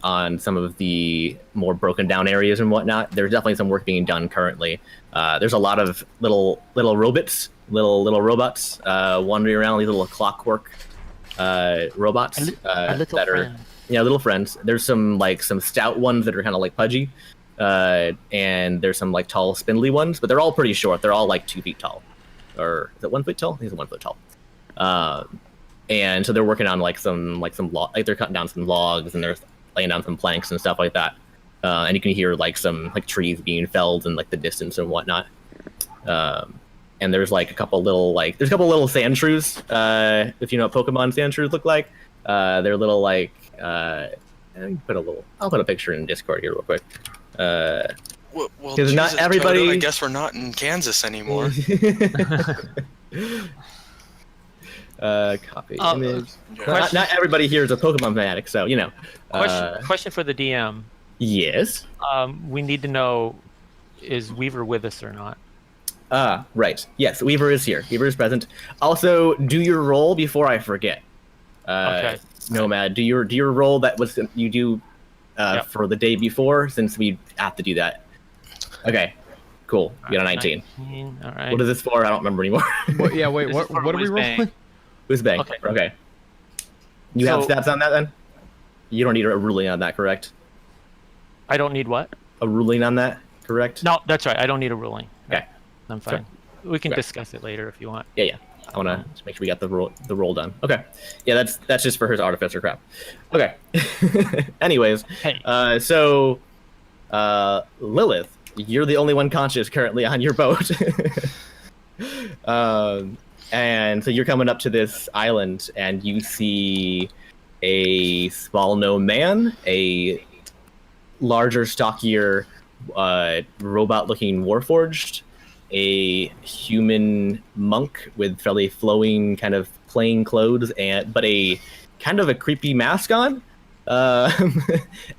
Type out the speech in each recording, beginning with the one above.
on some of the more broken down areas and whatnot. There's definitely some work being done currently. There's a lot of little robots wandering around, these little clockwork robots that are little friends. There's some stout ones that are kind of like pudgy, and there's some like tall spindly ones, but they're all pretty short. They're all like 2 feet tall, or is it 1 foot tall? I think it's 1 foot tall. And so they're working on they're cutting down some logs and they're laying down some planks and stuff like that. And you can hear some trees being felled in the distance and whatnot. And there's a couple little sand shrews. If you know what Pokemon sand shrews look like, they're little I'll put a picture in Discord here real quick. Well, Jesus, not everybody. Toto, I guess we're not in Kansas anymore. Copy image. Not everybody here is a Pokemon fanatic, so you know. Question for the DM. Yes. We need to know, is Weaver with us or not? Right. Yes, Weaver is here. Weaver is present. Also, do your roll before I forget. Okay. Nomad, do your roll that was you do for the day before, since we have to do that. Okay. Cool. You got a 19. All right. What is this for? I don't remember anymore. What are we rolling? Whiz-bang. Okay. You have stats on that then? You don't need a ruling on that, correct? I don't need what? A ruling on that, correct? No, that's right. I don't need a ruling. Okay. I'm fine. Sure. We can discuss it later if you want. Yeah. I want to just make sure we got the roll done. Okay. Yeah, that's just for his artificer crap. Okay. Anyways, hey. So Lilith, you're the only one conscious currently on your boat. And so you're coming up to this island, and you see a small gnome man, a larger, stockier, robot-looking warforged, a human monk with fairly flowing kind of plain clothes, but a kind of a creepy mask on,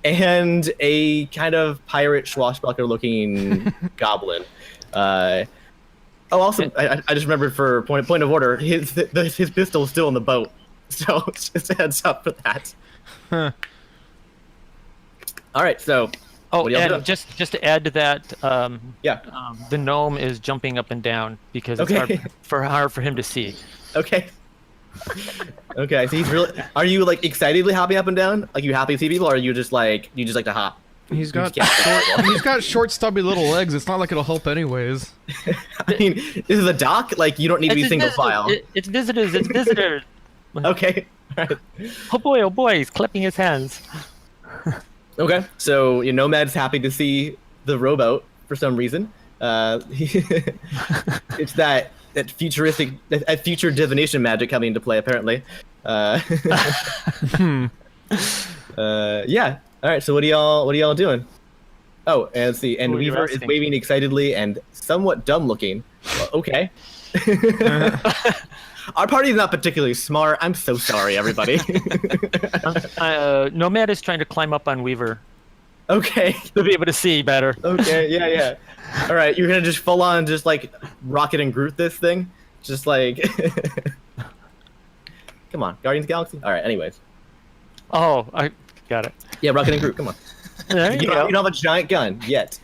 and a kind of pirate swashbuckler-looking goblin. Also, I just remembered for point of order, his pistol is still in the boat, so just a heads up for that. Huh. All right, so. Oh, and just to add to that, the gnome is jumping up and down because it's hard for him to see. Okay. Okay, so he's really. Are you excitedly hopping up and down? Like you happy to see people, or are you just like to hop? He's got short, stubby little legs. It's not like it'll help anyways. I mean, this is a dock. You don't need to be single file. It's visitors. It's visitors. Okay. All right. Oh boy! He's clapping his hands. Okay, so your Nomad's happy to see the rowboat for some reason. It's that futuristic, future divination magic coming into play apparently. Yeah. All right. So what are y'all doing? Oh, and let's see. And Weaver is waving excitedly and somewhat dumb looking. Okay. Our party is not particularly smart. I'm so sorry, everybody. Nomad is trying to climb up on Weaver. Okay. To be able to see better. Okay, yeah. All right, you're going to just full on just Rocket and Groot this thing? Just come on, Guardians of the Galaxy? All right, anyways. Oh, I got it. Yeah, Rocket and Groot, come on. There you go. You don't have a giant gun yet.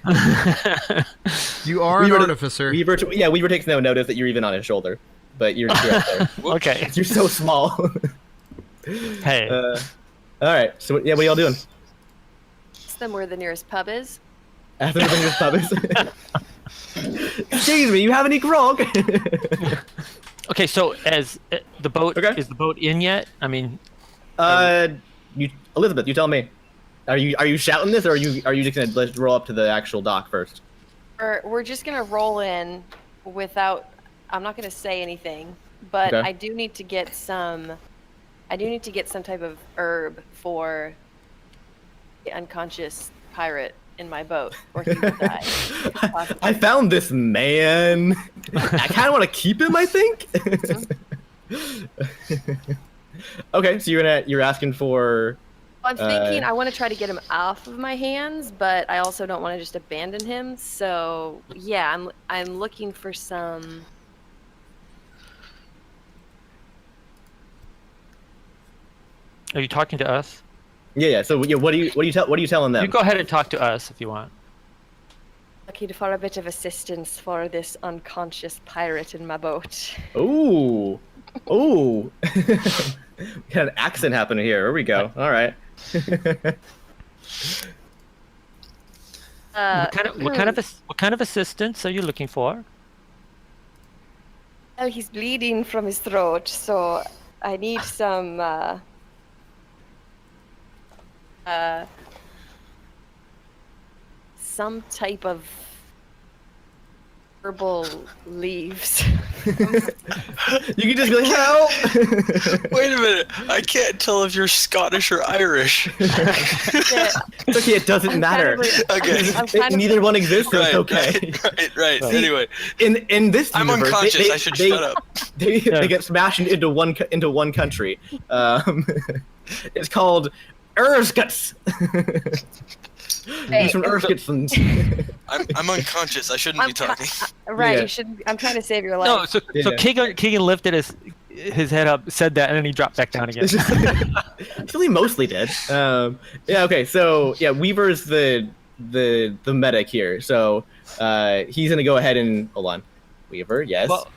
You are an artificer. Weaver takes no notice that you're even on his shoulder. But you're up there. Okay. You're so small. Hey. All right. So what are y'all doing? Ask them where the nearest pub is. Ask them where the nearest pub is. Excuse me. You have any grog? Okay. So as the boat is the boat in yet? I mean. Elizabeth, you tell me. Are you shouting this, or are you just gonna roll up to the actual dock first? We're just gonna roll in without. I'm not going to say anything, but I do need to get some type of herb for the unconscious pirate in my boat, or he will die. I found this man. I kind of want to keep him, I think. Okay, so you're asking for. I'm thinking I want to try to get him off of my hands, but I also don't want to just abandon him. So yeah, I'm looking for some. Are you talking to us? Yeah. So yeah, what are you telling them? You go ahead and talk to us if you want. Looking for a bit of assistance for this unconscious pirate in my boat. Ooh. Ooh. We got an accent happening here. Here we go. All right. What kind of assistance are you looking for? Oh, he's bleeding from his throat, so I need some type of herbal leaves. You can just be like, help! Wait a minute. I can't tell if you're Scottish or Irish. It's okay, it doesn't matter. Neither one exists, so it's okay. Right. See, anyway. In this universe, I'm unconscious, I should shut up. They get smashed into one country. It's called Erskets. He's from Erskets. I'm unconscious. I shouldn't be talking. Right, you shouldn't. I'm trying to save your life. No, so Keegan lifted his head up, said that, and then he dropped back down again. So he mostly did. Yeah. Okay. So yeah, Weaver's the medic here. So he's gonna go ahead and hold on. Weaver, yes. Well,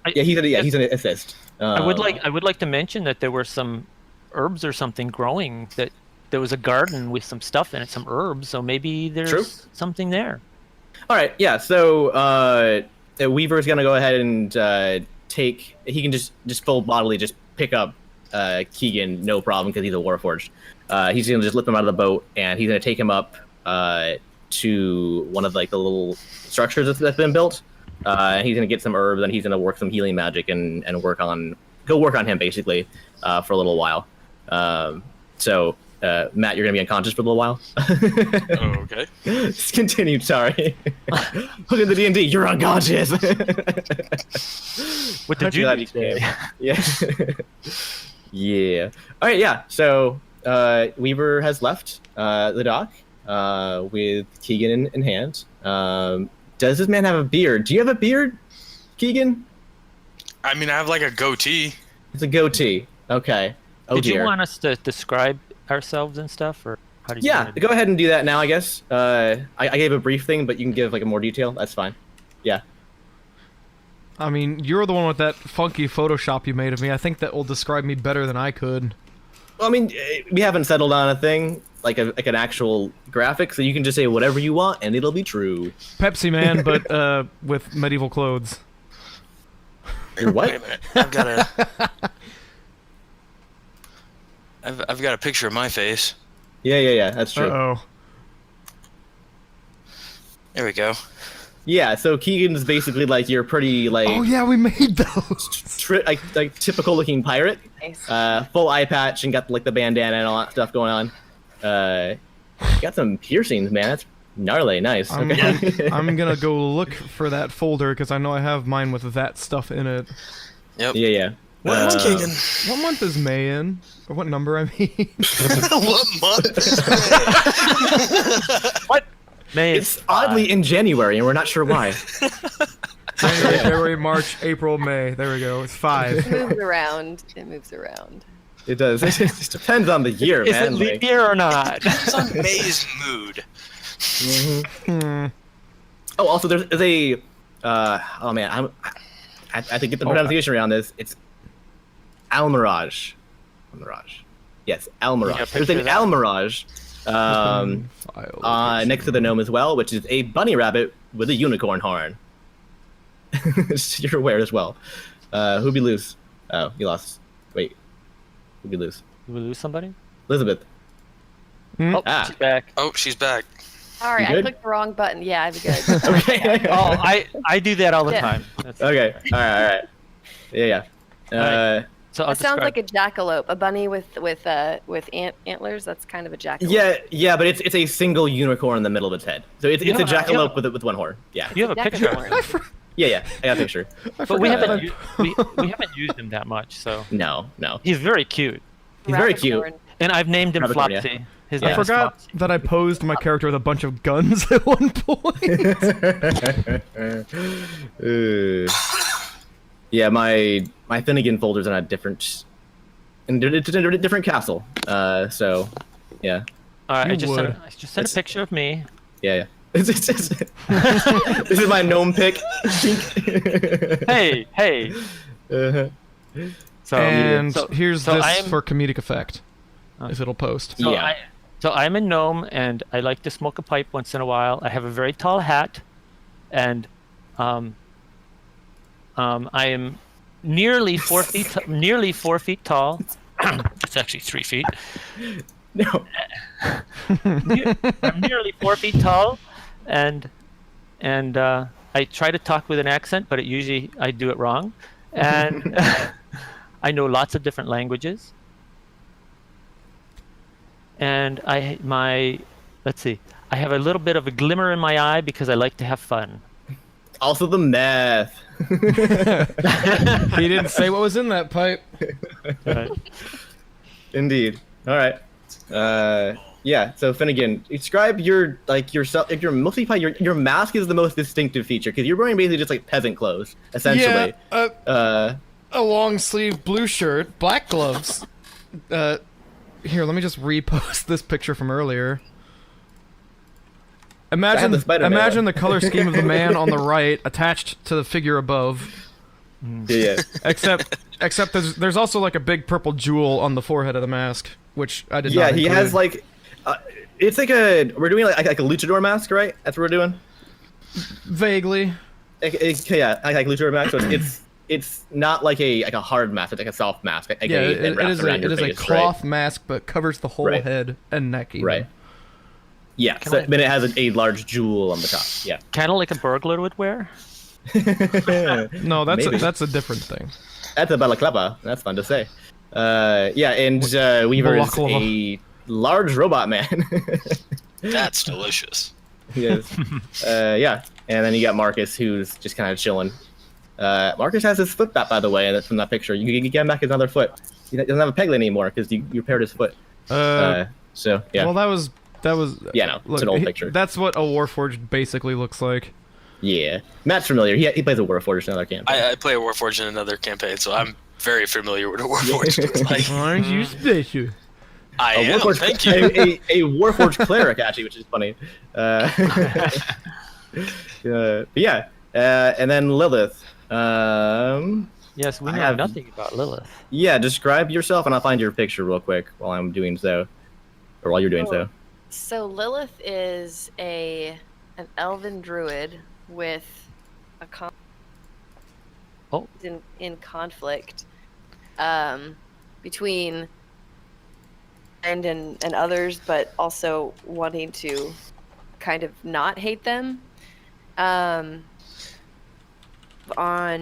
he's gonna assist. I would like to mention that there were some herbs or something growing, that there was a garden with some stuff in it, some herbs, so maybe there's something there. All right, yeah, so Weaver's gonna go ahead and he can just full bodily just pick up Keegan, no problem, because he's a Warforged. He's gonna just lift him out of the boat, and he's gonna take him up to one of like the little structures that's been built. He's gonna get some herbs, and he's gonna work some healing magic and work on him basically for a little while. So Matt, you're gonna be unconscious for a little while. Oh, okay. Just continue. Sorry. Look at the D&D. You're unconscious. What did you say? Yeah. Yeah. All right. Yeah. So Weaver has left the dock with Keegan in hand. Does this man have a beard? Do you have a beard, Keegan? I mean, I have like a goatee. It's a goatee. Okay. Oh, Did dear. you want us to describe ourselves and stuff, or how do you? Yeah, go ahead and do that now, I guess. I gave a brief thing, but you can give like a more detail. That's fine. Yeah. I mean, you're the one with that funky Photoshop you made of me. I think that will describe me better than I could. Well, I mean, we haven't settled on a thing like an actual graphic, so you can just say whatever you want and it'll be true. Pepsi Man, but with medieval clothes. You're what? Wait a minute. I've got a picture of my face. Yeah. That's true. Uh-oh. There we go. Yeah, so Keegan's basically like your pretty like. Oh yeah, we made those. Like typical looking pirate. Nice. Full eye patch and got like the bandana and all that stuff going on. Got some piercings, man. That's gnarly. Nice. Okay. I'm gonna go look for that folder because I know I have mine with that stuff in it. Yep. Yeah. What Keegan? What month is May in? Or what number, I mean? What month? What? May. It's oddly in January, and we're not sure why. January, February, March, April, May. There we go. It's 5. It moves around. It does. It just depends on the year, Is man. it leap year or not? It's on May's mood. Oh, also there's a. Oh man, I have to get the pronunciation around this. It's Almirage. Yes, Almirage. There's an Almirage next to the gnome as well, which is a bunny rabbit with a unicorn horn. You're aware as well. Who'd we lose? Oh, you lost. Wait. Who'd we lose? Did we lose somebody? Elizabeth. Oh, she's back. Oh, she's back. Sorry, I clicked the wrong button. Yeah, I'm good. Okay. Oh, I do that all the time. That's Okay. All right. Yeah. Right. So That sounds like a jackalope, a bunny with antlers. That's kind of a jackalope. Yeah, but it's a single unicorn in the middle of its head. So it's a jackalope with one horn. Yeah. You have a picture of him. Yeah, I got a picture. But we haven't used him that much, so. No. He's very cute. He's very cute. And I've named him Rabbit-corn, Flopsy. His I name is forgot Flopsy. that I posed my character with a bunch of guns at one point. Yeah, my Finnegan folder's on a different and it's a different castle. So, yeah. All right, I just sent a picture of me. Yeah. This is my gnome pick. Hey. So here's this for comedic effect, if it'll post. So I'm a gnome, and I like to smoke a pipe once in a while. I have a very tall hat, and I am nearly 4 feet tall. It's actually 3 feet. No. I'm nearly 4 feet tall, and I try to talk with an accent, but usually I do it wrong. And I know lots of different languages. And I have a little bit of a glimmer in my eye because I like to have fun. Also the meth. He didn't say what was in that pipe. Right. Indeed. All right. Yeah. So Finnegan, describe yourself. Your mostly your mask is the most distinctive feature because you're wearing basically just like peasant clothes, essentially. Yeah. A long sleeve blue shirt, black gloves. Here, let me just repost this picture from earlier. Imagine the color scheme of the man on the right attached to the figure above. Yeah. Except there's also like a big purple jewel on the forehead of the mask, which I did not Yeah, he include. has like, it's like we're doing like a luchador mask, right? That's what we're doing. Vaguely. Yeah, like luchador mask. So it's not like a hard mask. It's like a soft mask. It is a cloth mask, but covers the whole head and neck. Even. Right. Yeah, but it has a large jewel on the top. Yeah. Kind of like a burglar would wear. No, that's a different thing. That's a balaclava. That's fun to say. Yeah, and Weaver is a large robot man. That's delicious. Yes. Yeah, and then you got Marcus, who's just kind of chilling. Marcus has his foot back, by the way, and that's from that picture. You get him back his other foot. He doesn't have a peg leg anymore because you repaired his foot. So yeah. Well, that was. Yeah, no, it's an old picture. That's what a Warforged basically looks like. Yeah, Matt's familiar. He plays a Warforged in another campaign. I play a Warforged in another campaign, so I'm very familiar with a Warforged looks like. Aren't you special? I am. Thank you. A Warforged cleric, actually, which is funny. But yeah, and then Lilith. Yes, we know nothing about Lilith. Yeah, describe yourself, and I'll find your picture real quick while I'm doing so, or while you're doing so. So Lilith is an elven druid with a in conflict between and others, but also wanting to kind of not hate them. On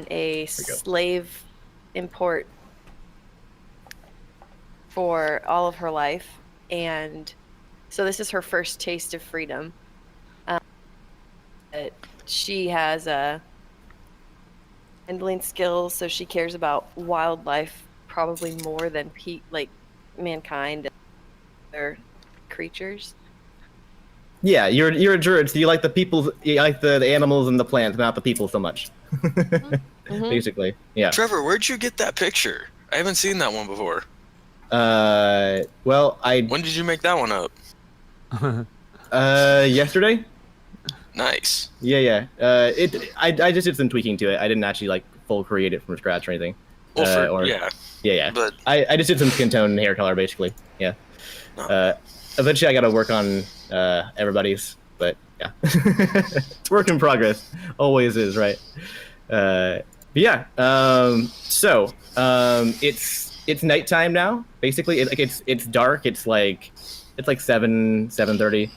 a slave import for all of her life, and so this is her first taste of freedom. She has handling skills, so she cares about wildlife probably more than mankind and other creatures. Yeah, you're a druid, so you like the people, you like the animals and the plants, not the people so much. Mm-hmm. Basically, yeah. Trevor, where'd you get that picture? I haven't seen that one before. Well, When did you make that one up? Yesterday. Nice. Yeah. I just did some tweaking to it. I didn't actually like full create it from scratch or anything. Well, Yeah. But I just did some skin tone and hair color, basically. Yeah. No. Eventually, I got to work on everybody's, but yeah, it's work in progress. Always is, right? But yeah. So it's nighttime now. Basically, it's dark. It's like 7:30.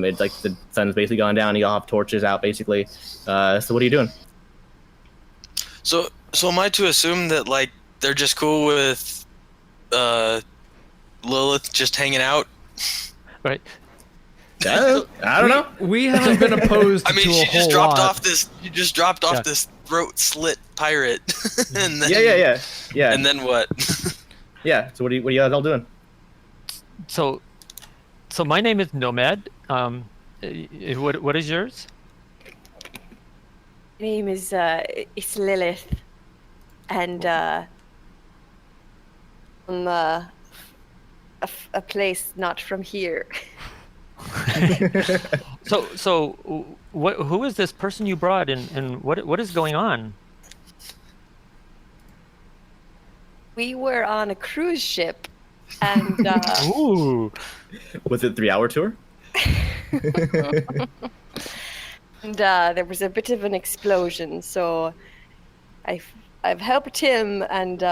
It's like the sun's basically gone down. You all have torches out, basically. So what are you doing? So am I to assume that like they're just cool with Lilith just hanging out? Right. I don't know. We haven't been opposed to a she whole just dropped lot. off this. You just dropped off this throat slit pirate. And then, yeah. And then what? Yeah. So what are you guys all doing? So my name is Nomad. What is yours? My name is it's Lilith, and a place not from here. So who is this person you brought, and what is going on? We were on a cruise ship, and Ooh. Was it a 3-hour tour? and there was a bit of an explosion. So I've helped him, and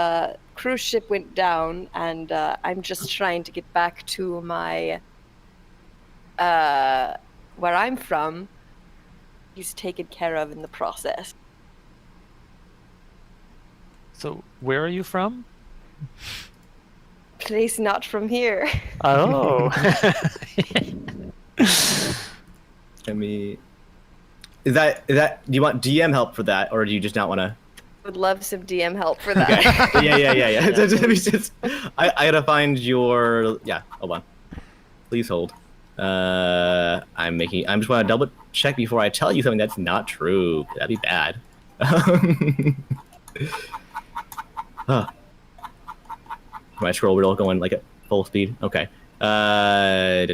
cruise ship went down, and I'm just trying to get back to my where I'm from. He's taken care of in the process. So where are you from? Place not from here. Oh. Let me. Is that? Do you want DM help for that, or do you just not want to? Would love some DM help for that. Yeah. I gotta find your. Yeah. Hold on. Please hold. I'm just want to double check before I tell you something that's not true. That'd be bad. My scroll wheel going like at full speed. Okay. You're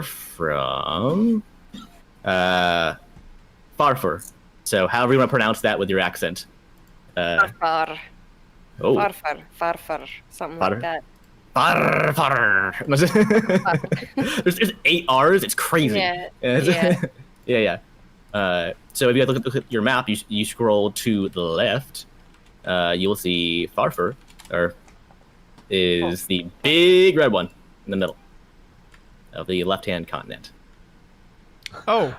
from Farfar. So however you want to pronounce that with your accent. Farfar. Oh. Farfar, something like that. Farfar. There's 8 R's. It's crazy. Yeah. So if you look at your map, you scroll to the left, you will see Farfar, or is the big red one in the middle of the left-hand continent. Oh.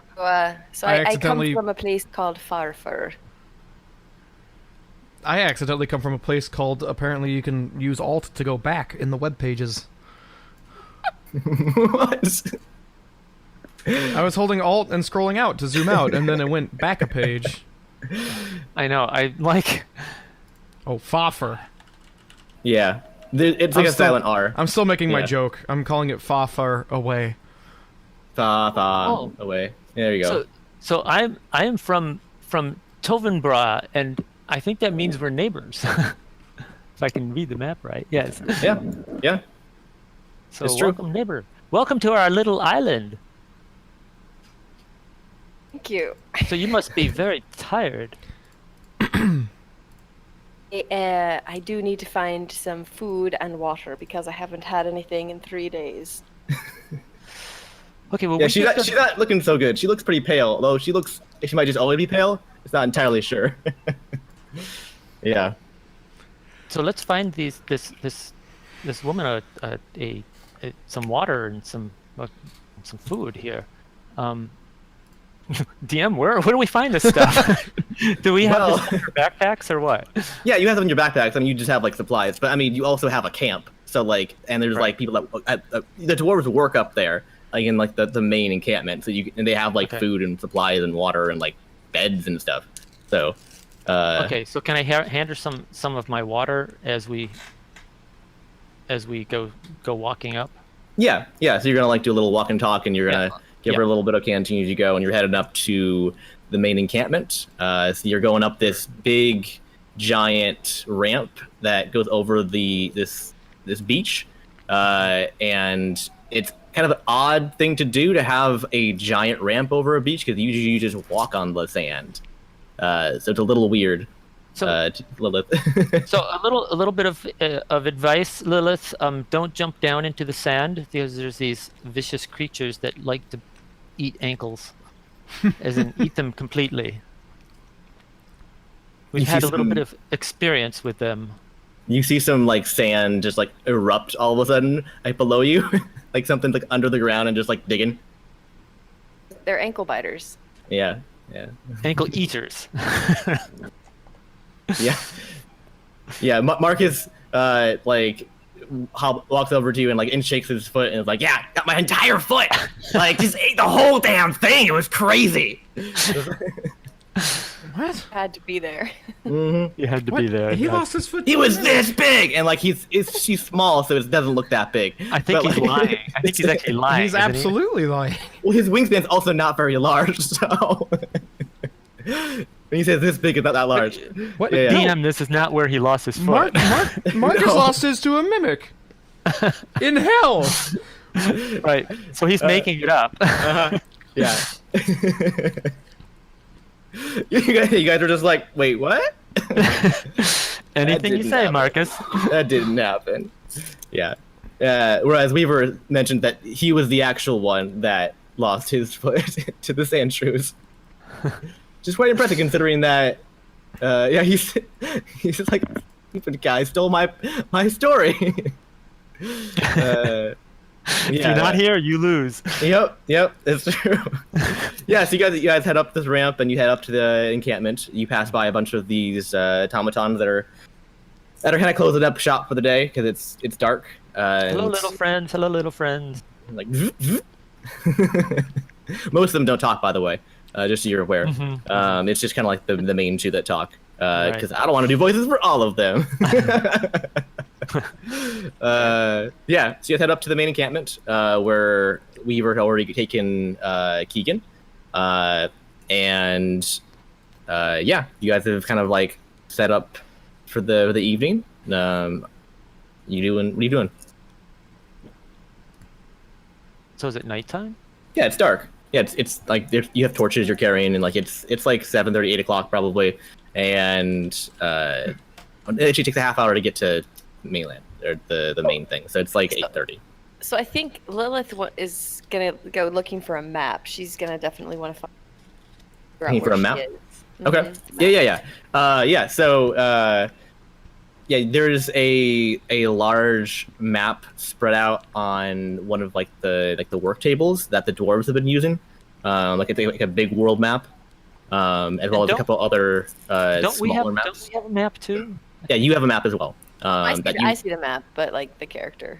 So I come from a place called Farfar. I accidentally come from a place called, apparently you can use Alt to go back in the web pages. What? I was holding Alt and scrolling out to zoom out, and then it went back a page. I know. I like. Oh, Faffer. Yeah. It's like a silent R. I'm still making my joke. I'm calling it Faffer away. Fa away. There you go. So I am from Tovenbra, and I think that means we're neighbors. If I can read the map right. Yes. Yeah. So it's true. welcome, neighbor. Welcome to our little island. Thank you. So you must be very tired. I do need to find some food and water because I haven't had anything in 3 days. Okay, well, yeah, she's not looking so good. She looks pretty pale, although she might just always be pale. It's not entirely sure. Yeah. So let's find this woman some water and some food here. DM, where do we find this stuff? Do we have this in our backpacks or what? Yeah, you have them in your backpacks. I mean, you just have like supplies, but I mean, you also have a camp. So like, and there's like people that the dwarves work up there, like in like the main encampment. So and they have like food and supplies and water and like beds and stuff. So. Okay, so can I hand her some of my water as we go walking up? Yeah. So you're gonna like do a little walk and talk, and you're gonna give her a little bit of canteen as you go, and you're headed up to the main encampment. So you're going up this big, giant ramp that goes over this beach, and it's kind of an odd thing to do to have a giant ramp over a beach because usually you just walk on the sand. So it's a little weird. So, Lilith. So a little bit of advice, Lilith. Don't jump down into the sand because there's these vicious creatures that like to eat ankles, as in eat them completely. We've had a little bit of experience with them. You see some like sand just like erupt all of a sudden, like below you, like something's like under the ground and just like digging. They're ankle biters. Yeah. Ankle eaters. Yeah. Marcus like walks over to you and like shakes his foot and is like, "Yeah, got my entire foot. Like just ate the whole damn thing. It was crazy." What? Had to be there. Mm-hmm. You had to be there. He lost his foot. He was this big, and like she's small, so it doesn't look that big. I think he's lying. I think he's actually lying. He's absolutely lying. Well, his wingspan's also not very large, so When he says this big, it's not that large. What? Yeah, yeah. DM, this is not where he lost his foot. Marcus No. lost his to a mimic. In hell. Right. So he's making it up. Yeah. you guys are just like, wait, what? Anything you didn't say, happen. Marcus. That didn't happen. Yeah. Whereas Weaver mentioned that he was the actual one that lost his foot to the sand shrews. Just quite impressive considering that. Yeah, he's just like, stupid guy stole my story. If you're not here, you lose. Yep, it's true. Yeah, so you guys head up this ramp and you head up to the encampment. You pass by a bunch of these automatons that are kind of closing up shop for the day because it's dark. Hello, little friends. Hello, little friends. Like, most of them don't talk, by the way. Just so you're aware. It's just kind of like the main two that talk. Because I don't want to do voices for all of them. Yeah, so you head up to the main encampment where Weaver had already taken Keegan. And yeah, you guys have kind of like set up for the evening. What are you doing? So is it nighttime? Yeah, it's dark. Yeah, it's like you have torches you're carrying, and like it's like 7:30, 8 o'clock probably, and it actually takes a half hour to get to mainland or the main thing, so it's like 8:30. So I think Lilith is gonna go looking for a map. She's gonna definitely want to find. Looking for a map? Okay. Yeah. So yeah, there's a large map spread out on one of like the work tables that the dwarves have been using. Like it's like a big world map, as well as a couple other smaller maps. Don't we have a map too? Yeah, you have a map as well. I see the map, but like the character.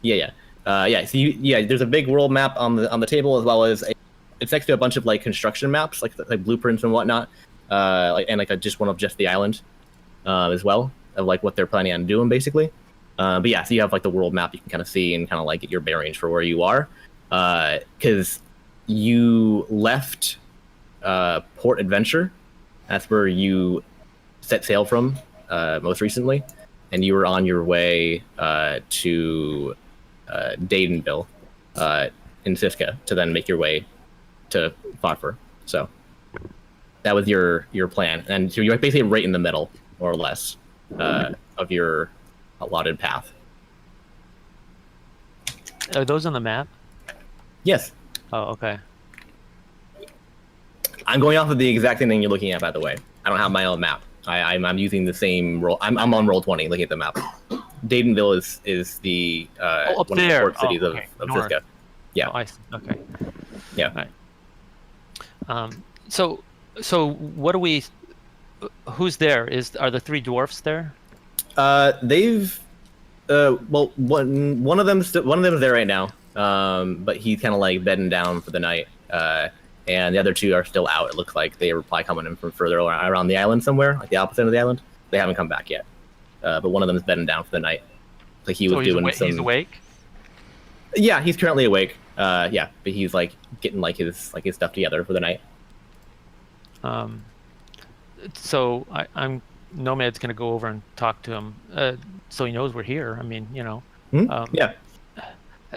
Yeah. So there's a big world map on the table, as well as it's next to a bunch of like construction maps, like blueprints and whatnot, just one of just the island, as well, of like what they're planning on doing basically. But yeah, so you have like the world map you can kind of see and kind of like get your bearings for where you are, because you left Port Adventure. That's where you set sail from most recently, and you were on your way to Daytonville in Siska to then make your way to Farfur. So that was your plan, and so you're basically right in the middle, more or less, of your allotted path. Are those on the map? Yes. Oh, okay. I'm going off of the exact same thing you're looking at, by the way. I don't have my own map. I'm using the same roll. I'm on Roll20 looking at the map. Daytonville is the up one there. of the port cities of North. Siska. Yeah. Oh, I see. Okay. Yeah. Right. So what do we? Who's there? Are the three dwarfs there? They've well, one of them's there right now. But he's kind of like bedding down for the night. And the other two are still out. It looks like they were probably coming in from further around the island somewhere, like the opposite of the island. They haven't come back yet. But one of them is bedding down for the night. Like he was doing some. He's awake. Yeah, he's currently awake. Yeah, but he's like getting like his stuff together for the night. So I'm Nomad's gonna go over and talk to him, so he knows we're here. I mean, you know. Yeah.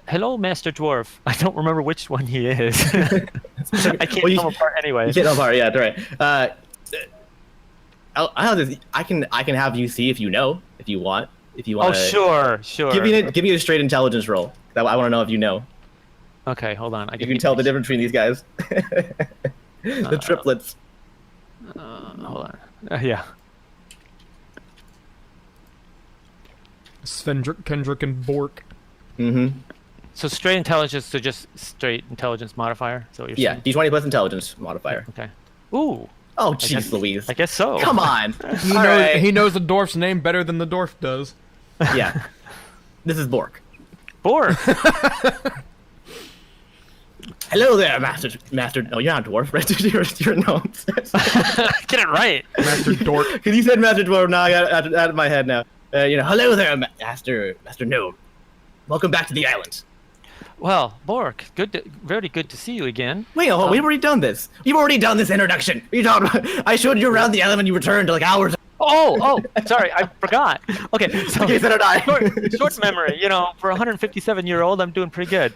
Hello, Master Dwarf. I don't remember which one he is. I can't tell him apart anyway. You can't tell apart. Yeah, that's right. I'll have this. I can have you see if you know, if you want. If you want. Oh, sure. Give me a straight intelligence roll. I want to know if you know. Okay, hold on. You can tell the difference between these guys. The triplets. Hold on. Yeah. Svendrick, Kendrick, and Bork. Mm-hmm. So straight intelligence, so just straight intelligence modifier. So you're saying? D20 plus intelligence modifier. Okay. Ooh. Oh, jeez, Louise. I guess so. Come on. He knows the dwarf's name better than the dwarf does. Yeah. This is Bork. Bork. Hello there, Master. Oh, you're not a dwarf, right? You're a gnome. Get it right. Master Dork. Because you said Master Dwarf, now I got it out of my head now. Hello there, Master Gnome. Welcome back to the island. Well, Bork, very good to see you again. Wait, we've already done this. You've already done this introduction. You talked about, I showed you around the island when you returned like hours. Oh, sorry, I forgot. Okay, so Okay, so did I. short memory. For a 157-year-old, I'm doing pretty good.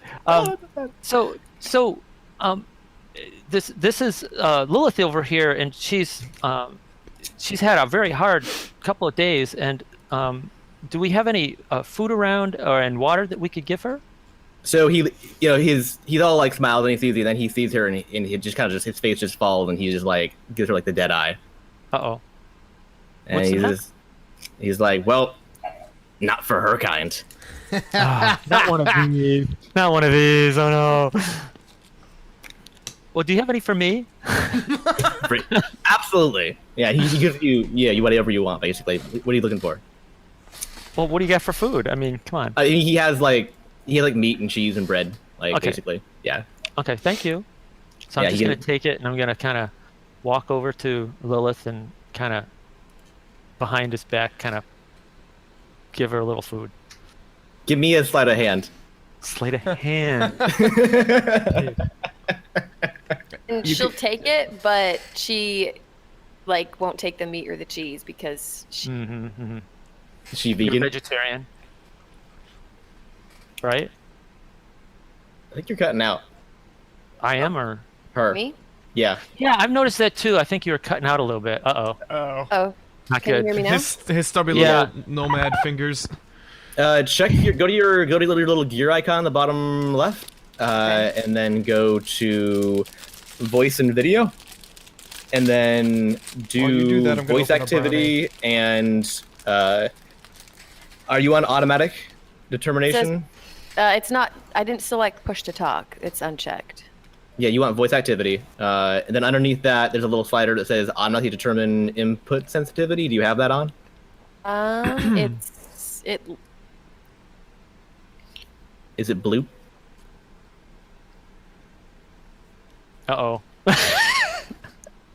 This is Lilith over here, and she's had a very hard couple of days. And do we have any food around and water that we could give her? So he's all like smiles and he sees you, then he sees her and he just kind of his face just falls and he just like gives her like the dead eye. Uh-oh. And he's like, well, not for her kind. Not one of these. Not one of these. Oh no. Well, do you have any for me? Absolutely. Yeah, he gives you whatever you want basically. What are you looking for? Well, what do you got for food? I mean, come on. He has meat and cheese and bread, basically. Yeah. Okay, thank you. So I'm just gonna take it and I'm gonna kind of walk over to Lilith and kind of behind his back, kind of give her a little food. Give me a sleight of hand. Sleight of hand. And she'll take it, but she won't take the meat or the cheese because she. Is she vegan? You're vegetarian, right? I think you're cutting out. I am, or her? Me? Yeah. Yeah, I've noticed that too. I think you were cutting out a little bit. Oh. Not Can good. you hear me now? His stubby little nomad fingers. Go to your little gear icon on the bottom left, and then go to voice and video, and then do voice activity. And are you on automatic determination? It's not. I didn't select push to talk. It's unchecked. Yeah, you want voice activity. And then underneath that, there's a little slider that says automatically determine input sensitivity. Do you have that on? Is it blue? Uh-oh.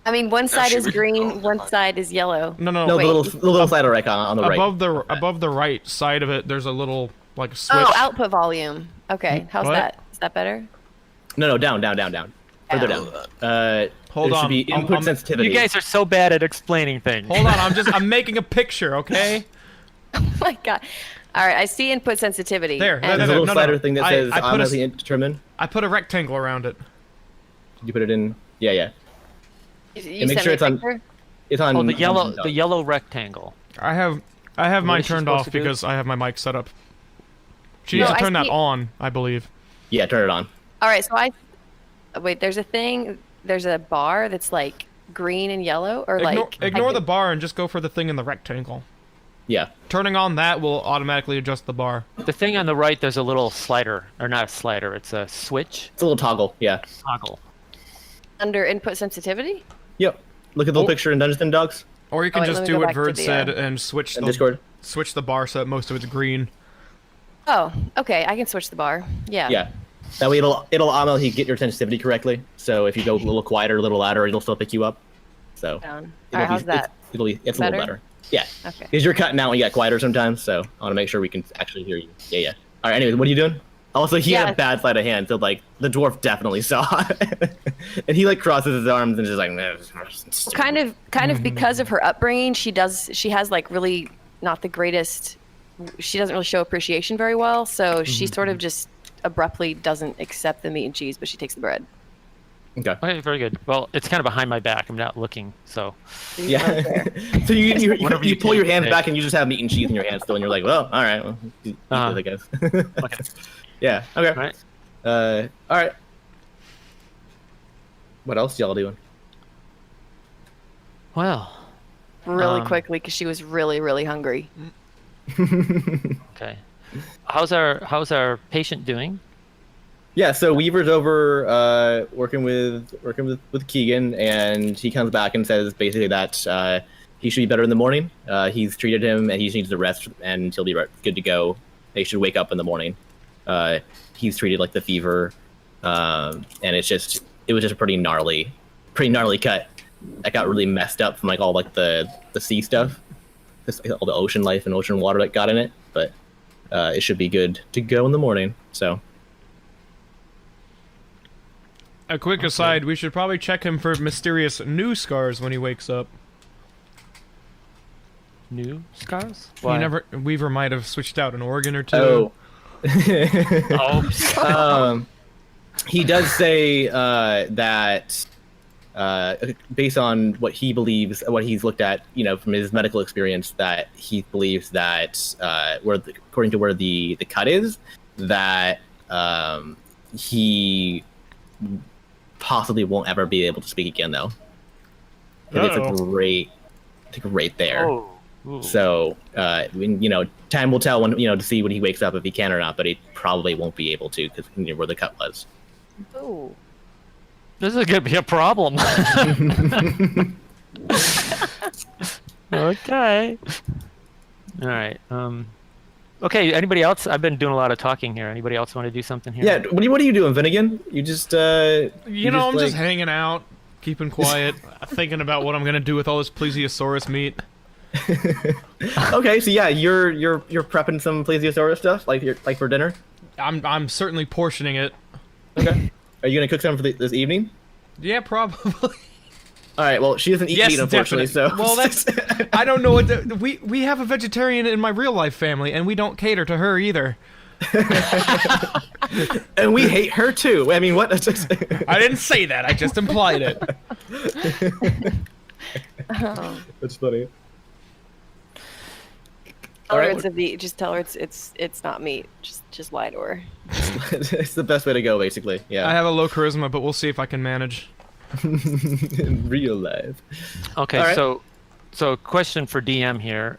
I mean, one side is green, one side is yellow. No. No, the little slider icon on the right. Above the right side of it, there's a little switch. Oh, output volume. Okay, how's that? Is that better? No, down. Further down. Hold there on. should be input sensitivity. You guys are so bad at explaining things. Hold on, I'm making a picture, okay? Oh my god. All right, I see input sensitivity. There. There's a little slider thing that says automatically determine. I put a rectangle around it. Did you put it in? Yeah. You make sent sure me it's a on. picture? It's on. The yellow rectangle. I have mine turned off because I have my mic set up. She needs to turn that on, I believe. Yeah, turn it on. All right, so wait. There's a bar that's like green and yellow, or ignore the bar and just go for the thing in the rectangle. Yeah. Turning on that will automatically adjust the bar. The thing on the right, there's a little slider, or not a slider. It's a switch. It's a little toggle. Yeah. Toggle. Under input sensitivity. Yep. Look at the little picture in Dungeons and Dogs. Or you can just do what Verd said and switch the bar so that most of it's green. Oh, okay. I can switch the bar. Yeah. Yeah. That way it'll automatically get your sensitivity correctly. So if you go a little quieter, a little louder, it'll still pick you up. So. All right, how's that? It's a little better. Yeah. Okay. Because you're cutting out when you get quieter sometimes, so I want to make sure we can actually hear you. Yeah. All right. Anyways, what are you doing? Also, he had a bad sleight of hand, so the dwarf definitely saw it. And he crosses his arms and just Well, kind of because of her upbringing, she has really not the greatest. She doesn't really show appreciation very well, so she sort of just abruptly doesn't accept the meat and cheese, but she takes the bread. Okay, very good. Well, it's kind of behind my back. I'm not looking, so. Yeah. So you pull your hands back and you just have meat and cheese in your hands still, and you're like, well, all right, well, I guess. Okay. Yeah. Okay. All right. All right. What else y'all doing? Well. Really quickly, because she was really, really hungry. Okay. How's our patient doing? Yeah, so Weaver's over working with Keegan, and he comes back and says basically that he should be better in the morning. He's treated him, and he just needs to rest, and he'll be good to go. He should wake up in the morning. He's treated the fever, and it was just a pretty gnarly cut. That got really messed up from all the sea stuff, all the ocean life and ocean water that got in it. But it should be good to go in the morning. So. A quick aside, we should probably check him for mysterious new scars when he wakes up. New scars? Why? Weaver might have switched out an organ or two. Oh. He does say that based on what he believes, what he's looked at, from his medical experience, that he believes that according to where the cut is, that he possibly won't ever be able to speak again, though. It's right there. Oh. Ooh. So, time will tell when to see when he wakes up if he can or not, but he probably won't be able to because where the cut was. Ooh. This is gonna be a problem. Okay. All right. Okay. Anybody else? I've been doing a lot of talking here. Anybody else want to do something here? Yeah. What are you doing, Finnegan? You just I'm just hanging out, keeping quiet, thinking about what I'm gonna do with all this plesiosaurus meat. Okay, so yeah, you're prepping some plesiosaurus stuff, like for dinner. I'm certainly portioning it. Okay. Are you gonna cook some for this evening? Yeah, probably. All right. Well, she doesn't eat meat, unfortunately. Definitely. So. Well, that's. I don't know what we have a vegetarian in my real life family, and we don't cater to her either. And we hate her too. I mean, what? I didn't say that. I just implied it. That's funny. Tell her it's a meat. Just tell her it's not meat. Just lie to her. It's the best way to go, basically. Yeah. I have a low charisma, but we'll see if I can manage. In real life. Okay, right. so question for DM here.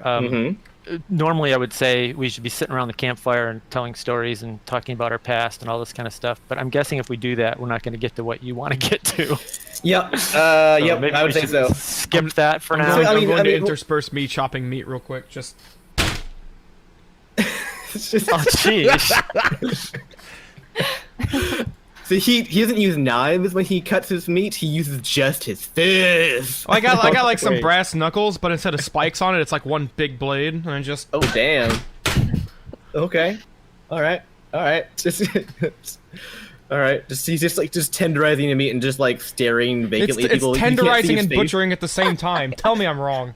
Normally, I would say we should be sitting around the campfire and telling stories and talking about our past and all this kind of stuff. But I'm guessing if we do that, we're not going to get to what you want to get to. Yep. Yep. Maybe I would say so. Skip that for now. I'm going to intersperse me chopping meat real quick. Just. It's just. Oh, jeez. So he doesn't use knives when he cuts his meat. He uses just his fist. I got like some brass knuckles, but instead of spikes on it, it's like one big blade, and I just. Oh damn. Okay. All right. Just. All right. He's just tenderizing the meat and just like staring vacantly at people. It's tenderizing and butchering at the same time. Tell me I'm wrong.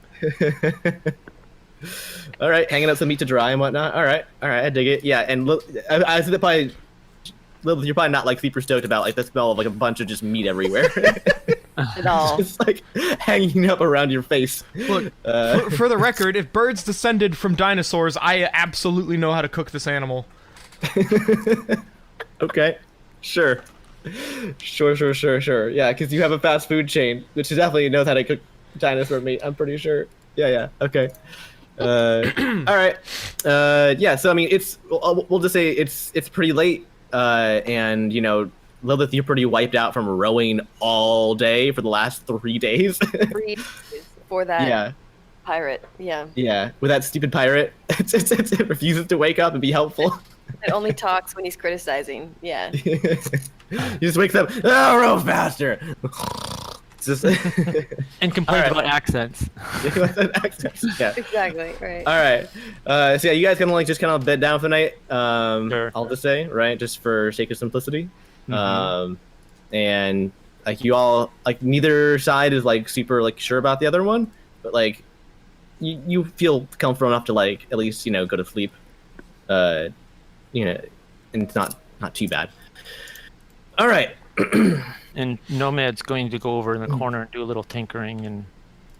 All right, hanging out some meat to dry and whatnot. All right, I dig it. Yeah, and I see that probably. Lilith, you're probably not like super stoked about like the smell of like a bunch of just meat everywhere. At all. Just like hanging up around your face. Look, for the record, if birds descended from dinosaurs, I absolutely know how to cook this animal. Okay, sure. Yeah, because you have a fast food chain, which definitely knows how to cook dinosaur meat. I'm pretty sure. Yeah. Okay. All right. Yeah. So I mean, we'll just say it's pretty late. And Lilith, you're pretty wiped out from rowing all day for the last 3 days. 3 days for that pirate. Yeah, with that stupid pirate. It refuses to wake up and be helpful. It only talks when he's criticizing. Yeah. He just wakes up, row faster. Just and complains about accents. Yeah. Exactly. Right. All right. So yeah, you guys can just kind of bed down for the night. Sure. I'll just say, right, just for sake of simplicity. Mm-hmm. And like you all, like neither side is like super like sure about the other one, but like you feel comfortable enough to like at least go to sleep. And it's not too bad. All right. And Nomad's going to go over in the corner and do a little tinkering and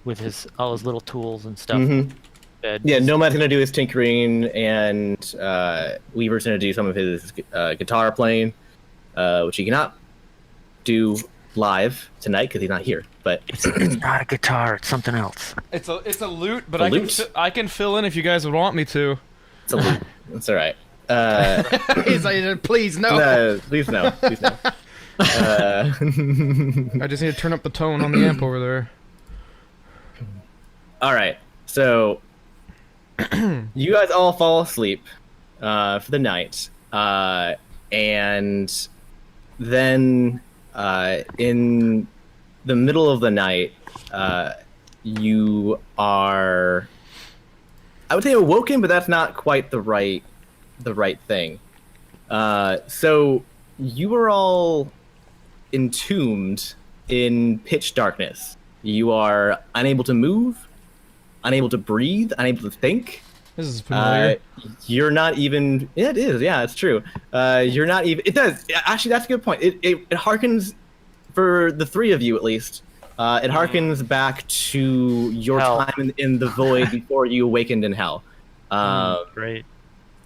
with all his little tools and stuff. Mm-hmm. Yeah, Nomad's gonna do his tinkering, and Weaver's gonna do some of his guitar playing, which he cannot do live tonight because he's not here. But it's not a guitar; it's something else. It's a lute, but I can fill in if you guys would want me to. It's a lute. That's all right. He's like, please no. No, please no. I just need to turn up the tone on the amp over there. All right, so you guys all fall asleep for the night, and then in the middle of the night, you are, I would say, awoken, but that's not quite the right thing. So you were all entombed in pitch darkness. You are unable to move, unable to breathe, unable to think. This is familiar. You're not even. It is. Yeah, it's true. You're not even. It does. Actually, that's a good point. It harkens, for the three of you at least. It harkens back to your time in the void before you awakened in hell. Great.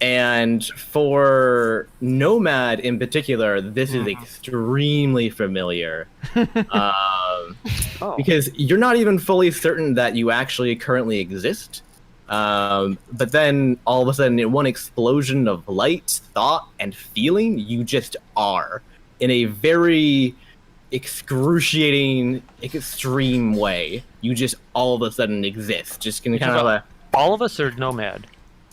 And for Nomad in particular, this is extremely familiar. Because you're not even fully certain that you actually currently exist. But then all of a sudden, in one explosion of light, thought, and feeling, you just are in a very excruciating, extreme way. You just all of a sudden exist. Just kind of all of us or Nomad?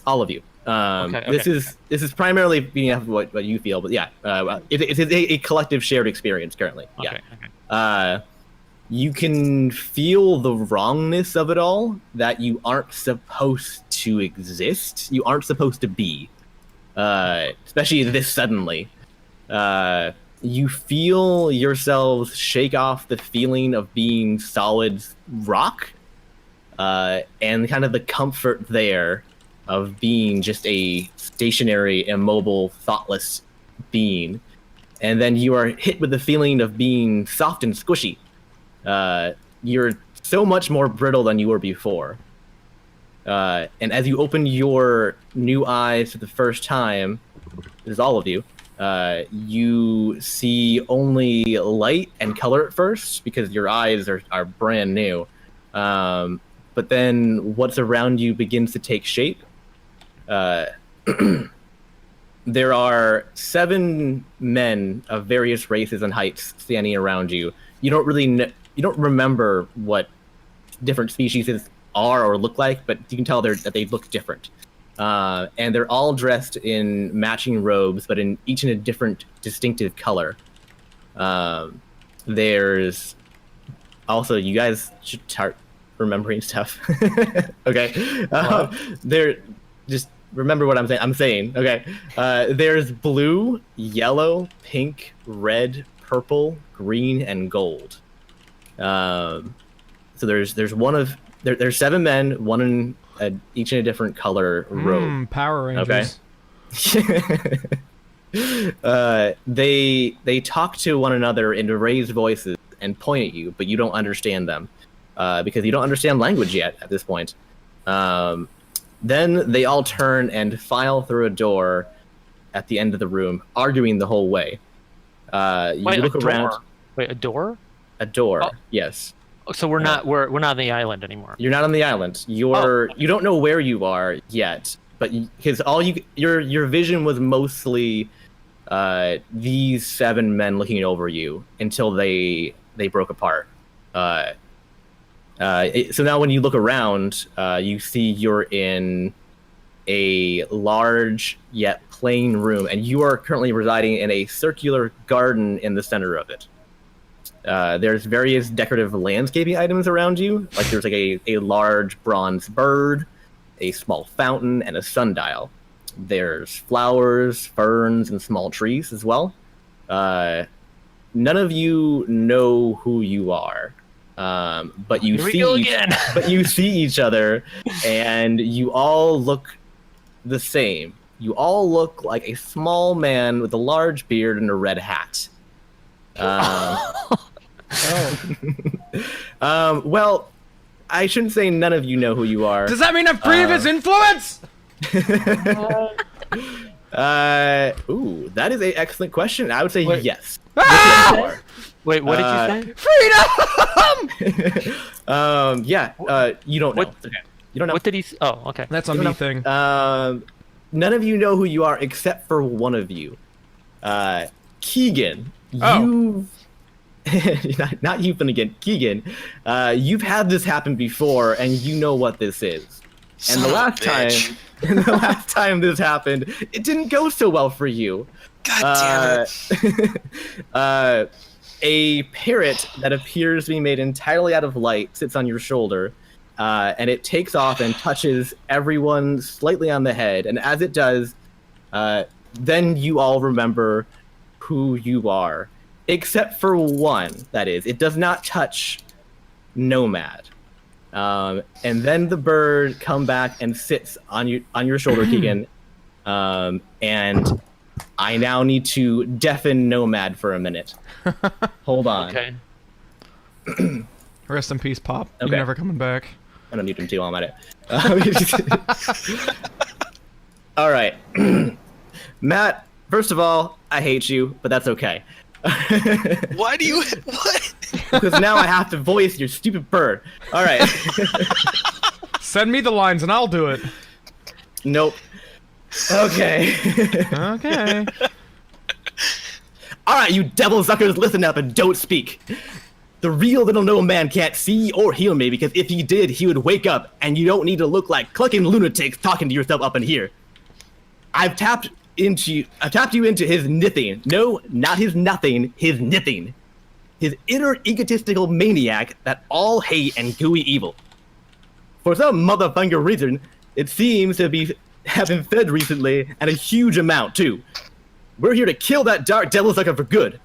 All of you. This is primarily being what you feel, but yeah, it is a collective shared experience currently. Yeah. You can feel the wrongness of it all, that you aren't supposed to exist. You aren't supposed to be, especially this suddenly. You feel yourselves shake off the feeling of being solid rock, and kind of the comfort there of being just a stationary, immobile, thoughtless being. And then you are hit with the feeling of being soft and squishy. You're so much more brittle than you were before. And as you open your new eyes for the first time, this is all of you, you see only light and color at first because your eyes are brand new. But then what's around you begins to take shape. There are 7 men of various races and heights standing around you. You don't remember what different species are or look like, but you can tell that they look different. And they're all dressed in matching robes, but each in a different, distinctive color. There's also, you guys should start remembering stuff. Okay. They're just remember what I'm saying. Okay. There's blue, yellow, pink, red, purple, green, and gold. So there's there's 7 men, one in each in a different color robe. Power Rangers. Okay. They talk to one another in raised voices and point at you, but you don't understand them, because you don't understand language yet at this point. Then they all turn and file through a door at the end of the room, arguing the whole way. You look around. Wait, a door? A door. Yes. So we're not on the island anymore. You're not on the island. You don't know where you are yet, but because your vision was mostly these 7 men looking over you until they broke apart. So now when you look around, you see you're in a large yet plain room, and you are currently residing in a circular garden in the center of it. There's various decorative landscaping items around you, like there's like a large bronze bird, a small fountain, and a sundial. There's flowers, ferns, and small trees as well. None of you know who you are. But you see each other, and you all look the same. You all look like a small man with a large beard and a red hat. Well, I shouldn't say none of you know who you are. Does that mean I'm free of his influence? Ooh, that is an excellent question. I would say yes. Wait, what did you say? Freedom! Yeah, you don't know. Okay. You don't know. What did he... Oh, okay. That's a me thing. None of you know who you are except for one of you. Keegan, not you, Finnegan. Keegan, you've had this happen before, and you know what this is. And the last time this happened, it didn't go so well for you. God damn it. A parrot that appears to be made entirely out of light sits on your shoulder, and it takes off and touches everyone slightly on the head. And as it does, then you all remember who you are. except for one. That is, it does not touch Nomad. And then the bird come back and sits on your shoulder, Keegan. And I now need to deafen Nomad for a minute. Hold on. Okay. Rest in peace, Pop. Okay. You're never coming back. I don't need him too. I'm at it. All right, Matt. First of all, I hate you, but that's okay. Why do you? What? Because now I have to voice your stupid bird. All right. Send me the lines and I'll do it. Nope. Okay. Okay. All right, you devil suckers, listen up and don't speak. The real little no man can't see or hear me, because if he did, he would wake up, and you don't need to look like clucking lunatics talking to yourself up in here. I've tapped you into his nithing. No, not his nothing, his nithing. His inner egotistical maniac that all hate and gooey evil. For some motherfucker reason, it seems to have been fed recently, and a huge amount too. We're here to kill that dark devil sucker for good.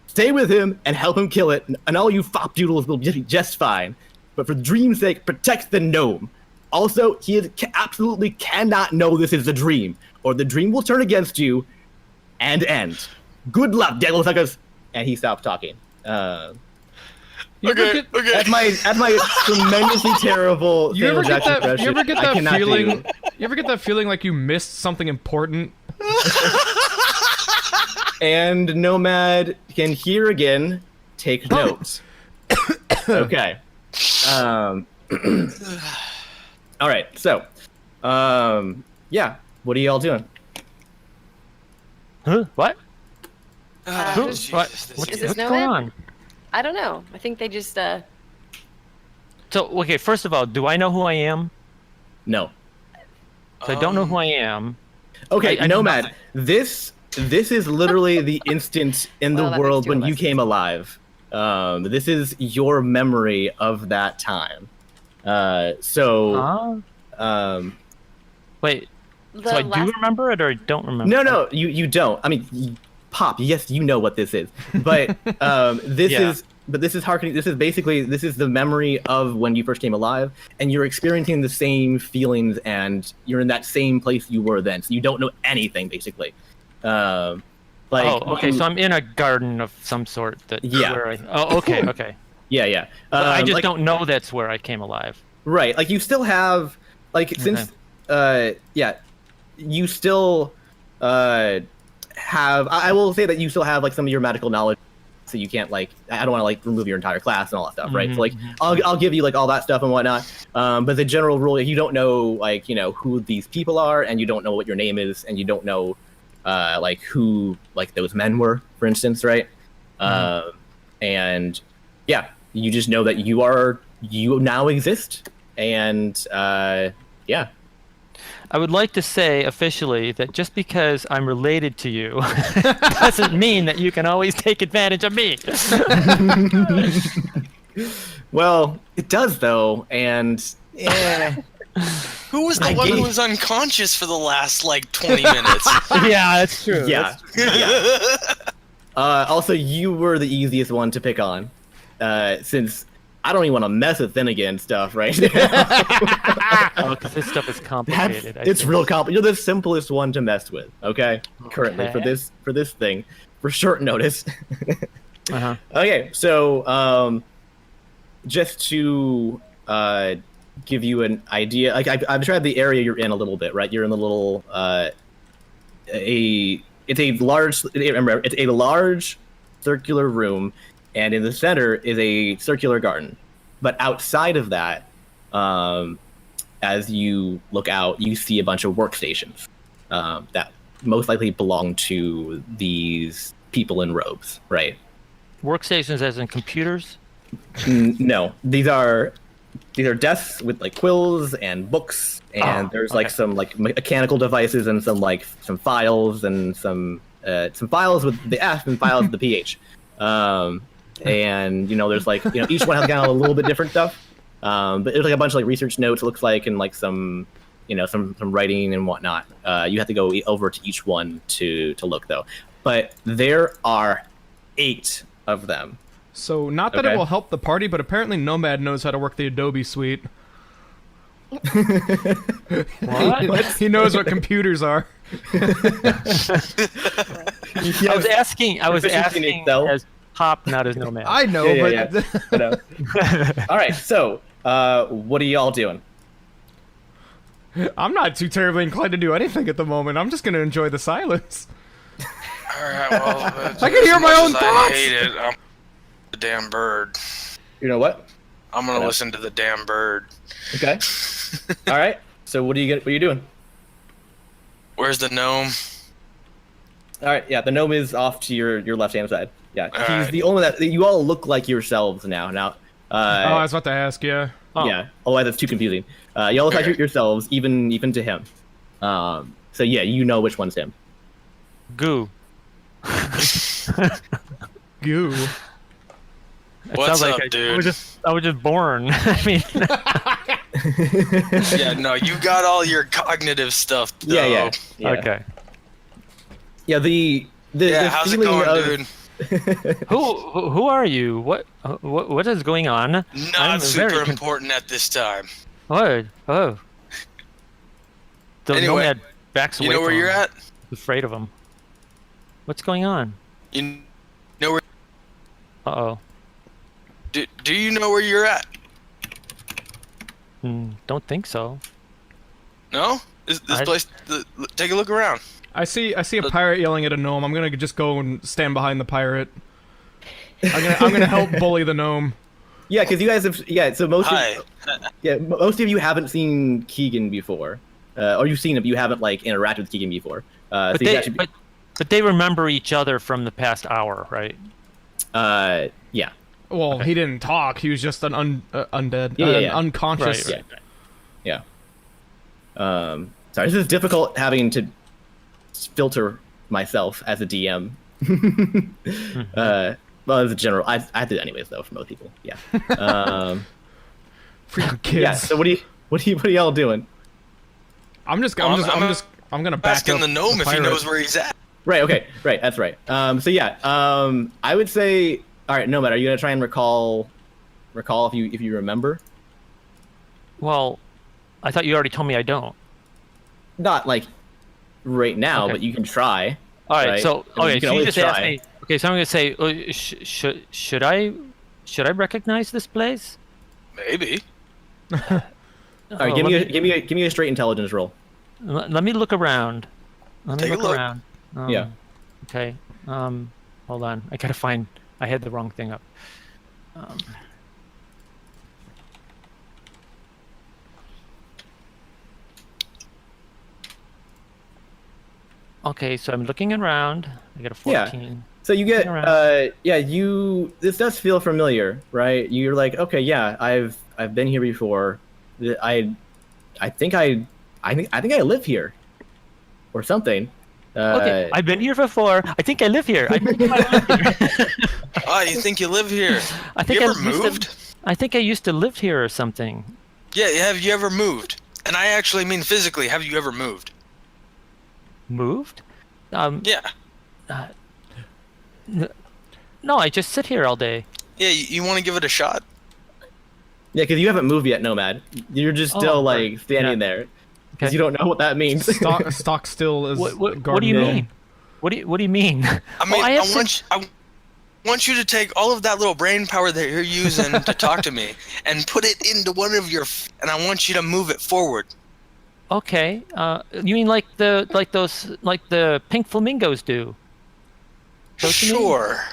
Stay with him and help him kill it, and all you fop doodles will be just fine. But for dream's sake, protect the gnome. Also, he absolutely cannot know this is a dream, or the dream will turn against you and end. Good luck, devil suckers. And he stopped talking. Okay. That's my tremendously terrible. You ever get that? impression. You ever get I that cannot do. feeling? You ever get that feeling like you missed something important? And Nomad can hear again. Take notes. Okay. All right. So, yeah. What are y'all doing? Huh? What? Jesus, What? this What's, Is this what's Nomad? going on? I don't know. I think they just So, okay, first of all, do I know who I am? No. So I don't know who I am. Okay, I do Nomad. nothing. This is literally the instant in the Well, that world makes two when of you us. came alive. This is your memory of that time. So, Wait, the so I do last remember it or I don't remember? no, you don't. I mean, Pop. Yes, you know what this is, but this Yeah. is. But this is harkening. This is the memory of when you first came alive, and you're experiencing the same feelings, and you're in that same place you were then. So you don't know anything, basically. So I'm in a garden of some sort. Yeah. Okay. Yeah. I just don't know that's where I came alive. Right. Like you still have, since you still have. I will say that you still have some of your magical knowledge. So you can't I don't want to remove your entire class and all that stuff, right? So I'll give you all that stuff and whatnot. But the general rule, you don't know who these people are, and you don't know what your name is, and you don't know who those men were, for instance, right? And yeah, you just know that you now exist, and yeah. I would like to say officially that just because I'm related to you doesn't mean that you can always take advantage of me. Well, it does though, and yeah. Who was the one who was unconscious for the last 20 minutes? Yeah, that's true. Yeah. Also, you were the easiest one to pick on, since I don't even want to mess with Finnegan stuff right now. Oh, because this stuff is complicated. It's real complicated. You're the simplest one to mess with. Okay, currently for this thing, for short notice. Uh-huh. Okay, so just to give you an idea, I've described the area you're in a little bit, right? You're in the little it's a large circular room, and in the center is a circular garden. But outside of that, as you look out, you see a bunch of workstations that most likely belong to these people in robes, right? Workstations as in computers? No, these are desks with quills and books, and there's some mechanical devices and some files and some files with the F and files with the PH. And there's each one has kind of a little bit different stuff. But there's a bunch of research notes, it looks like, and some some writing and whatnot. You have to go over to each one to look though. But there are 8 of them. So, not that it will help the party, but apparently Nomad knows how to work the Adobe suite. What? He knows what computers are. I was asking as Pop, not as Nomad. I know, I know. All right, so what are y'all doing? I'm not too terribly inclined to do anything at the moment. I'm just going to enjoy the silence. All right, well, I can hear my own thoughts. I hate it. I'm the damn bird. You know what? I'm gonna listen to the damn bird. Okay. All right. So what are you doing? Where's the gnome? All right. Yeah, the gnome is off to your left hand side. Yeah, All he's right. the only that you all look like yourselves now. Now. I was about to ask. Yeah. Oh. Yeah. Oh, that's too confusing. You all look like yourselves, even to him. So yeah, you know which one's him. Goo. Goo. What's up, I dude? was just born. I mean, Yeah, no, you got all your cognitive stuff. Though. Yeah. okay. Yeah. The how's it feeling going, of, dude? Who are you? What is going on? Not I'm super very important at this time. Oh. The Anyway, Nomad backs away. You know where from you're him. at? He's afraid of him. What's going on? You know where? Uh-oh. Do you know where you're at? Don't think so. No? This place. Take a look around. I see a pirate yelling at a gnome. I'm gonna just go and stand behind the pirate. I'm gonna help bully the gnome. Yeah, because you guys have So most Hi. most of you haven't seen Keegan before, or you've seen him, but you haven't like interacted with Keegan before. But they remember each other from the past hour, right? Yeah. Well, he didn't talk. He was just an undead, unconscious. Right. Yeah. Sorry, this is difficult having to filter myself as a DM. Well, as a general, I have to anyways though for most people. Yeah. For your kids. Yeah. So what are y'all doing? I'm gonna back Asking up the gnome if he pirate. knows where he's at. Right. Okay. Right. That's right. So yeah. I would say. All right. Nomad, are you gonna try and recall if you remember? Well, I thought you already told me I don't. Not like right now, Okay. but you can try. All right. Right? So I mean, you can so you always just asked try. me. Okay, so I'm gonna say, should I recognize this place? Maybe. All right. Give me a straight intelligence roll. Let me look around. Take a look. around. Yeah. Okay. Hold on. I gotta find. I had the wrong thing up. Okay, so I'm looking around. I got a 14. Yeah. So you get this does feel familiar, right? You're like, okay, yeah, I've been here before. I think I live here, or something. Okay, I've been here before. I think I live here. I think I live here. Oh, you think you live here? I think You ever I used moved? To, I think I used to live here or something. Yeah, have you ever moved? And I actually mean physically. Have you ever moved? Moved? Yeah. No, I just sit here all day. Yeah, you want to give it a shot? Yeah, because you haven't moved yet, Nomad. You're just still like standing there because Okay. you don't know what that means. Stock still is. What do guarding you the mean? What do you mean? I mean, I want you to take all of that little brain power that you're using to talk to me and put it into one of your, and I want you to move it forward. Okay. You mean like the pink flamingos do? Don't you mean? Sure.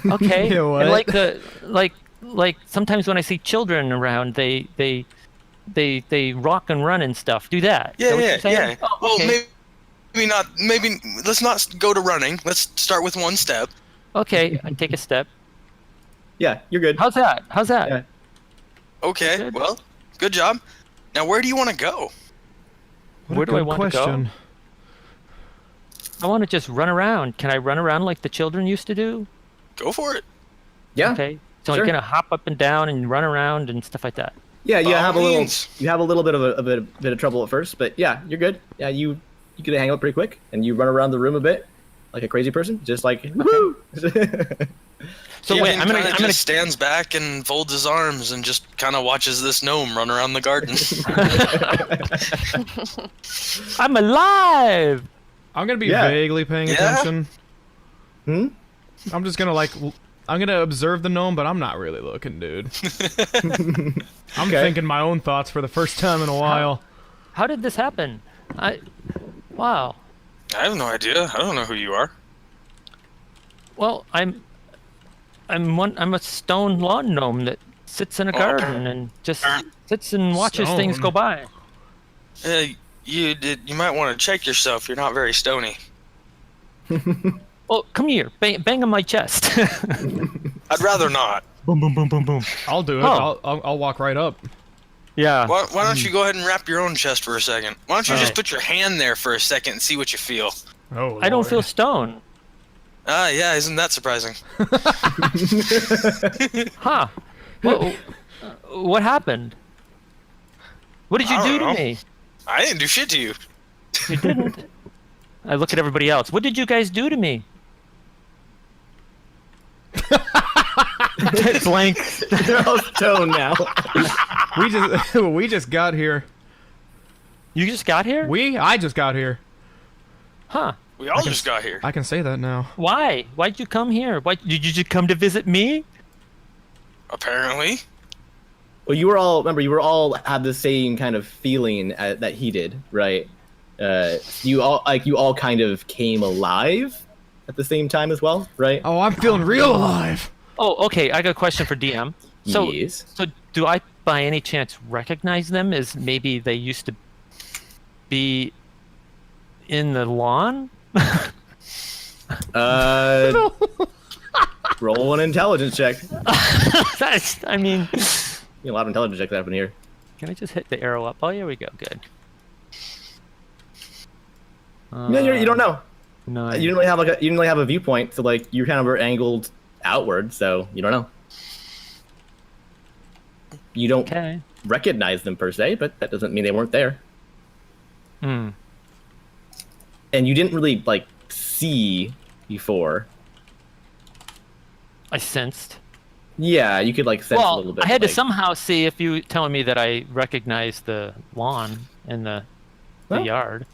Okay. Yeah, what? And like sometimes when I see children around, they rock and run and stuff. Do that. Is that what you're saying? Oh, Well, okay. maybe not. Maybe let's not go to running. Let's start with one step. Okay, I take a step. Yeah, you're good. How's that? Yeah. Okay. Good. Well, good job. Now, where do you want to go? What Where a do I good want to go? question. I want to just run around. Can I run around like the children used to do? Go for it. Yeah. Okay. So Sure. I'm gonna hop up and down and run around and stuff like that. Yeah, you By have a all little. means. You have a little bit of a bit of trouble at first, but yeah, you're good. Yeah, you get to hang out pretty quick, and you run around the room a bit like a crazy person, just like woo. So wait, I'm gonna just stands back and folds his arms and just kind of watches this gnome run around the garden. I'm alive. I'm gonna be vaguely paying attention. Hmm? I'm just gonna I'm gonna observe the gnome, but I'm not really looking, dude. I'm thinking my own thoughts for the first time in a while. How did this happen? Wow. I have no idea. I don't know who you are. Well, I'm a stone lawn gnome that sits in a garden and just sits and watches things go by. You might want to check yourself. You're not very stony. Well, come here, bang on my chest. I'd rather not. Boom, boom, boom, boom, boom. I'll do it. Oh. I'll walk right up. Yeah. Why don't you go ahead and wrap your own chest for a second? Why don't you just put your hand there for a second and see what you feel? Oh, I don't feel stone. Yeah, isn't that surprising? Huh. What happened? What did you do to me? I didn't do shit to you. You didn't. I look at everybody else. What did you guys do to me? Blank. They're all stone now. We just got here. You just got here? I just got here. Huh. We all just got here. I can say that now. Why? Why'd you come here? Why did you just come to visit me? Apparently. Well, you were all had the same kind of feeling that he did, right? You all kind of came alive at the same time as well, right? Oh, I'm feeling real alive. Oh, okay. I got a question for DM. So, yes. So do I, by any chance, recognize them as maybe they used to be in the lawn? Roll an intelligence check. I mean, A lot of intelligence checks happen here. Can I just hit the arrow up? Oh, here we go. Good. No, you don't know. No. You didn't really have a viewpoint, so like you kind of were angled outward, so you don't know. You don't recognize them per se, but that doesn't mean they weren't there. Hmm. And you didn't really like see before. I sensed. Yeah, you could like sense a little bit. I had to somehow see if you telling me that I recognized the lawn in the yard.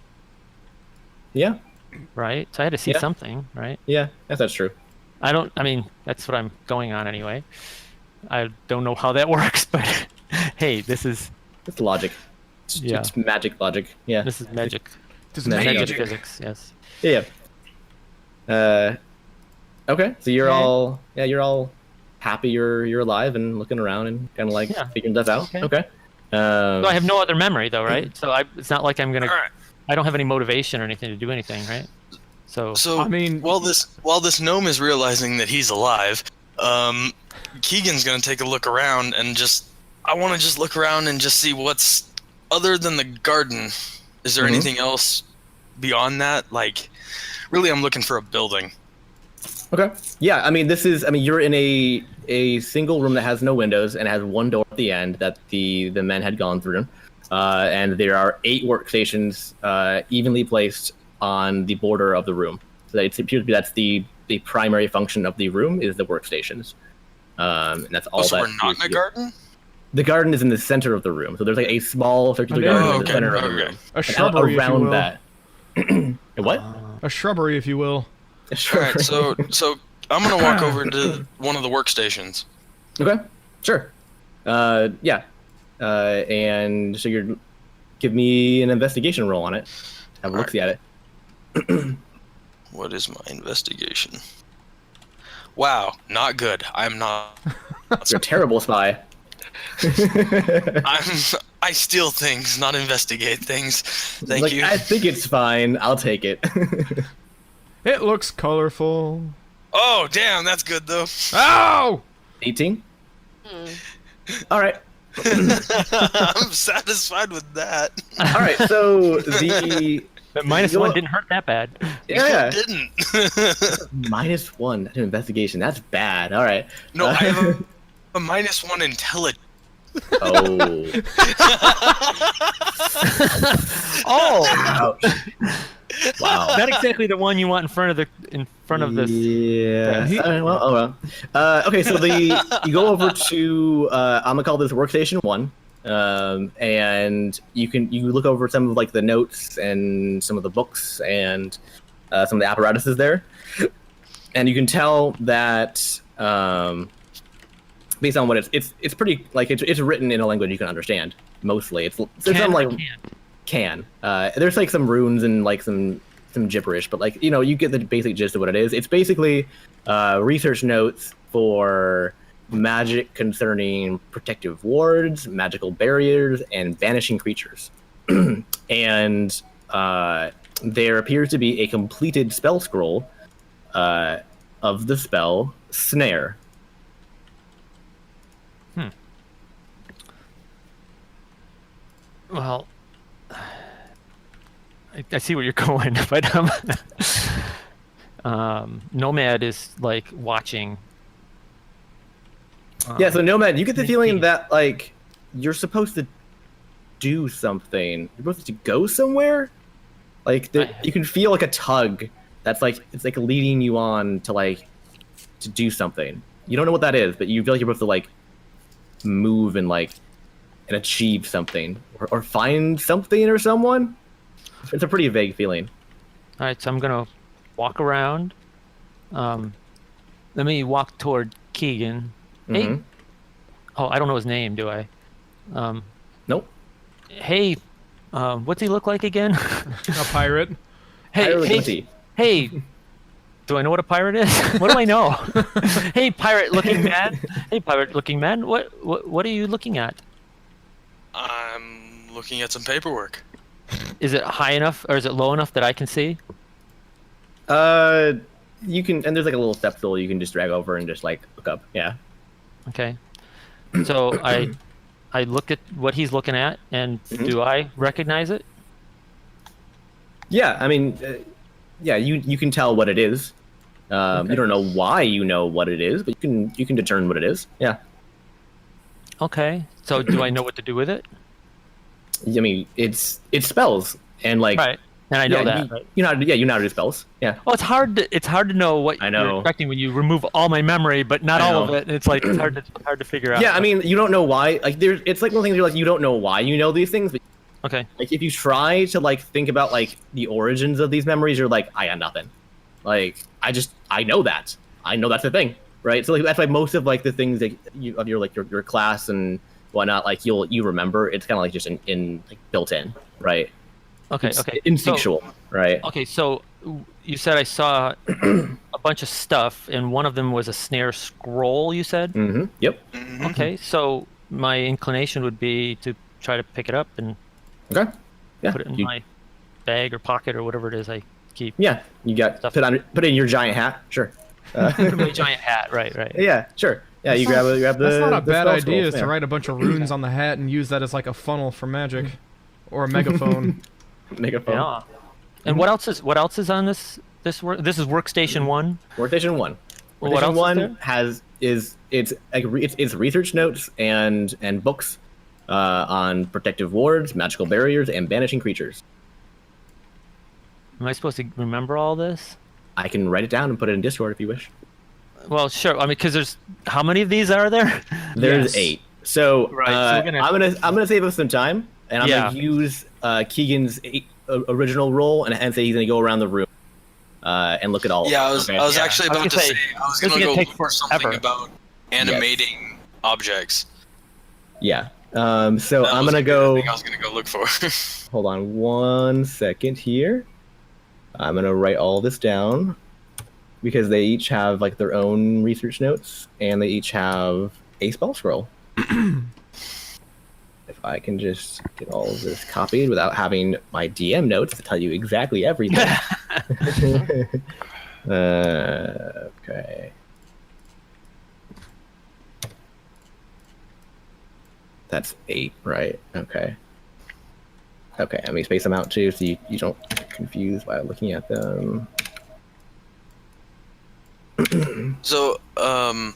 Yeah. Right? So I had to see something, right? Yeah, that's true. I mean, that's what I'm going on anyway. I don't know how that works, but hey, it's logic. It's magic logic. Yeah. This is magic. This is magic physics, yes. Yeah. Okay, so you're all happy you're alive and looking around and kind of like figuring stuff out. Okay. So I have no other memory though, right? So it's not like I'm gonna. I don't have any motivation or anything to do anything, right? So I mean, while this gnome is realizing that he's alive, Keegan's gonna take a look around and I want to just look around and just see what's other than the garden. Is there anything else beyond that? Like, really, I'm looking for a building. Okay. Yeah, I mean, you're in a single room that has no windows and has one door at the end that the men had gone through. And there are 8 workstations evenly placed on the border of the room. So it appears to be that's the primary function of the room is the workstations. And that's all so we're not in a garden? The garden is in the center of the room. So there's like a small circular garden in the center of the room. A shrubbery, around that. What? A shrubbery, if you will. All right, so I'm gonna walk over to one of the workstations. Okay, sure. Yeah. And so give me an investigation roll on it. Have a look-see at it. What is my investigation? Wow, not good. I'm not. You're a terrible spy. I steal things, not investigate things. Thank you. I think it's fine. I'll take it. It looks colorful. Oh, damn, that's good though. Oh! 18? All right. I'm satisfied with that. All right, so the -1 didn't hurt that bad. Yeah, it didn't. -1 to investigation. That's bad. All right. No, I have a -1 intelligence. Oh. Oh. Ouch. Wow. Not exactly the one you want in front of this. Yeah. Well, oh well. Okay, so you go over to I'm gonna call this workstation 1, and you look over some of like the notes and some of the books and some of the apparatuses there, and you can tell that based on what it's pretty like it's written in a language you can understand mostly. It's some like can. There's like some runes and like some gibberish, but like you get the basic gist of what it is. It's basically research notes for magic concerning protective wards, magical barriers, and vanishing creatures. And there appears to be a completed spell scroll of the spell Snare. Well, I see where you're going, but Nomad is like watching. Yeah, so Nomad, you get the feeling that like you're supposed to do something. You're supposed to go somewhere. Like you can feel like a tug that's like it's like leading you on to do something. You don't know what that is, but you feel like you're supposed to like move and achieve something or find something or someone. It's a pretty vague feeling. All right, so I'm gonna walk around. Let me walk toward Keegan. Hey. Mm-hmm. Oh, I don't know his name, do I? Nope. Hey, what's he look like again? A pirate. Hey. Do I know what a pirate is? What do I know? Hey, pirate-looking man. Hey, pirate-looking man. What are you looking at? I'm looking at some paperwork. Is it high enough or is it low enough that I can see? You can, and there's like a little step stool you can just drag over and just like look up. Yeah. Okay. So I look at what he's looking at, and do I recognize it? Yeah, I mean, yeah, you can tell what it is. Okay. You don't know why you know what it is, but you can determine what it is. Yeah. Okay. So do I know what to do with it? I mean, it's spells and like. Right. And I know that. Right? You know how to do spells. Yeah. Well, it's hard to know what you're expecting when you remove all my memory, but not all of it. It's like it's hard to figure out. Yeah, I mean, you don't know why. Like it's like one thing you're like you don't know why you know these things. But, okay. Like if you try to like think about like the origins of these memories, you're like I got nothing. Like I know that. I know that's the thing, right? So like that's why most of like the things that of your class and whatnot, like you remember. It's kind of like just in like built in, right? Okay. It's instinctual, right? Okay, so you said I saw a bunch of stuff, and one of them was a snare scroll. You said. Mm-hmm. Yep. Okay, so my inclination would be to try to pick it up and put it in my bag or pocket or whatever it is I keep. Yeah, you got put it in your giant hat. Sure. My giant hat, right. Yeah, sure. Yeah, you grab the. That's not a bad idea. Is to write a bunch of runes on the hat and use that as like a funnel for magic, or a megaphone. Megaphone. Yeah. And what else is on this work? This is workstation 1. Workstation 1. Well, what else is there? It's research notes and books on protective wards, magical barriers, and banishing creatures. Am I supposed to remember all this? I can write it down and put it in Discord if you wish. Well, sure. I mean, because there's how many of these are there? There's 8. So, so I'm gonna save us some time, and I'm gonna use Keegan's original role and say he's gonna go around the room and look at all. Yeah, I was actually about to say I was gonna go look for something about animating objects. Yeah. So I'm gonna go. I was gonna go look for. Hold on 1 second here. I'm gonna write all this down because they each have like their own research notes and they each have a spell scroll. If I can just get all of this copied without having my DM notes to tell you exactly everything. Okay. That's 8, right? Okay. Okay, let me space them out too so you don't get confused by looking at them. So, I'm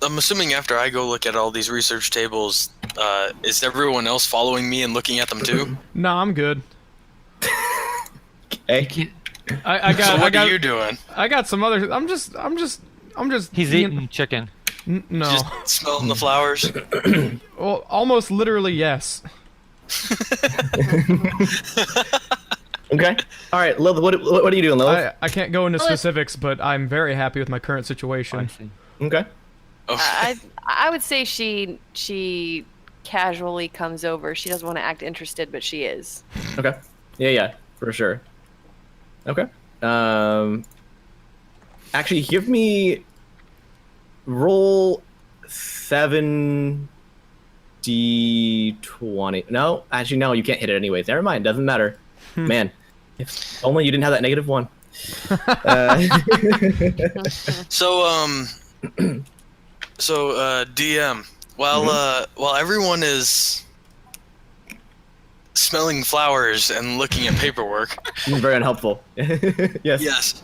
assuming after I go look at all these research tables, is everyone else following me and looking at them too? No, I'm good. Hey. What are you doing? I got some other. I'm just. He's eating chicken. No. Just smelling the flowers. Well, almost literally yes. Okay. All right, Lilith. What are you doing, Lilith? I can't go into specifics, but I'm very happy with my current situation. Okay. I would say she casually comes over. She doesn't want to act interested, but she is. Okay. Yeah, for sure. Okay. Actually, give me roll 7d20. No, actually, no. You can't hit it anyways. Never mind. Doesn't matter. Man, if only you didn't have that -1. So DM, while everyone is smelling flowers and looking at paperwork, very unhelpful. Yes.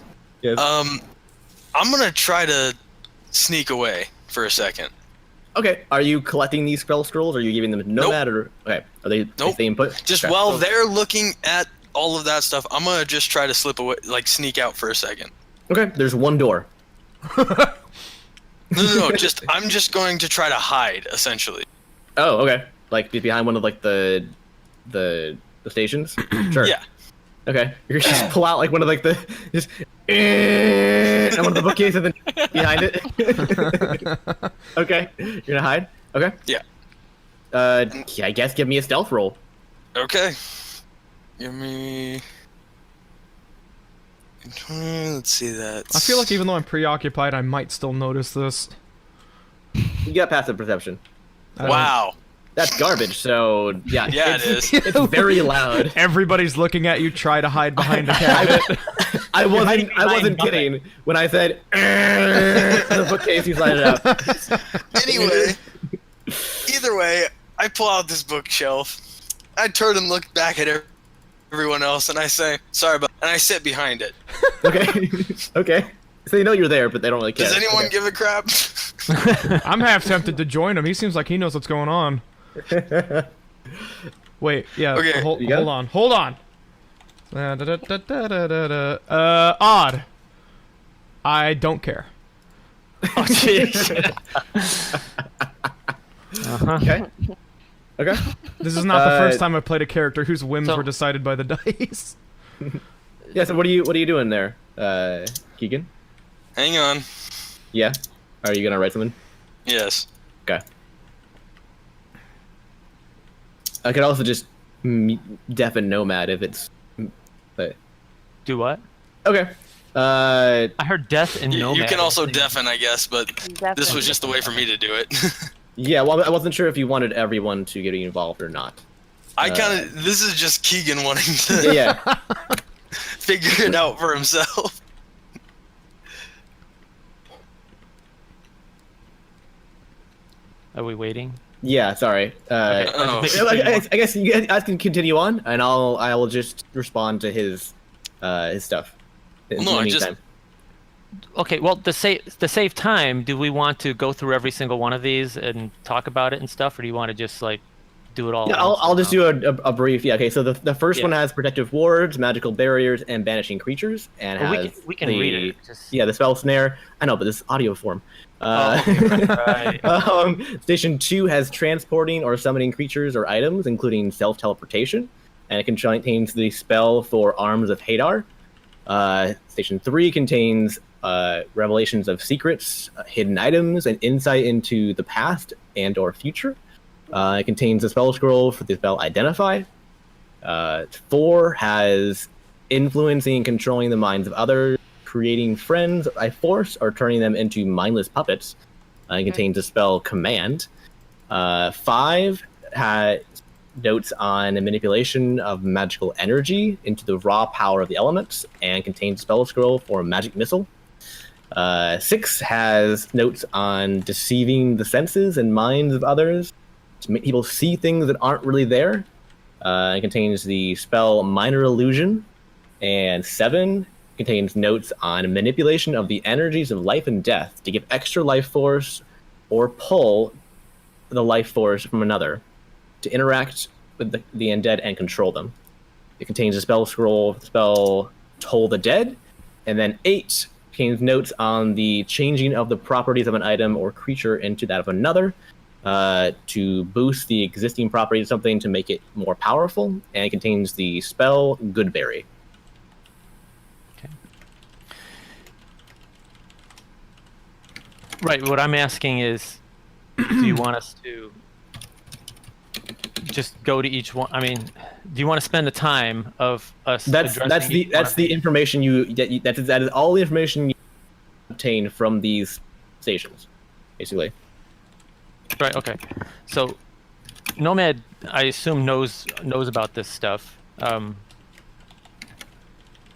I'm gonna try to sneak away for a second. Okay. Are you collecting these spell scrolls? Or are you giving them to Nomad? Or okay? Are they? Nope. They input? Just okay. while they're looking at all of that stuff, I'm gonna just try to slip away, like sneak out for a second. Okay. There's one door. No. I'm just going to try to hide, essentially. Oh, okay. Like behind one of like the stations. Sure. Yeah. Okay. You're just pull out like one of like the just and one of the bookcases and then behind it. Okay. You're gonna hide. Okay. Yeah. I guess give me a stealth roll. Okay. Give me. Let's see that. I feel like even though I'm preoccupied, I might still notice this. You got passive perception. Wow. That's garbage. So yeah. Yeah, it is. It's very loud. Everybody's looking at you. Try to hide behind a cabinet. I wasn't kidding when I said the bookcase. You slide it up. Anyway, either way, I pull out this bookshelf. I turn and look back at everyone else, and I say, "Sorry, and I sit behind it. Okay. Okay. So you know you're there, but they don't really care. Does anyone give a crap? I'm half tempted to join him. He seems like he knows what's going on. Wait, yeah. Okay. Hold on. Odd. I don't care. Oh, jeez. Okay. Okay. This is not the first time I've played a character whose whims were decided by the dice. Yeah. So what are you doing there, Keegan? Hang on. Yeah. Are you gonna write something? Yes. Okay. I could also just deafen Nomad if it's. But... Do what? Okay. I heard death and Nomad. You can also deafen, I guess, but Deafen. this was just the way for me to do it. Yeah. Well, I wasn't sure if you wanted everyone to get involved or not. I kind of. This is just Keegan wanting to Yeah. figure it out for himself. Are we waiting? Yeah. Sorry. Oh. I guess you guys can continue on, and I will just respond to his stuff. In No, the I just- meantime. Okay, well, to save time, do we want to go through every single one of these and talk about it and stuff, or do you want to just like do it all? Yeah, I'll just do a brief. Yeah. Okay. So the first one has protective wards, magical barriers, and banishing creatures, and Well, has we can the, read it. Just... Yeah, the spell snare. I know, but this is audio form. Right. Station 2 has transporting or summoning creatures or items, including self-teleportation, and it contains the spell for Arms of Hadar. Station 3 contains revelations of secrets, hidden items, and insight into the past and or future. It contains a spell scroll for the spell Identify. 4 has influencing and controlling the minds of others, creating friends by force, or turning them into mindless puppets. It contains the spell Command. 5 has notes on the manipulation of magical energy into the raw power of the elements, and contains a spell scroll for Magic Missile. 6 has notes on deceiving the senses and minds of others to make people see things that aren't really there. It contains the spell Minor Illusion. And 7 contains notes on manipulation of the energies of life and death to give extra life force or pull the life force from another to interact with the undead and control them. it contains a spell scroll, spell Toll the Dead, and then 8 contains notes on the changing of the properties of an item or creature into that of another, to boost the existing property of something to make it more powerful, and it contains the spell Goodberry. Okay. Right, what I'm asking is, do you want us to just go to each one? I mean, do you want to spend the time of us? That's the information that is all the information you obtain from these stations, basically. Right. Okay. So, Nomad, I assume knows about this stuff.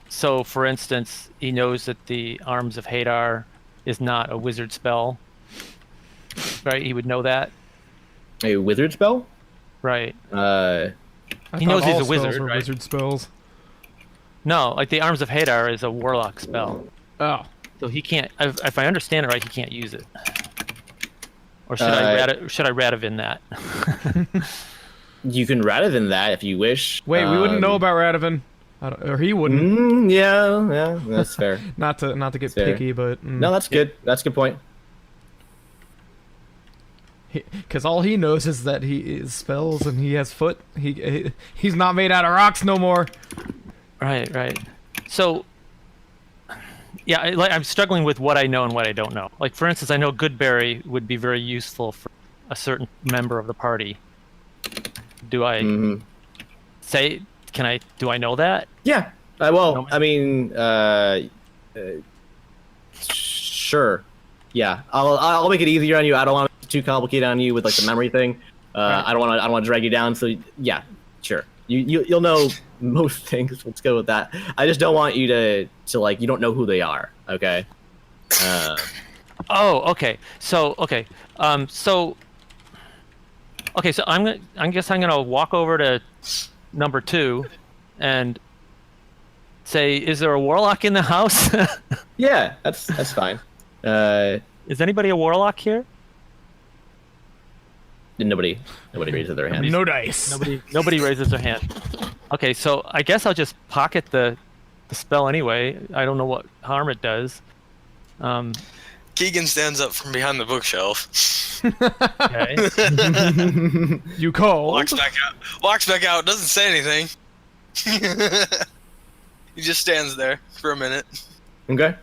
So, for instance, he knows that the Arms of Hadar is not a wizard spell. Right? He would know that. A wizard spell? Right. He knows he's a wizard, were right? Wizard spells. No, like the Arms of Hadar is a warlock spell. Oh. So he can't. If I understand it right, he can't use it. Or should I Radovan that? You can Radovan that if you wish. Wait, we wouldn't know about Radovan, or he wouldn't. Yeah, that's fair. not to get picky, but no, that's good. That's a good point. Because all he knows is that he is spells and he has foot. He's not made out of rocks no more. Right. So, yeah, I'm struggling with what I know and what I don't know. Like, for instance, I know Goodberry would be very useful for a certain member of the party. Do I say? Do I know that? Yeah. Sure. Yeah. I'll make it easier on you. I don't want it too complicated on you with like the memory thing. Right. I don't want to drag you down. So yeah, sure. You'll know most things. Let's go with that. I just don't want you to like, you don't know who they are. Okay. Oh, okay. So okay. So I guess I'm gonna walk over to number 2 and say, is there a warlock in the house? Yeah, that's fine. Is anybody a warlock here? Nobody raises their hand. No dice. Nobody raises their hand. Okay, so I guess I'll just pocket the spell anyway. I don't know what harm it does. Keegan stands up from behind the bookshelf. Okay. You call. Walks back out. Doesn't say anything. He just stands there for a minute. Okay.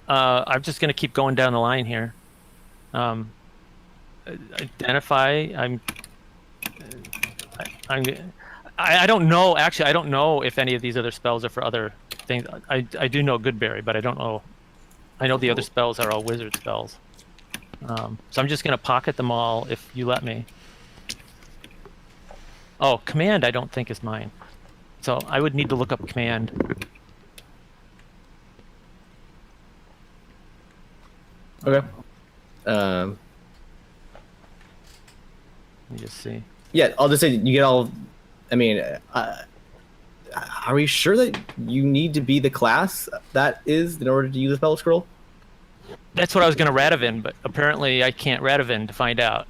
I'm just gonna keep going down the line here. Identify. I don't know. Actually, I don't know if any of these other spells are for other things. I do know Goodberry, but I don't know. I know the other spells are all wizard spells. So I'm just gonna pocket them all if you let me. Oh, command I don't think is mine. So I would need to look up command. Okay. Let me just see. Yeah, I'll just say you get all. I mean, are we sure that you need to be the class that is in order to use a spell scroll? That's what I was going to Radovan, but apparently I can't Radovan to find out.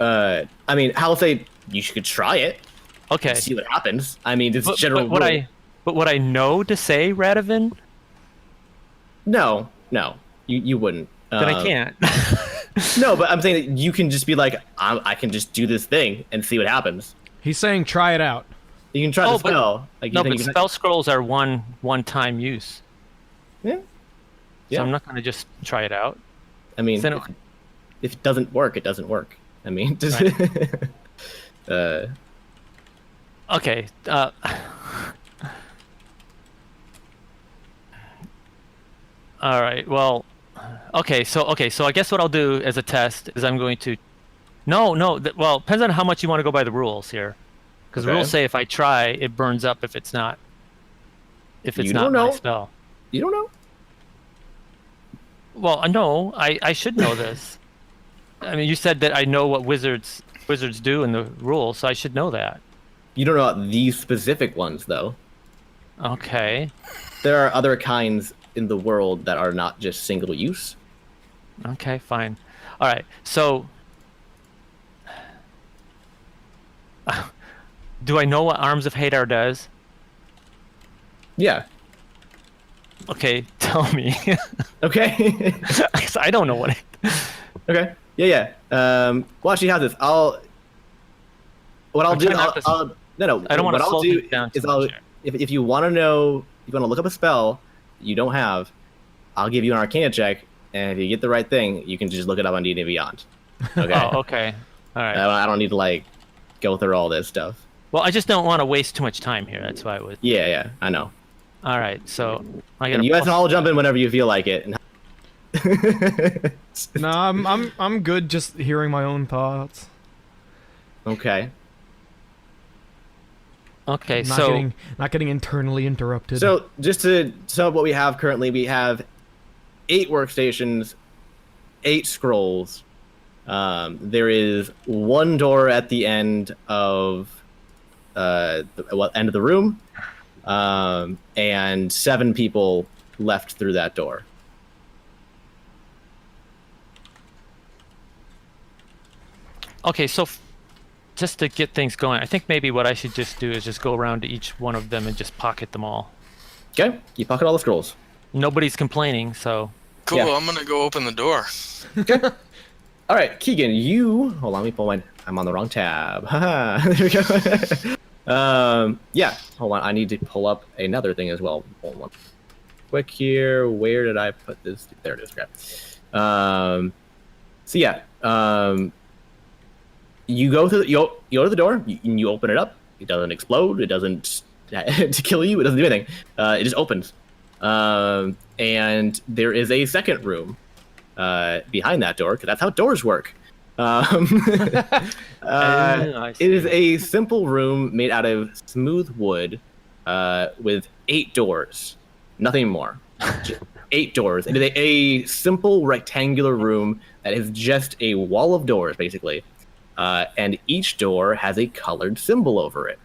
I mean, I'll say you could try it. Okay. See what happens. I mean, it's general. But would I know to say Radovan? No, you wouldn't. Then I can't. No, but I'm saying that you can just be like, I can just do this thing and see what happens. He's saying try it out. You can try the spell. But spell scrolls are one-time use. Yeah. So I'm not going to just try it out. I mean, if it doesn't work, it doesn't work. I mean, right. Okay. All right. Well. Okay. So I guess what I'll do as a test is I'm going to. No. Well, depends on how much you want to go by the rules here, because the rules say if I try, it burns up if it's not. If it's not my spell. You don't know. Well, no, I should know this. I mean, you said that I know what wizards do in the rules, so I should know that. You don't know about these specific ones, though. Okay. There are other kinds in the world that are not just single use. Okay, fine. All right, so Do I know what Arms of Hadar does? Yeah. Okay, tell me. Okay. I don't know what it... Okay. Yeah. Well, she has this. No. I don't want to slow things down too much here. If you want to know, if you want to look up a spell you don't have, I'll give you an Arcana check, and if you get the right thing, you can just look it up on D&D Beyond. Okay. Oh, okay. All right. I don't need to like go through all this stuff. Well, I just don't want to waste too much time here. That's why I would. Yeah, I know. All right, so I got. And you guys can all jump in whenever you feel like it. No, I'm good just hearing my own thoughts. Okay. Okay, not getting internally interrupted. So just to sum up what we have currently, we have 8 workstations, 8 scrolls. There is 1 door at the end of end of the room, and 7 people left through that door. Okay, so just to get things going, I think maybe what I should just do is just go around to each one of them and just pocket them all. Okay, you pocket all the scrolls. Nobody's complaining, so... Cool, Yeah. I'm gonna go open the door. Okay. All right, Keegan, hold on, let me pull I'm on the wrong tab. Haha, there we go. Yeah, hold on, I need to pull up another thing as well. Hold on. Quick here, where did I put this? There it is, crap. So yeah, you go to the door, you open it up. It doesn't explode. It doesn't to kill you. It doesn't do anything. It just opens. And there is a second room behind that door, because that's how doors work. It is a simple room made out of smooth wood with 8 doors. Nothing more. Just 8 doors. It is a simple rectangular room that is just a wall of doors, basically. And each door has a colored symbol over it.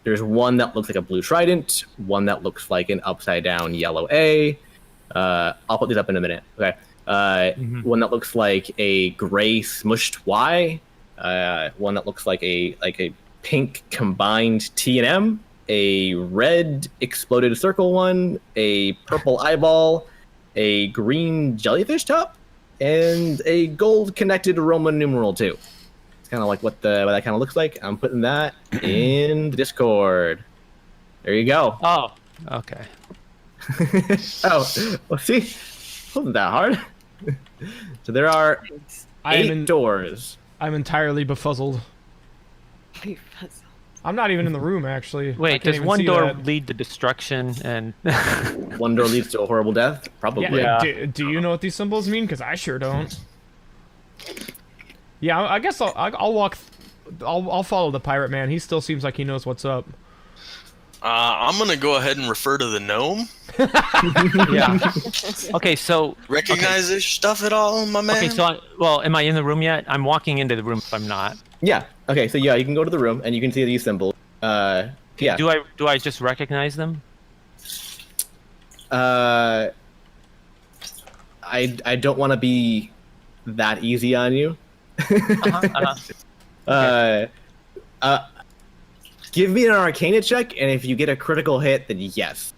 There's one that looks like a blue trident, one that looks like an upside down yellow A. I'll put these up in a minute. Okay. One that looks like a gray smushed Y. One that looks like a pink combined T and M. A red exploded circle one. A purple eyeball. A green jellyfish top. And a gold connected Roman numeral 2. It's kind of like what that kind of looks like. I'm putting that in the Discord. There you go. Oh, okay. Oh, well, see, wasn't that hard. So there are 8 doors. I'm entirely befuzzled. I'm not even in the room, actually. Wait, does one door lead to destruction and... One door leads to a horrible death? Probably. Yeah. Do you know what these symbols mean? Because I sure don't. Yeah, I guess I'll walk... I'll follow the pirate man. He still seems like he knows what's up. I'm gonna go ahead and refer to the gnome. Yeah. Okay, so... Recognize this stuff at all, my man? Okay, so am I in the room yet? I'm walking into the room if I'm not. Yeah. Okay, so yeah, you can go to the room and you can see these symbols. Yeah. Do I just recognize them? I don't want to be that easy on you. Give me an Arcana check, and if you get a critical hit, then yes.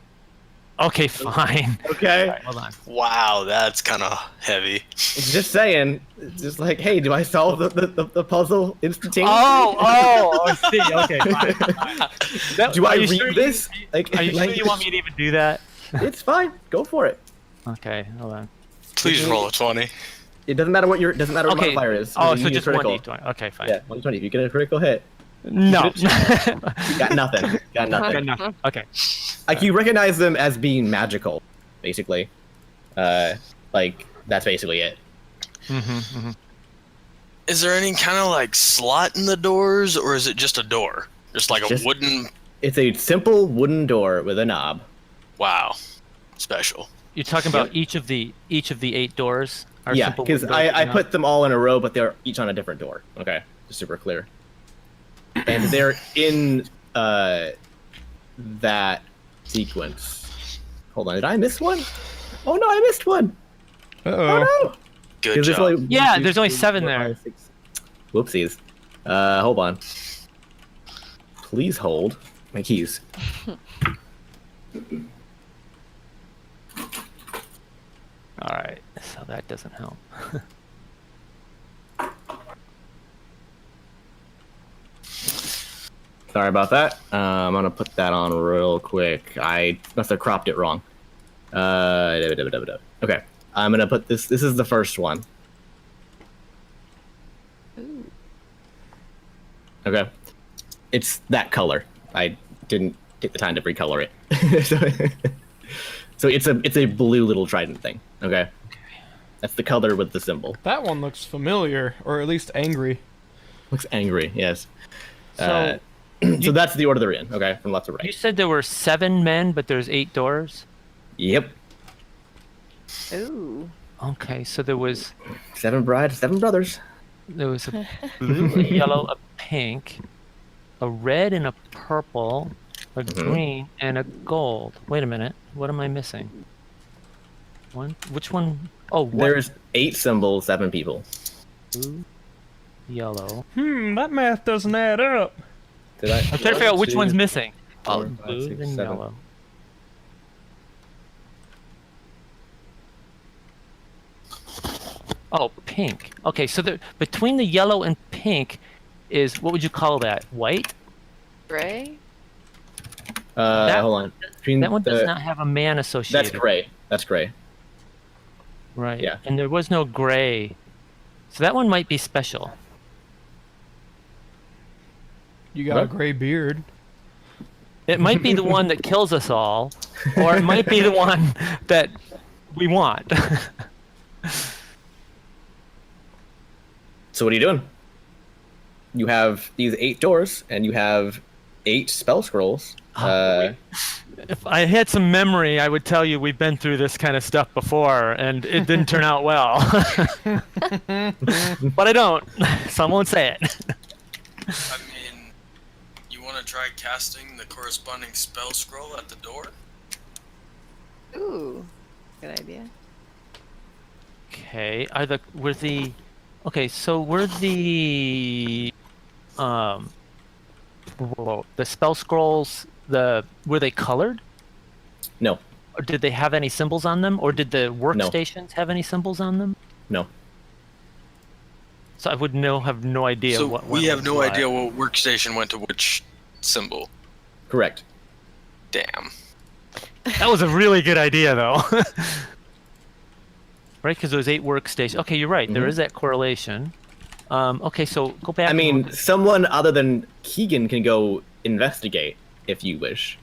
Okay, fine. Okay. Right, hold on. Wow, that's kind of heavy. Just saying. It's just like, hey, do I solve the puzzle instantaneously? Oh, I see. Okay, fine. Do I read this? Are you sure you want me to even do that? It's fine. Go for it. Okay, hold on. Please roll a 20. It doesn't matter what what modifier is. Oh, so just 1d20. Okay, fine. Yeah, 1d20. If you get a critical hit. No. Got nothing. Got nothing. Okay. Like, you recognize them as being magical, basically. Like, that's basically it. Is there any kind of like slot in the doors, or is it just a door? Just like a wooden... It's a simple wooden door with a knob. Wow. Special. You're talking about each of the 8 doors? Yeah, because I put them all in a row, but they're each on a different door. Okay, just super clear. And they're in that sequence. Hold on, did I miss one? Oh no, I missed one. Uh-oh. Oh no. Good job. There's only 7 there. 6. Whoopsies. Hold on. Please hold my keys. All right, so that doesn't help. Sorry about that. I'm gonna put that on real quick. I must have cropped it wrong. Okay, I'm gonna put this. This is the first one. Ooh. Okay, it's that color. I didn't take the time to recolor it. So it's a blue little trident thing. Okay, that's the color with the symbol. That one looks familiar, or at least angry. Looks angry. Yes. So, so that's the order they're in. Okay, from left to right. you said there were 7 men, but there's 8 doors. Yep. Ooh. Okay, so there was 7 brides, 7 brothers. a blue, a yellow, a pink, a red, and a purple, a green, and a gold. Wait a minute, what am I missing? Which one? Oh, There's 8 symbols, 7 people. blue, yellow. That math doesn't add up. Did I? I'm trying to figure out which one's missing. 4, 5, Blue 6, and 7. yellow. Oh, pink. Okay, so between the yellow and pink is, what would you call that? White? Gray? Hold on. Between That one does not have a man associated. That's gray. That's gray. Right. Yeah. And there was no gray. So that one might be special. You got a gray beard. It might be the one that kills us all, or it might be the one that we want. So what are you doing? You have these 8 doors, and you have 8 spell scrolls. If I had some memory, I would tell you we've been through this kind of stuff before, and it didn't turn out well. But I don't, so I won't say it. I mean, you want to try casting the corresponding spell scroll at the door? Ooh. Good idea. Okay, okay, so were the spell scrolls, were they colored? No. Or did they have any symbols on them? Or did the workstations have any symbols on them? No. So I would have no idea So what we one have was no what. idea what workstation went to which symbol. Correct. Damn. That was a really good idea, though. Right, because those 8 workstations. Okay, you're right. There is that correlation. Okay, so go back. I mean, someone other than Keegan can go investigate if you wish.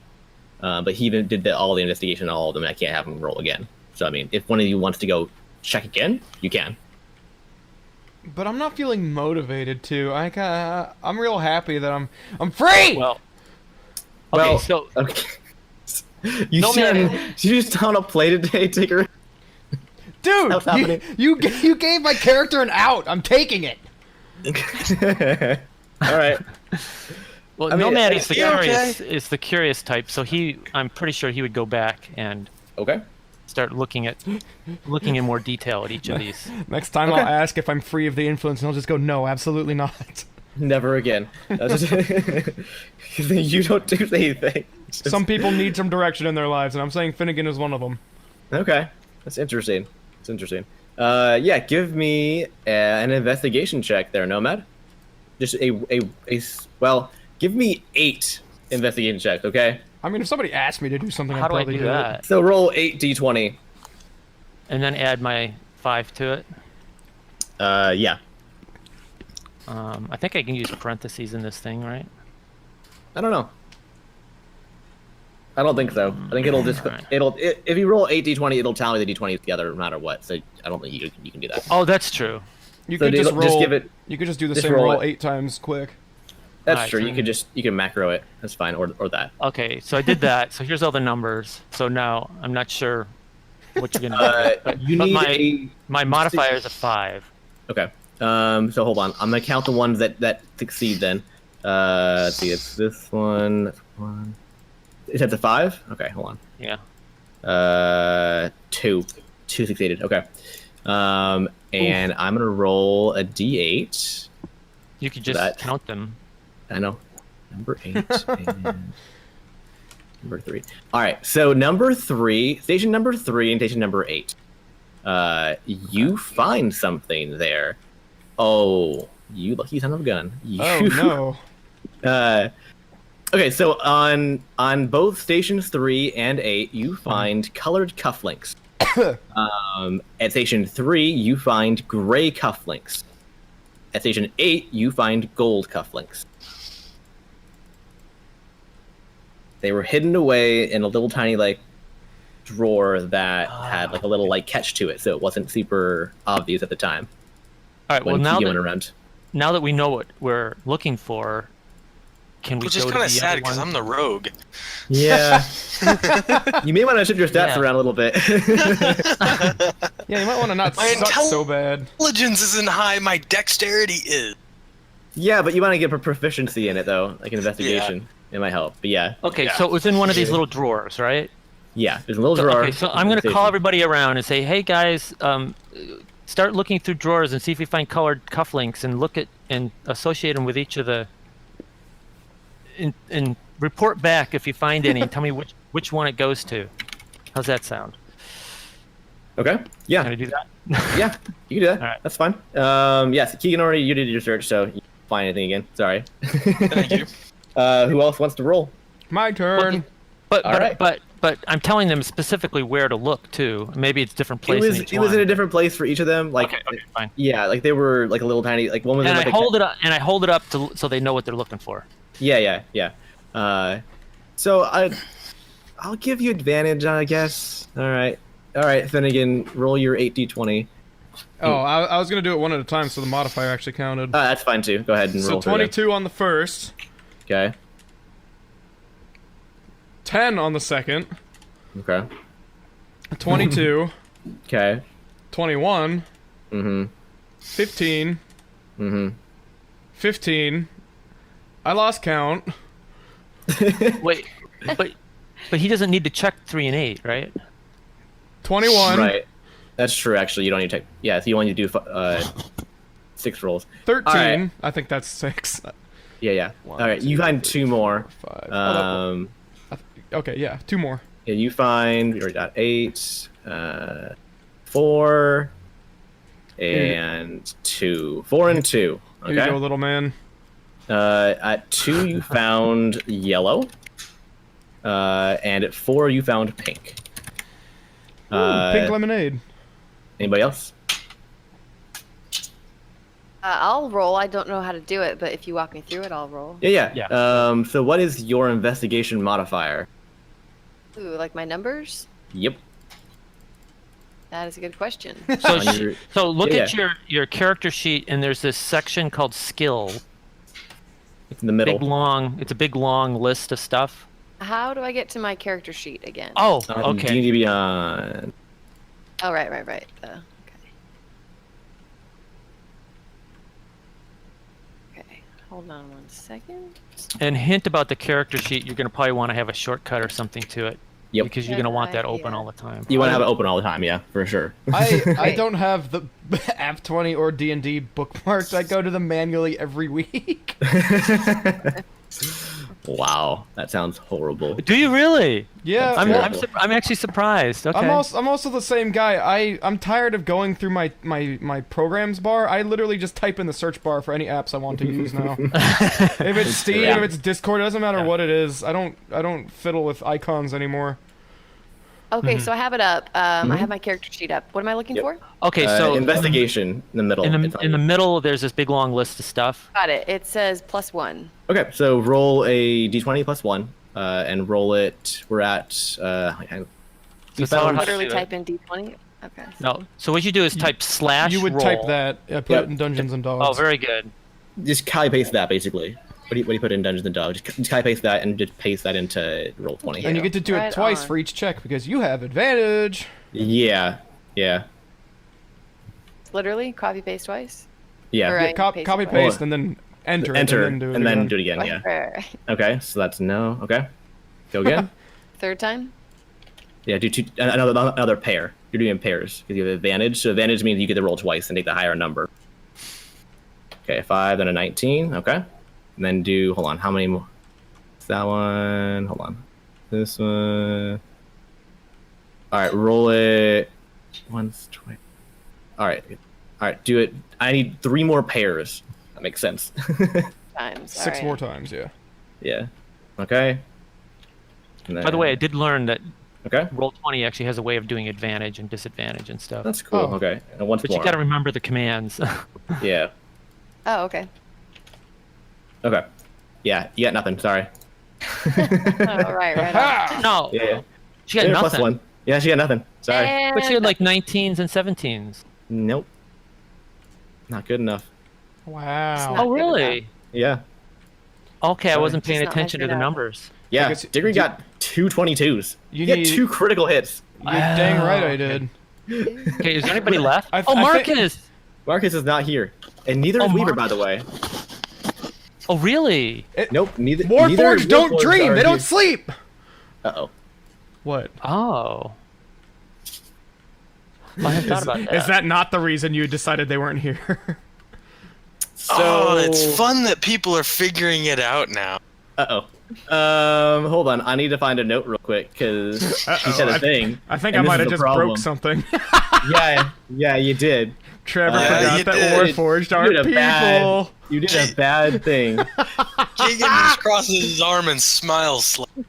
But he even did all the investigation on all of them, and I can't have him roll again. So, I mean, if one of you wants to go check again, you can. But I'm not feeling motivated to. I'm real happy that I'm free. Well, so okay. You just on a play today, Tigger? Dude, What's happening? you gave my character an out. I'm taking it. All right. well, I mean, Nomad is okay. the curious type, so I'm pretty sure he would go back and start looking in more detail at each of these. Next time I'll ask if I'm free of the influence, and he'll just go, no, absolutely not. Never again. You don't do anything. Some people need some direction in their lives, and I'm saying Finnegan is one of them. Okay, that's interesting. That's interesting. Yeah, give me an investigation check there, Nomad. Just well, give me 8 investigation checks, okay? I mean, if somebody asked me to do something, How I'd do I probably do that? So roll 8d20. And then add my 5 to it. Yeah. I think I can use parentheses in this thing, right? I don't know. I don't think so. I think it'll just Alright. if you roll 8d20, it'll tally the d20s together no matter what. So I don't think you can do that. Oh, that's true. You So could just roll. give it. You could just do the just same roll roll it. 8 times quick. That's Alright, true. so- You can macro it. That's fine. Or that. Okay, so I did that. So here's all the numbers. So now I'm not sure what you're gonna do. But, You but need my modifier is a 5. Okay. So hold on. I'm gonna count the ones that succeed then. Let's see. It's this one. That's one. Is that the 5? Okay. Hold on. Yeah. 2 succeeded. Okay. And I'm gonna roll a d8. You could just That- count them. I know. Number 8 and number 3. All right, so number 3, station number 3 and station number 8. You find something there. Oh, you lucky son of a gun. Oh no. Okay, so on both stations 3 and 8, you find colored cufflinks. At station 3, you find gray cufflinks. At station 8, you find gold cufflinks. They were hidden away in a little tiny like drawer that had like a little like catch to it, so it wasn't super obvious at the time. All right. Well, around. Now that we know what we're looking for, can we? Which is kind of sad because I'm the rogue. Yeah. You may want to shift your stats around a little bit. Yeah, you might want to not suck so bad. Intelligence isn't high. My dexterity is. Yeah, but you want to get a proficiency in it though, like an investigation. Yeah. It might help, but yeah. Okay, so it was in one of these little drawers, right? Yeah, there's a little drawer. Okay, so I'm going to call everybody around and say, hey guys, start looking through drawers and see if we find colored cufflinks and look at and associate them with each of the. And report back if you find any and tell me which one it goes to. How's that sound? Okay. Yeah. Can I do that? Yeah, you can do that. All right. That's fine. Yes, Keegan already you did your search, so you can't find anything again. Sorry. Thank you. Who else wants to roll? My turn. But I'm telling them specifically where to look too. Maybe it's different places. It was in a different place for each of them. Like okay, fine. Yeah, like they were like a little tiny like one was. And in, like, I hold it up so they know what they're looking for. Yeah. So I'll give you advantage, I guess. All right, Finnegan, roll your 8d20. Oh, I was gonna do it one at a time, so the modifier actually counted. That's fine too. Go ahead and roll. So 22 on the first. Okay. 10 on the second. Okay. 22. Okay. 21. Mm-hmm. 15. Mm-hmm. 15. I lost count. Wait, but he doesn't need to check 3 and 8, right? 21. Right. That's true. Actually, you don't need to. Yeah, so you only do 6 rolls. 13. Right. I think that's 6. Yeah. One, all right, you find 2 more. 5. Okay, yeah, 2 more. Yeah, you find we already got 8, 4, and 2. 4 and 2. Okay. Here you go, little man. At 2, you found yellow. And at 4, you found pink. Ooh, pink lemonade. Anybody else? I'll roll. I don't know how to do it, but if you walk me through it, I'll roll. Yeah. So what is your investigation modifier? Ooh, like my numbers? Yep. That is a good question. So look at your character sheet, and there's this section called skill. It's in the middle. It's a big long list of stuff. How do I get to my character sheet again? Oh, okay. D&D Beyond. Oh, right. Okay. Okay, hold on 1 second. And hint about the character sheet, you're going to probably want to have a shortcut or something to it. Yep. Because you're going to want that open all the time. You want to have it open all the time, yeah, for sure. I don't have the App 20 or D&D bookmarked. I go to them manually every week. Wow, that sounds horrible. Do you really? Yeah. I'm actually surprised. Okay. I'm also the same guy. I'm tired of going through my programs bar. I literally just type in the search bar for any apps I want to use now. If it's Steam, if it's Discord, it doesn't matter what it is. I don't fiddle with icons anymore. Okay, so I have it up. I have my character sheet up. What am I looking for? Okay, so investigation in the middle. In the middle, there's this big long list of stuff. Got it. It says +1. Okay, so roll a d20 +1, and roll it. We're at. You found literally type in d20. Okay. No. So what you do is type /. You would roll. type that. Put it in Dungeons and Dogs. Oh, very good. Just copy paste that basically. What do you put in Dungeons and Dogs? Just copy paste that and just paste that into roll 20. And you get to do it twice for each check because you have advantage. Yeah. It's literally copy paste twice. Yeah. Copy paste and then enter and then do it again. Yeah. Okay, so that's no. Okay. Go again. Third time. Yeah. Do another pair. You're doing in pairs because you have advantage. So advantage means you get to roll twice and take the higher number. Okay, 5 then a 19. Okay. And then hold on, how many more? that one. Hold on. This one. All right, roll it once, twice. All right, do it. I need 3 more pairs. That makes sense. Times. 6 more times, yeah. Yeah. Okay. By the way, I did learn that okay. Roll20 actually has a way of doing advantage and disadvantage and stuff. That's cool. Oh. Okay. And once But more. you got to remember the commands. Yeah. Oh, okay. Okay. Yeah, you got nothing. Sorry. Oh, right on. No. Yeah. She got Plus nothing. 1. Yeah, she got nothing. Sorry. And But she had like 19s and 17s. Nope. Not good enough. Wow. Not Oh, good really? Yeah. Okay, I wasn't paying Just not attention to the measured up. numbers. Yeah. guess- Diggory got 2 22s. You He had need- 2 critical hits. You're dang right I okay. did. Okay, is there anybody left? I Oh, think- Marcus! Marcus is not here, and neither is Oh, Weaver, Marcus. by the way. Oh, really? Nope. Neither. Warforged don't dream. They don't sleep. Uh-oh. What? Oh. I hadn't thought about that. Is that not the reason you decided they weren't here? So Oh, it's fun that people are figuring it out now. Uh-oh. Hold on. I need to find a note real quick because she said a thing. I think and I this might is have the just problem. broke something. Yeah, you did. Trevor Yeah, you forgot that did. Warforged You aren't did a people. You did a bad thing. Keegan just crosses his arm and smiles slightly.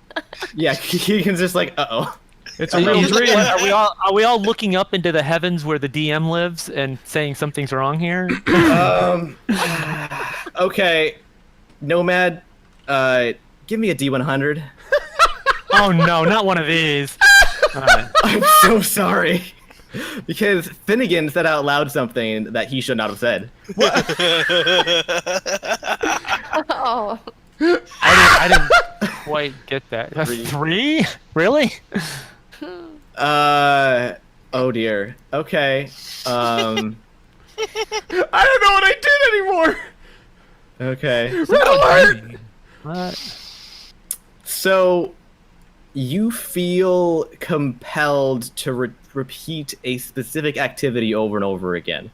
Yeah, Keegan's just like, uh-oh. It's a real dream. Are we all looking up into the heavens where the DM lives and saying something's wrong here? Okay. Nomad, give me a D100. Oh no, not one of these. All right. I'm so sorry. Because Finnegan said out loud something that he should not have said. Oh. I didn't quite get that. Three? Really? Oh dear. Okay. I don't know what I did anymore. Okay. Red alert! What? So, you feel compelled to repeat a specific activity over and over again.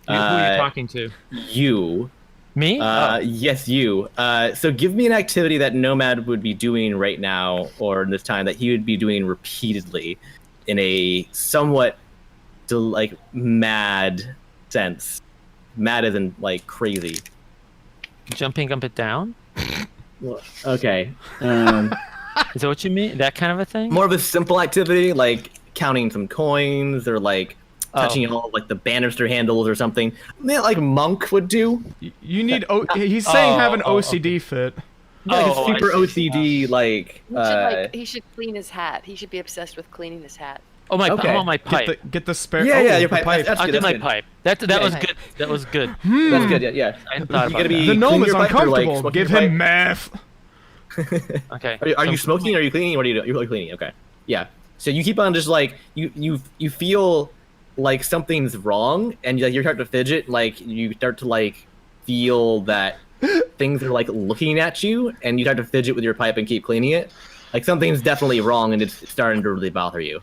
Who are you talking to? You. Me? Yes, you. So give me an activity that Nomad would be doing right now, or in this time, that he would be doing repeatedly in a somewhat, mad sense. Mad isn't, crazy. Jumping up and down? Well, okay. Is that what you mean? That kind of a thing? More of a simple activity, like counting some coins, or, touching all, the banister handles or something. Like Monk would do. You need. He's saying have an OCD fit. Like Oh, a super I see. OCD, He should clean his hat. He should be obsessed with cleaning his hat. Oh, my! Okay. I want my pipe. Get the spare. Yeah, your the pipe. That's I good, did my good. pipe. That Yeah, was yeah. good. That was good. That's good, yeah. I hadn't thought You about gotta be that. The gnome cleaning is your pipe or, uncomfortable. smoking Give your him pipe? math. Okay. Are so- you smoking? Or are you cleaning? What are you doing? You're cleaning. Okay. Yeah. So you keep on just you feel like something's wrong, and you start to fidget. You start to feel that things are looking at you, and you start to fidget with your pipe and keep cleaning it. Something's definitely wrong, and it's starting to really bother you.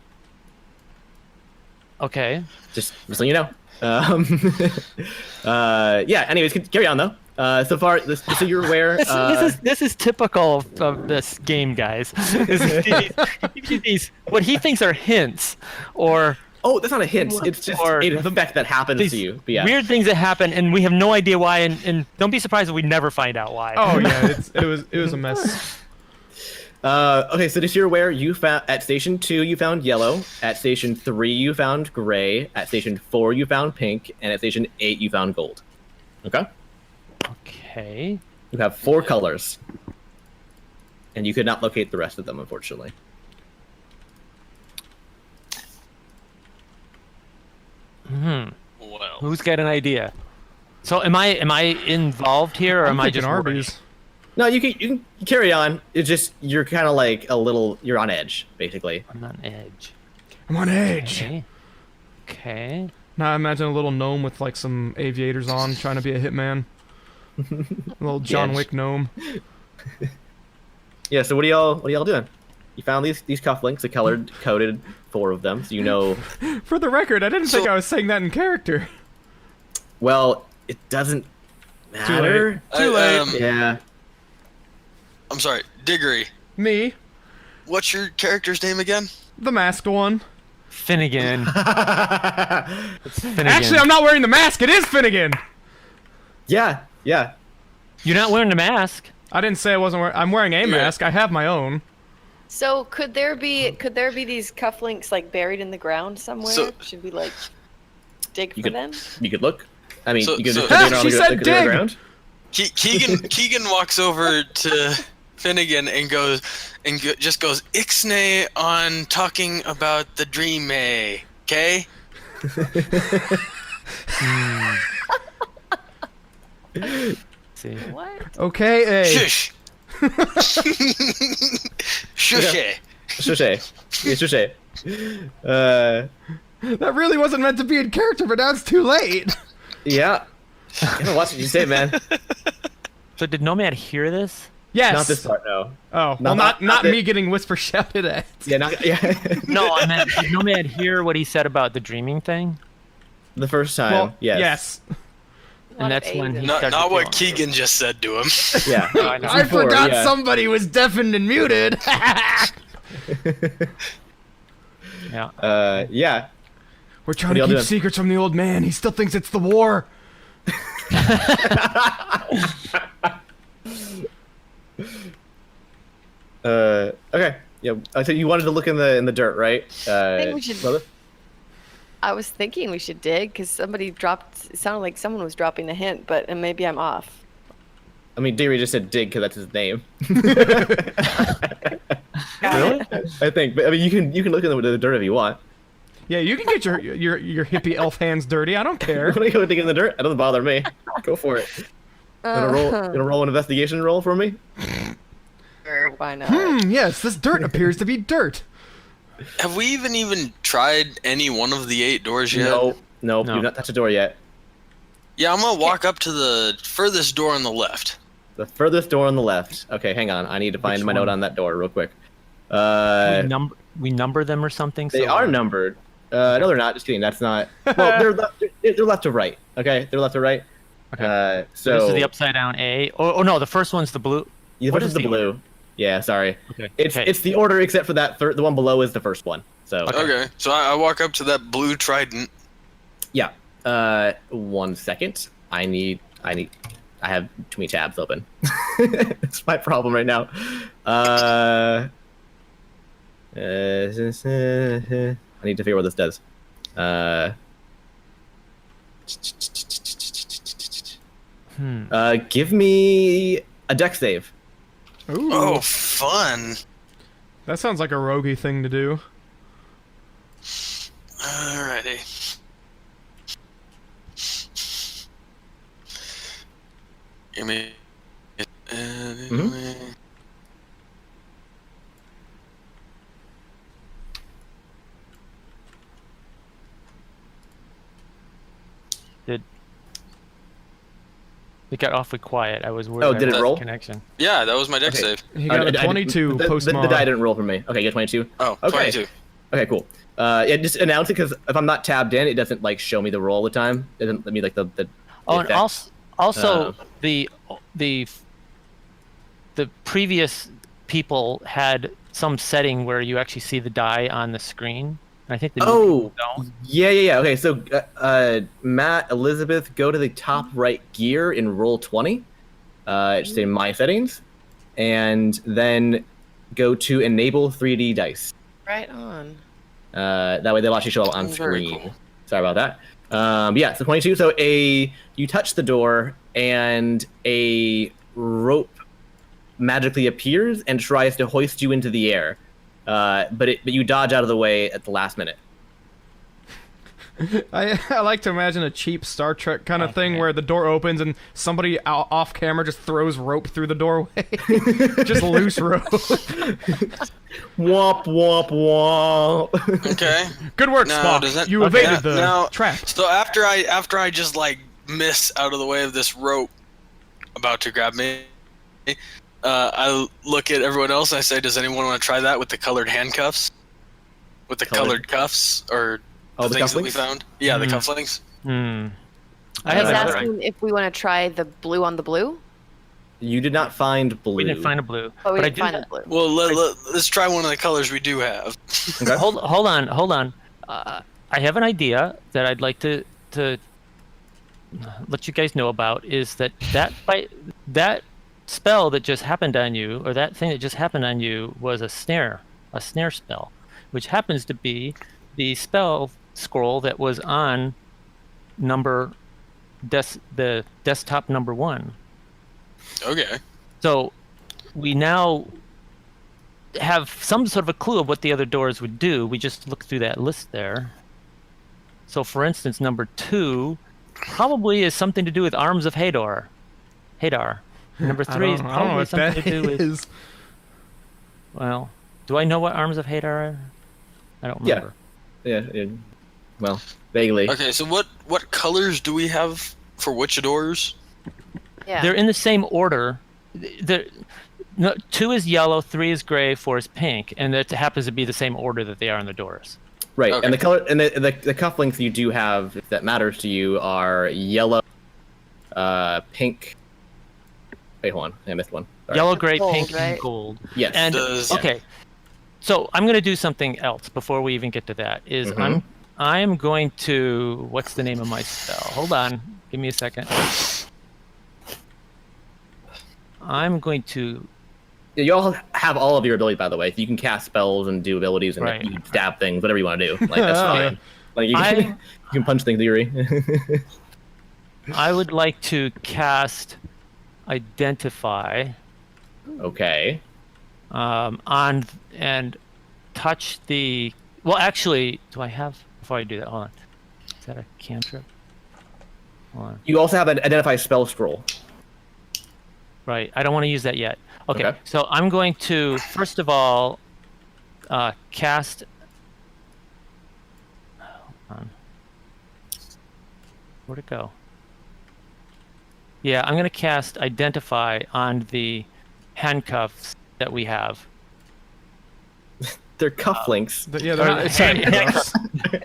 Okay. Just so you know. Yeah. Anyways, carry on though. So far, so you're aware. This is typical of this game, guys. These what he thinks are hints, or Oh, that's not a hint. It's just Or an effect that happens these to you. But yeah. weird things that happen, and we have no idea why. And don't be surprised if we never find out why. Oh yeah, it was a mess. Okay, so just you're aware, you found at station 2 you found yellow, at station 3 you found gray, at station 4 you found pink, and at station 8 you found gold. Okay? Okay. You have 4 colors. And you could not locate the rest of them, unfortunately. Well, Who's got an idea? So am I involved here, or am I thinking just Arby's? No, you can carry on. It's just you're kind of you're on edge, basically. I'm on edge. I'm on edge. Okay. Now I imagine a little gnome with some aviators on, trying to be a hitman. A little John Yes. Wick gnome. Yeah. So what are y'all doing? You found these cufflinks, the coded 4 of them, so you know. For the record, I didn't think I was saying that in character. Well, it doesn't matter. Too late. Yeah. I'm sorry, Diggory. Me. What's your character's name again? The masked one. Finnegan. It's Finnegan. Actually, I'm not wearing the mask. It is Finnegan. Yeah. You're not wearing the mask. I didn't say I wasn't wearing. I'm wearing a mask. I have my own. So could there be these cufflinks like buried in the ground somewhere? Should we like dig for them? You could look. I mean, you could just she said dig. Around. Keegan walks over to Finnegan and just goes Ixnay on talking about the dream, okay? See. What? Okay, Shush. Shush. Shush. that really wasn't meant to be in character, but now it's too late. Yeah. You gotta watch what you say, man. So did Nomad hear this? Yes. Not this part, no. Oh, well, not me getting whisper shouted at. Yeah, No, I meant, did Nomad hear what he said about the dreaming thing? The first time, Well, yes. And that's when he Not started what feeling Keegan just said to him. Yeah. I forgot somebody was deafened and muted. Yeah. Yeah. We're trying to keep secrets from the old man. He still thinks it's the war. Okay. Yeah. So you wanted to look in the dirt, right? I think we should. Brother? I was thinking we should dig because somebody dropped. It sounded like someone was dropping a hint, but maybe I'm off. I mean, Deary just said dig because that's his name. Really? I think, but I mean, you can look in the dirt if you want. Yeah, you can get your hippie elf hands dirty. I don't care. You want to go dig in the dirt? It doesn't bother me. Go for it. Gonna roll an investigation roll for me? Sure, why not? Yes, this dirt appears to be dirt. Have we even tried any one of the 8 doors yet? No. You've not touched the door yet. Yeah, I'm gonna walk up to the furthest door on the left. The furthest door on the left. Okay, hang on. I need to find my note on that door real quick. We number them or something. They are numbered. No, they're not. Just kidding. That's not. Well, they're left to right. Okay, they're left to right. Okay. So this is the upside down A. Oh no, the first one's the blue. The first is the blue. Order? Yeah, sorry. Okay. It's the order except for that the one below is the first one. So Okay. So I walk up to that blue trident. Yeah. 1 second. I have too many tabs open. It's my problem right now. I need to figure out what this does. Give me a dex save. Ooh. Oh, fun. That sounds like a roguey thing to do. Alrighty. Give me. It got awfully quiet. I was worried. Oh, did it roll? Connection. Yeah, that was my dex save. He got a 22 post the die didn't roll for me. Okay, you got 22. Oh, okay. 22. Okay, cool. Yeah, just announce it because if I'm not tabbed in, it doesn't like show me the roll all the time. It doesn't let me like the. Oh, and also the previous people had some setting where you actually see the die on the screen. I think the new people don't. Yeah. Okay, so Matt, Elizabeth, go to the top right gear in roll 20. Just in my settings, and then go to enable 3D dice. Right on. That way they'll actually show up on Very screen. cool. Sorry about that. Yeah, so 22. So you touch the door and a rope magically appears and tries to hoist you into the air. But you dodge out of the way at the last minute. I like to imagine a cheap Star Trek kind of thing where the door opens and somebody off camera just throws rope through the doorway. Just loose rope. Womp, womp, womp. Okay. Good work, Spock. You evaded the trap. So after I just like miss out of the way of this rope about to grab me, I look at everyone else and I say, does anyone want to try that with the colored handcuffs? With the colored cuffs or the things that we found? Yeah, the cufflinks. I was asking if we want to try the blue on the blue. You did not find blue. We didn't find a blue. Oh, we but didn't find a blue. Well, let's try one of the colors we do have. Okay. Hold on. I have an idea that I'd like to let you guys know about. Is that spell that just happened on you, or that thing that just happened on you, was a snare spell, which happens to be the spell scroll that was on the desktop number 1. Okay. So we now have some sort of a clue of what the other doors would do. We just look through that list there. So for instance, number 2 probably is something to do with Arms of Hadar. Number 3 is probably something to do with... Well, do I know what Arms of Hadar are? I don't remember. Yeah. Well, vaguely. Okay, so what colors do we have for which doors? Yeah. They're in the same order. 2 is yellow, 3 is gray, 4 is pink, and it happens to be the same order that they are on the doors. Right, Okay. and the color and the cufflinks you do have that matters to you are yellow, pink. Wait, hold on, I missed one. Sorry. Yellow, gray, Gold, pink, right? and gold. Yes. And Yeah. okay, so I'm going to do something else before we even get to that. I'm going to, what's the name of my spell? Hold on, give me a second. I'm going to... Yeah, you all have all of your abilities, by the way. You can cast spells and do abilities, and Right. you can stab things, whatever you want to do. Like that's fine. Like you can punch things, Yuri. I would like to cast Identify Okay. on and touch the... Well, actually, do I have... Before I do that, hold on. Is that a cantrip? Hold on. You also have an identify spell scroll. Right, I don't want to use that yet. Okay, Okay. so I'm going to, first of all, cast... Hold on. Where'd it go? Yeah, I'm going to cast Identify on the handcuffs that we have. They're cufflinks. Yeah, they're not Sorry, handcuffs.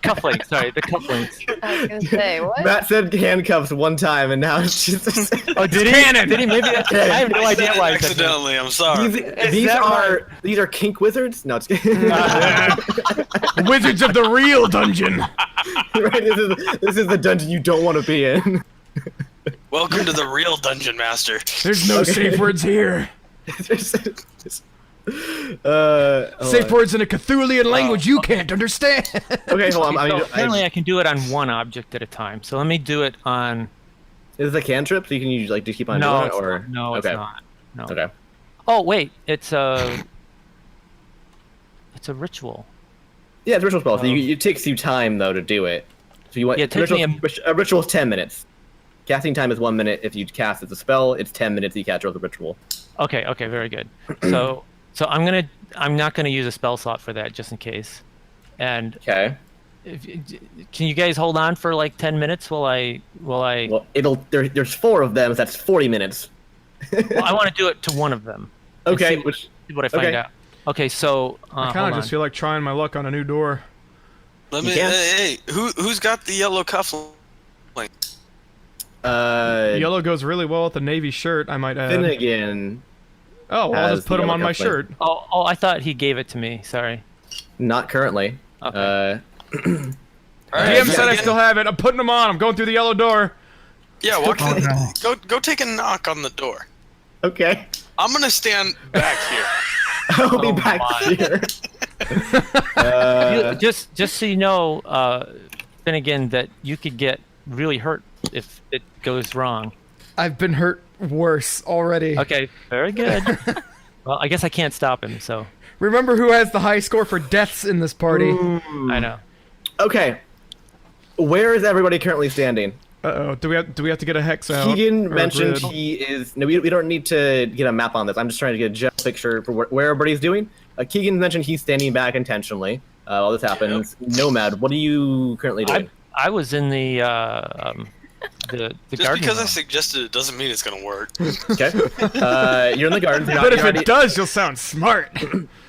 cufflinks. Sorry, the cufflinks. I was gonna say what? Matt said handcuffs one time, and now it's just. Oh, did he? Did he? Maybe that's... I have no idea why. I said that. Accidentally, I'm sorry. These are kink wizards. No, it's kidding. Wizards of the real dungeon. Right, this is the dungeon you don't want to be in. Welcome to the real Dungeon Master. There's no safe words here. Safe words in a Cthulian language you can't understand. Okay, hold on. So apparently I can do it on one object at a time. So let me do it on... Is it a cantrip? So you can use like to keep on No, doing it's it, or not. No, okay. it's not. No. Okay. Oh wait, it's a ritual. Yeah, it's a ritual spell. So it takes you time though to do it. So you want Yeah, it takes me a ritual is 10 minutes. Casting time is 1 minute. If you cast as a spell, it's 10 minutes. You cast as a ritual. Okay, very good. So I'm not gonna use a spell slot for that just in case. And Okay. can you guys hold on for like 10 minutes while I? Well, there's 4 of them. So that's 40 minutes. Well, I want to do it to one of them. and Okay. See what I find out. Okay, so I kind of just feel like trying my luck on a new door. Let me. You can? Hey, who's got the yellow cuff? Yellow goes really well with the navy shirt, I might add. Finnegan. Oh, well, I'll just put the them on yellow my cufflink. shirt. Oh, I thought he gave it to me. Sorry. Not currently. Okay. All DM right, said I still have it. I'm putting them on. I'm going through the yellow door. Yeah, walk in. Go take a knock on the door. Okay. I'm gonna stand back here. I'll be Oh back my. here. Just so you know, Finnegan, that you could get really hurt if it goes wrong. I've been hurt worse already. Okay, very good. Well, I guess I can't stop him, so Remember who has the high score for deaths in this party. I know. Okay. Where is everybody currently standing? Uh-oh. Do we have to get a hex out? Keegan Or a mentioned grid? he is. No, we don't need to get a map on this. I'm just trying to get a general picture for where everybody's doing. Keegan mentioned he's standing back intentionally while this happens. Nomad, what are you currently doing? I was in the Just garden because I room. suggested it doesn't mean it's gonna work. Okay. You're in the garden. But if it does, you'll sound smart.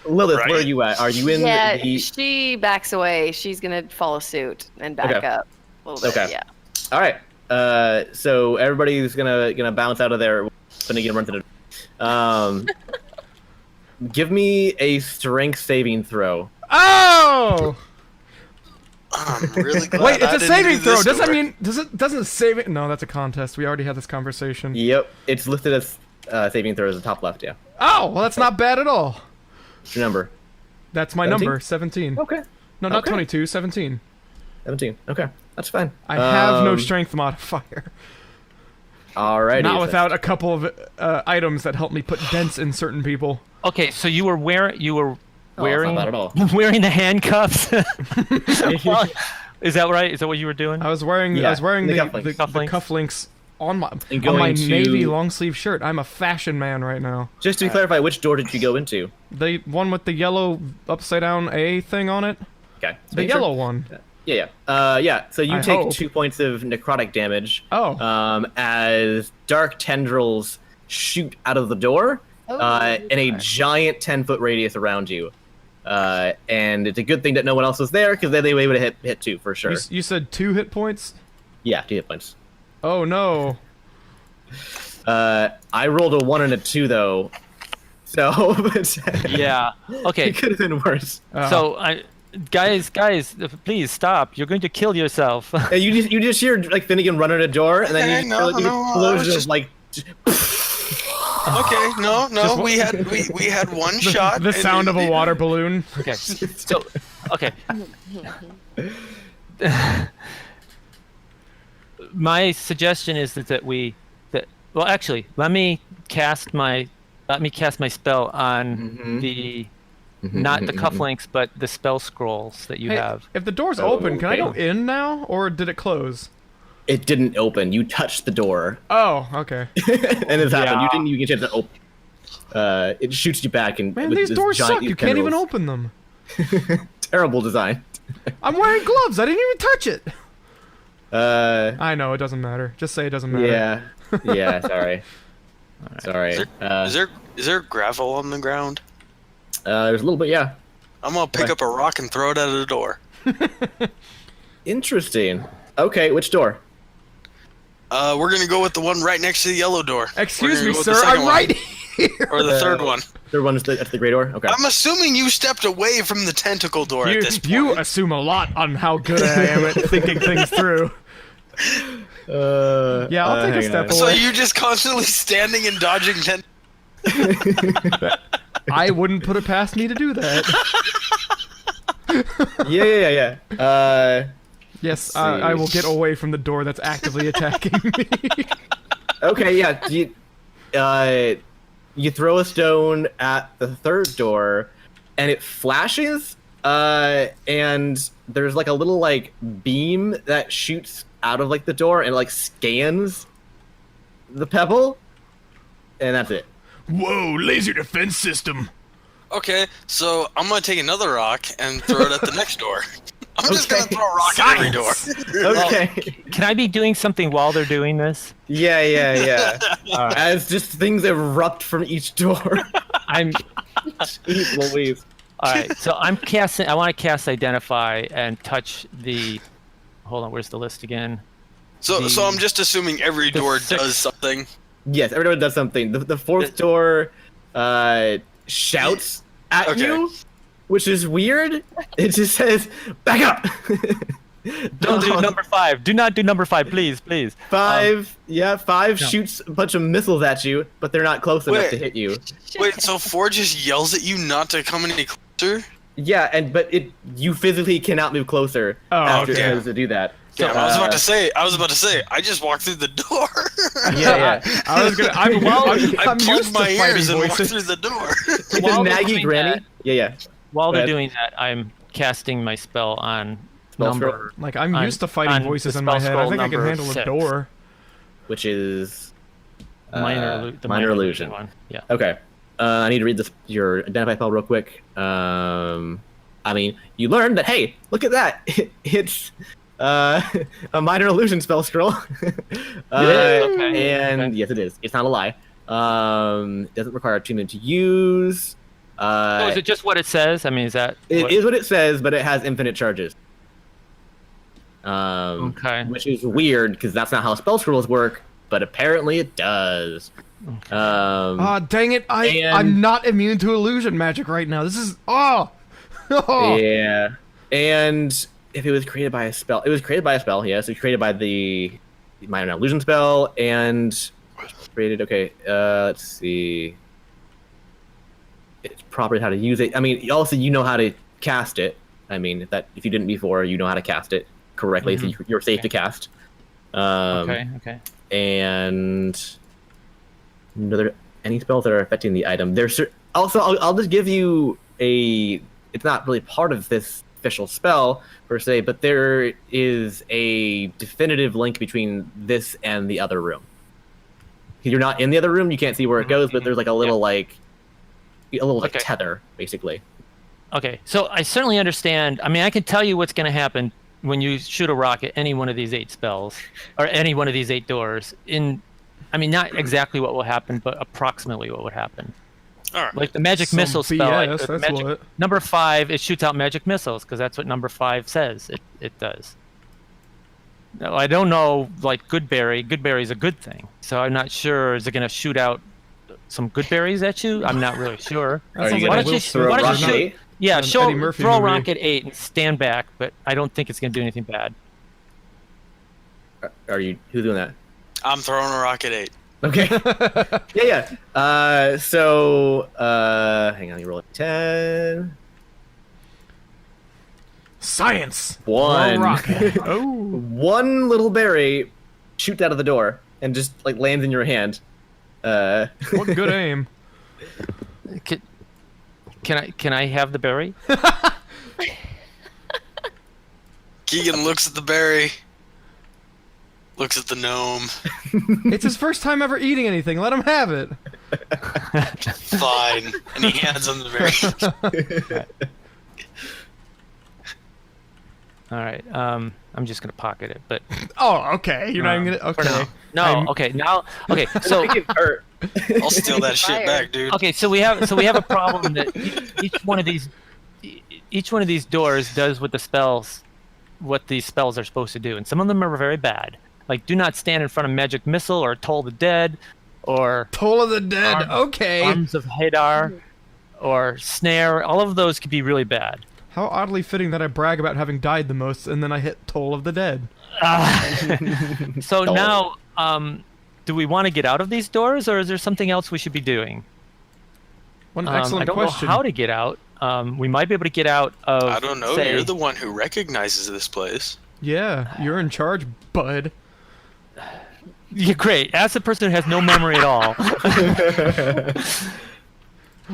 Lilith, Right. where are you at? Are you in Yeah, the? she backs away. She's gonna follow suit and back Okay. up a little bit. Okay. Yeah. All right. So everybody's gonna bounce out of there. Finnegan runs into Give me a strength saving throw. Oh! I'm really glad. Wait, it's I a didn't saving do throw. this Does that door. mean doesn't save it? No, that's a contest. We already had this conversation. Yep, it's listed as saving throw as the top left. Yeah. Oh, well, that's not bad at all. What's your number? That's my 17? number, 17. Okay. No, not Okay. 22, 17. 17. Okay, that's fine. I have no strength modifier. Alrighty. Not without a couple of items that help me put dents in certain people. Okay, so you were wearing Oh, it's not bad at all. wearing the handcuffs. Is that right? Is that what you were doing? I was wearing Yeah, the cufflinks. cufflinks on my And on my going to- navy long sleeve shirt. I'm a fashion man right now. Just to clarify, which door did you go into? The one with the yellow upside down A thing on it. Okay. The yellow one. Yeah. Yeah. So you I take hope. 2 points of necrotic damage. Oh. As dark tendrils shoot out of the door, in a giant 10-foot radius around you. And it's a good thing that no one else was there, because then they would have hit 2 for sure. You said 2 hit points? Yeah, 2 hit points. Oh no. I rolled a 1 and a 2 though, so Yeah. Okay. it could have been worse. So guys, please stop. You're going to kill yourself. And you just hear like Finnegan run at a door, and then Okay, you no, hear like, no, explosion I was of just- like. Okay, no, we had one shot. The and sound of a it- water balloon. Okay. So, okay. My suggestion is that well, actually, let me cast my spell on the not the cufflinks, but the spell scrolls that you Hey, have. if the door's open, can I go okay. in now, or did it close? It didn't open. You touched the door, Oh, okay. and it's happened. Yeah. You get a chance to open. It shoots you back, and Man, with these this doors giant suck. You can't even tendrils. open them. Terrible design. I'm wearing gloves. I didn't even touch it. Uh, I know, it doesn't matter. Just say it doesn't matter. yeah. Sorry. Sorry. Is there gravel on the ground? There's a little bit. Yeah. I'm gonna pick Okay. up a rock and throw it at the door. Interesting. Okay, which door? We're gonna go with the one right next to the yellow door. Excuse We're me, gonna go with the sir. second I'm one. right here. Or the third one. Third one is that's the gray door. Okay. I'm assuming you stepped away from the tentacle door at this point. You assume a lot on how good I am at thinking things through. Yeah, I'll take a hang step on. So away. you're just constantly standing and dodging I wouldn't put it past me to do that. Yeah. Yes, Let's I see. will get away from the door that's actively attacking me. Okay, yeah. You throw a stone at the third door, and it flashes. And there's like a little like beam that shoots out of like the door and like scans the pebble, and that's it. Whoa, laser defense system. Okay, so I'm gonna take another rock and throw it at the next door. I'm just gonna Okay. throw a rock at every door. Okay. Can I be doing something while they're doing this? Yeah. As just things erupt from each door. I'm Jeez Louise. all right. So I'm casting. I want to cast Identify and touch the. Hold on. Where's the list again? So I'm just assuming every the door six- does something. Yes, everyone does something. The fourth door shouts at Okay. you, which is weird. It just says, "Back up." Don't do number 5. Do not do number 5, please. Five No. shoots a bunch of missiles at you, but they're not close enough Wait. to hit you. Wait, so 4 just yells at you not to come any closer? Yeah, but you physically cannot move closer Oh, after okay. it says to do that. Damn, I was about to say, I just walked through the door. Yeah. I was gonna. I'm I I'm plugged used to my ears fighting and walked voices. through the door. It's a While they're naggy doing granny. that- Yeah. While Go they're ahead. doing that, I'm casting my spell on Spell number. Like I'm on- used to fighting on voices the in my spell head. I scroll think I can number handle a 6. door. Which is The minor illusion. one. Yeah. Okay. I need to read your identify spell real quick. I mean, you learned that. Hey, look at that! It's a minor illusion spell scroll. Okay. And Okay. yes, it is. It's not a lie. It doesn't require attunement to use. So is it just what it says? I mean, is that? It is what it says, but it has infinite charges. Okay. Which is weird because that's not how spell scrolls work, but apparently it does. Dang it! I'm not immune to illusion magic right now. This is Yeah, and if it was created by a spell, it was created by a spell. Yes, it was created by the minor illusion spell and created. Okay, let's see. It's properly how to use it. I mean, also you know how to cast it. I mean, if you didn't before, you know how to cast it correctly, so you're safe to cast. Okay. And are there any spells that are affecting the item? There's also I'll just give you a. It's not really part of this official spell per se, but there is a definitive link between this and the other room. You're not in the other room, you can't see where it goes, but there's like a little tether, basically. Okay, so I certainly understand. I mean, I can tell you what's going to happen when you shoot a rock at any one of these 8 spells, or any one of these 8 doors. I mean, not exactly what will happen, but approximately what would happen. All right. Like the magic missile spell. BS, that's what. Number 5, it shoots out magic missiles, because that's what number 5 says it does. No, I don't know, like Goodberry. Goodberry is a good thing, so I'm not sure. Is it going to shoot out some good berries at you? I'm not really sure. Are you going to throw a rock at 8? Yeah, throw a movie. rock at 8 and stand back, but I don't think it's going to do anything bad. Who's doing that? I'm throwing a rock at 8. Okay. yeah. So, hang on, you roll a 10. Science. 1. Rocket. Oh. One little berry shoots out of the door and just like lands in your hand. What good aim. Can I have the berry? Keegan looks at the berry. Looks at the gnome. It's his first time ever eating anything. Let him have it. Fine. And he hands him the berry. All right. I'm just gonna pocket it, but. Oh, okay. You're not even gonna. Okay. No. Okay. Now. Okay. So. I'll steal that shit back, dude. Okay. So we have a problem that each one of these doors does what these spells are supposed to do, and some of them are very bad. Like, do not stand in front of magic missile or Toll the Dead, or Toll of the Dead. Okay. Arms of Hadar, or Snare. All of those could be really bad. How oddly fitting that I brag about having died the most, and then I hit Toll of the Dead. So now, do we want to get out of these doors, or is there something else we should be doing? What an excellent I don't question. know how to get out. We might be able to get out of. I don't know. You're the one who recognizes this place. Yeah, you're in charge, bud. Yeah, great. As a person who has no memory at all.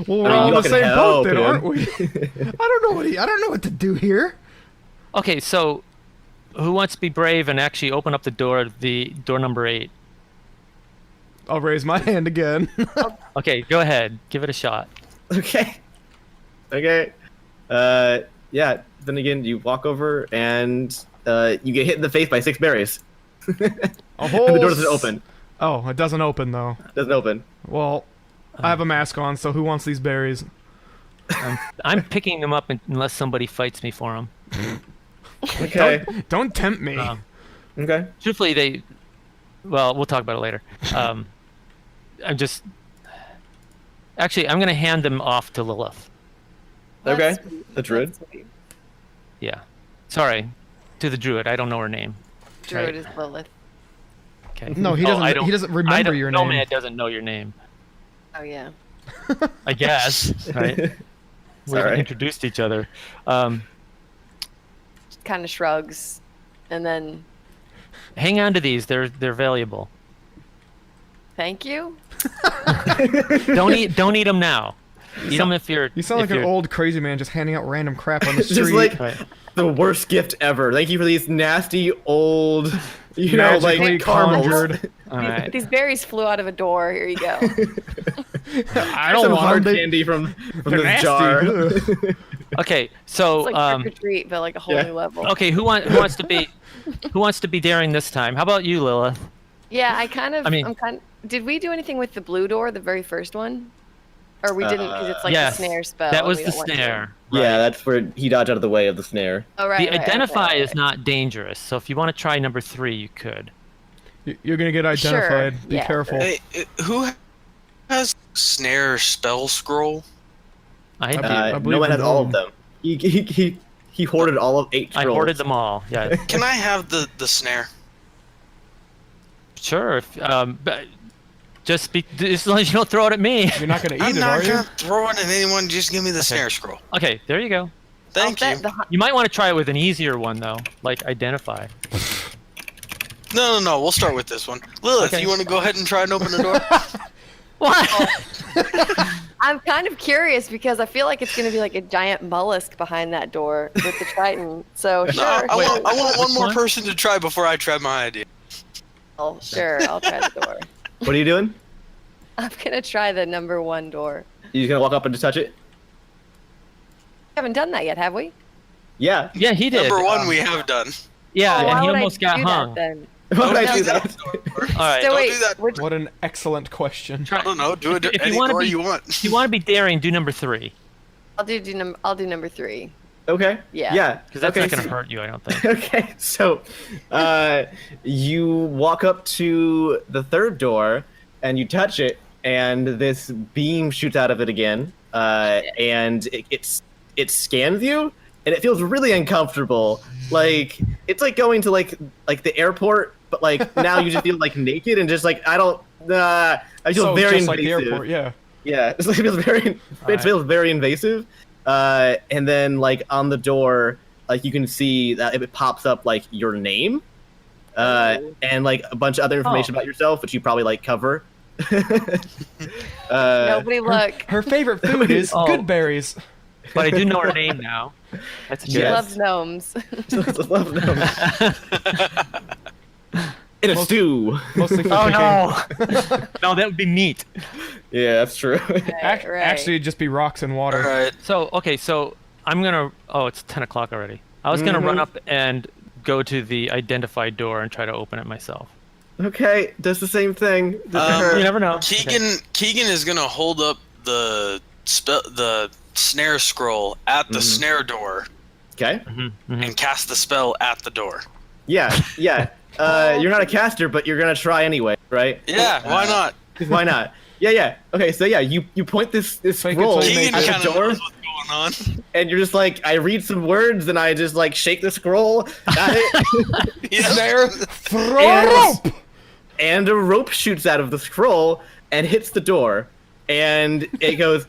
Well, we're all in the same boat, then, aren't we? I don't know what to do here. Okay, so who wants to be brave and actually open up the door number 8? I'll raise my hand again. Okay, go ahead. Give it a shot. Okay. Yeah. Then again, you walk over and you get hit in the face by 6 berries. A whole. And the door doesn't open. Oh, it doesn't open though. It doesn't open. Well, I have a mask on, so who wants these berries? I'm picking them up unless somebody fights me for them. Okay. Don't tempt me. Okay. Truthfully, well, we'll talk about it later. I'm going to hand them off to Lilith. Okay. The druid. Yeah. Sorry. To the druid. I don't know her name. Druid is Lilith. Okay. No, he doesn't. He doesn't remember your name. Nomad doesn't know your name. Oh yeah. I guess. Right. We haven't introduced each other. Kind of shrugs, and then. Hang on to these. They're valuable. Thank you. Don't eat them now. Eat them if you're. You sound like an old crazy man just handing out random crap on the street. Just like the worst gift ever. Thank you for these nasty old, magically conjured. All right. These berries flew out of a door. Here you go. I don't want hard them. candy from They're this nasty. jar. Okay, so It's like trick or treat, but like a whole new level. Okay, who wants to be daring this time? How about you, Lilith? Yeah, I'm did we do anything with the blue door, the very first one? Or we didn't, because it's like the snare spell. That was the snare. Right. Yeah, that's where he dodged out of the way of the snare. Oh, right. The identify is not dangerous, so if you want to try number 3, you could. You're gonna get identified. Sure. Be careful. Hey, who has snare spell scroll? I do. I believe no one the has all of gnome. them. He hoarded all of 8 I scrolls. hoarded them all. Yeah. Can I have the snare? Sure. If, but just as long as you don't throw it at me. You're not gonna eat I'm it, not are you? gonna throw it at anyone. Just give me the snare scroll. Okay, there you go. Thank you. You might want to try it with an easier one though, like identify. No. We'll start with this one. Lilith, Okay. you want to go ahead and try and open the door? What? I'm kind of curious because I feel like it's going to be like a giant mollusk behind that door with the Triton. So sure. No, I want one more one? person to try before I try my idea. Oh, sure. I'll try the door. What are you doing? I'm going to try the number 1 door. You just gonna walk up and just touch it? We haven't done that yet, have we? Yeah. Yeah, he did. Number 1 we have done. Yeah, Oh, and why he would I almost got do that hung. then? Why would I do do that? All right. So Don't wait, do that. which- What an excellent question. I don't know. Do it If any you wanna door be- you want. If you want to be daring, do number 3. I'll do number 3. Okay. Yeah. Yeah. Because that's okay, not going to so- hurt you, I don't think. Okay, so you walk up to the 3rd door and you touch it, and this beam shoots out of it again, and it scans you, and it feels really uncomfortable. Like it's like going to like the airport, but like now you just feel like naked and just like I feel So very just like the invasive. airport, yeah. Yeah, it feels very invasive. And then like on the door, like you can see that it pops up like your name, and like a bunch of other information about yourself, which you probably like cover. Nobody look. Her favorite food is Oh. good berries. But I do know her name now. That's good. She Yes. loves gnomes. Love them. In a stew. Mostly for Oh picking. no! No, that would be meat. Yeah, that's true. Right. Actually, it'd just be rocks and water. All right. So I'm gonna. Oh, it's 10 o'clock already. I was gonna run up and go to the identified door and try to open it myself. Okay, does the same thing. You never know. Keegan is gonna hold up the snare scroll at the snare door Okay. and cast the spell at the door. Yeah. You're not a caster, but you're gonna try anyway, right? Yeah, why not? Why not? Yeah. Okay, so yeah, you point this Fake it scroll till you Keegan at kind the of door, knows what's going on. and you're just like, I read some words, and I just like shake the scroll at it, Yeah. There, throw And- a rope. and a rope shoots out of the scroll and hits the door, and it goes.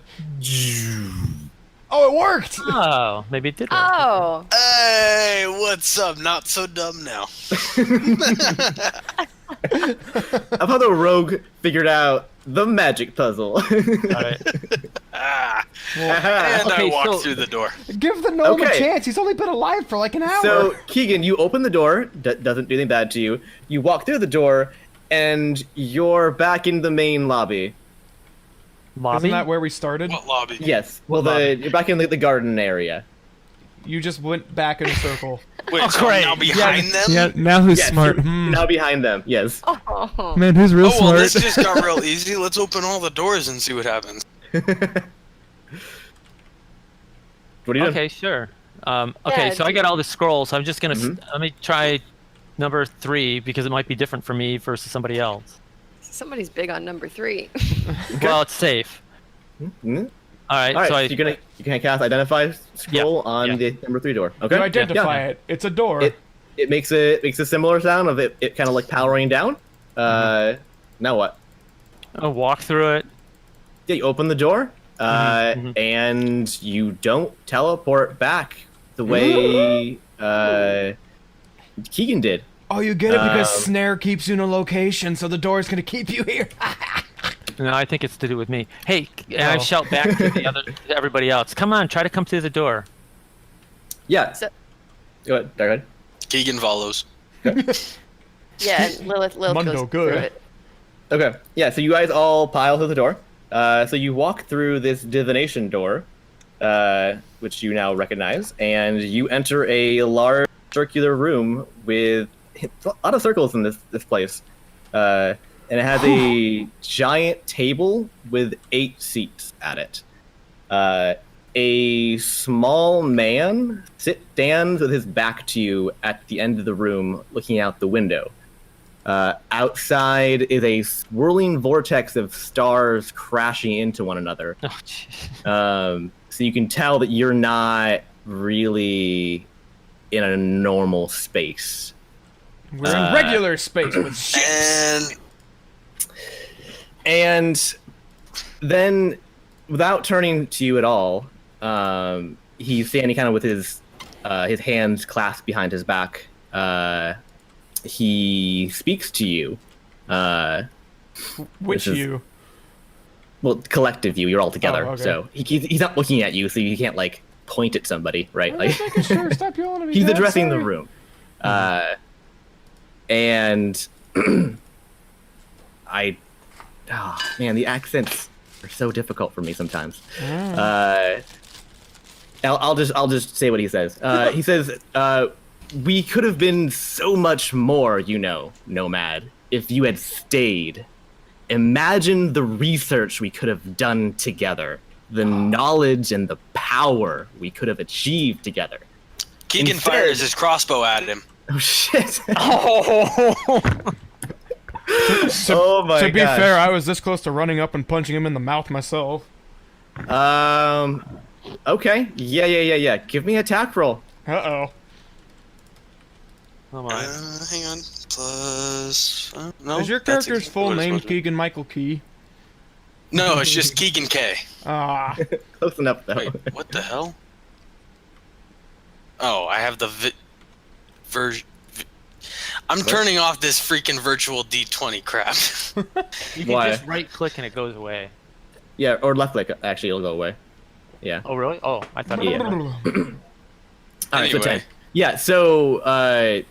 Oh, it worked. Oh, maybe it did work. Oh, Hey, what's up? Not so dumb now. Of how the rogue figured out the magic puzzle. All right. Ah, Aha. and I Okay, walked so- through the door. Give the gnome a Okay. chance. He's only been alive for like an hour. So Keegan, you open the door. Doesn't do anything bad to you. You walk through the door, and you're back in the main lobby. Lobby? Isn't that where we started? What lobby? Yes. Well, lobby? you're back in the garden area. You just went back in a circle. Wait, Oh, so great. I'm now behind them? Yeah, now who's Yes, smart? you're Hmm. now behind them. Yes. oh. Man, who's real Oh, well, smart? this just got real easy. Let's open all the doors and see what happens. What are you doing? Okay, sure. Okay, Yeah, so I got all the scrolls. So I'm just gonna Mhm. let me try number 3 because it might be different for me versus somebody else. Somebody's big on number 3. Well, it's safe. Mhm. All right. All right. So So you can cast identify scroll on yeah. the number 3 door. Okay. You identify Yeah. it. It's a door. It makes a similar sound of it kind of like powering down. Now what? I'll walk through it. Yeah, you open the door, Mhm. and you don't teleport back the way Keegan did. Oh, you get it because Um, snare keeps you in a location, so the door is gonna keep you here. No, I think it's to do with me. Hey, and I Oh. shout back to to everybody else. Come on, try to come through the door. Yeah. So- Go ahead. Go ahead. Keegan follows. Yeah, and Lilith Mundo goes good. through it. Okay. Yeah. So you guys all pile through the door. So you walk through this divination door, which you now recognize, and you enter a large circular room with a lot of circles in this place. And it has a giant table with 8 seats at it. A small man stands with his back to you at the end of the room, looking out the window. Outside is a swirling vortex of stars crashing into one another. Oh, jeez. So you can tell that you're not really in a normal space. We're in regular space with ships. And then, without turning to you at all, he's standing kind of with his hands clasped behind his back. He speaks to you. Which you? Well, collective you. You're all together. Oh, okay. So he's not looking at you, so you can't like point at somebody, right? I'm Like just making sure. Stop yelling at me. he's Dad, addressing sorry. the room. And man, the accents are so difficult for me sometimes. I'll just say what he says. He says, "We could have been so much more, Nomad, if you had stayed. Imagine the research we could have done together, the knowledge and the power we could have achieved together." Keegan fires his crossbow at him. Oh shit! Oh my To be gosh. fair, I was this close to running up and punching him in the mouth myself. Okay. Yeah. Give me an attack roll. Uh-oh. Oh my. Hang on. Plus... no. Is your that's character's exactly full what it's name supposed to be. Keegan Michael Key? No, it's just Keegan K. Ah. Close enough though. Wait, what the hell? Oh, I have the version. I'm turning off this freaking virtual D20 crap. You can Why? just right click and it goes away. Yeah, or left click. Actually, it'll go away. Yeah. Oh really? Oh, I thought it Yeah. was. All right, so Anyway. 10. Yeah, so I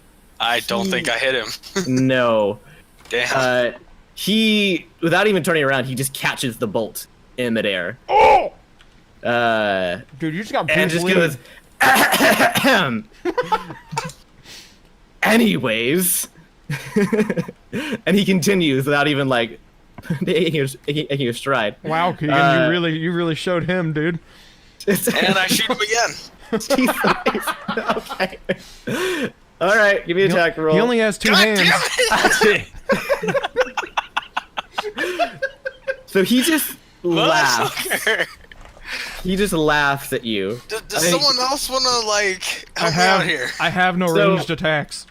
don't think I hit him. no. Damn. He, without even turning around, he just catches the bolt in midair. Oh! Uh, Dude, you just got and Bruce just Lee. goes. Anyways, and he continues without even like taking a stride. Wow, Keegan, you really showed him, dude. And I shoot him again. Okay. All right, give me an attack roll. He only has two God hands. damn it! So he just laughs. Motherfucker. He just laughs at you. Does I think- someone else want to, like, help me out here? I have no So- ranged attacks.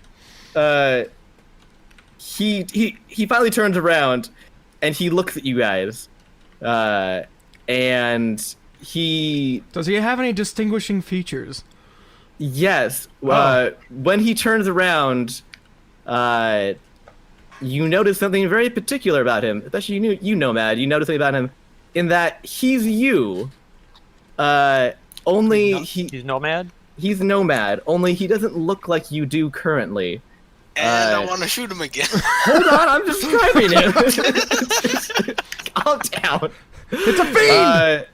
He finally turns around and he looks at you guys. And he Does he have any distinguishing features? yes, Oh. when he turns around, you notice something very particular about him. Especially you Nomad. You notice something about him in that he's you. Only He's nomad. he's Nomad. Only he doesn't look like you do currently. And I want to shoot him again. Hold on, I'm describing it. Calm down. It's a fiend!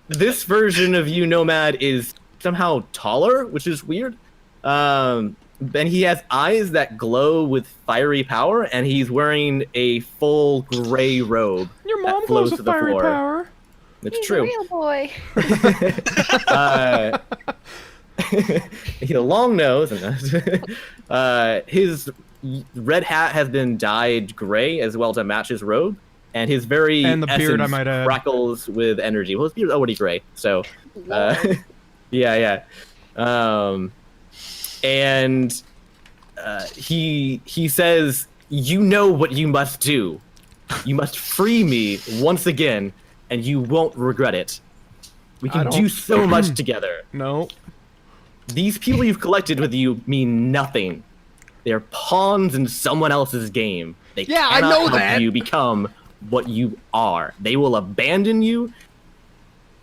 This version of you, Nomad, is somehow taller, which is weird. And he has eyes that glow with fiery power, and he's wearing a full gray robe. Your mom that flows glows to with the fiery floor. power. It's He's true. a real boy. He had a long nose, and his red hat has been dyed gray as well to match his robe, and his very And the beard, I essence might add. crackles with energy. Well, his beard's already gray, so yeah. And he says, "You know what you must do. You must free me once again, and you won't regret it. We I can don't- do so much together. No. These people you've collected with you mean nothing. They're pawns in someone else's game. They Yeah, I cannot know help that. you become what you are. They will abandon you,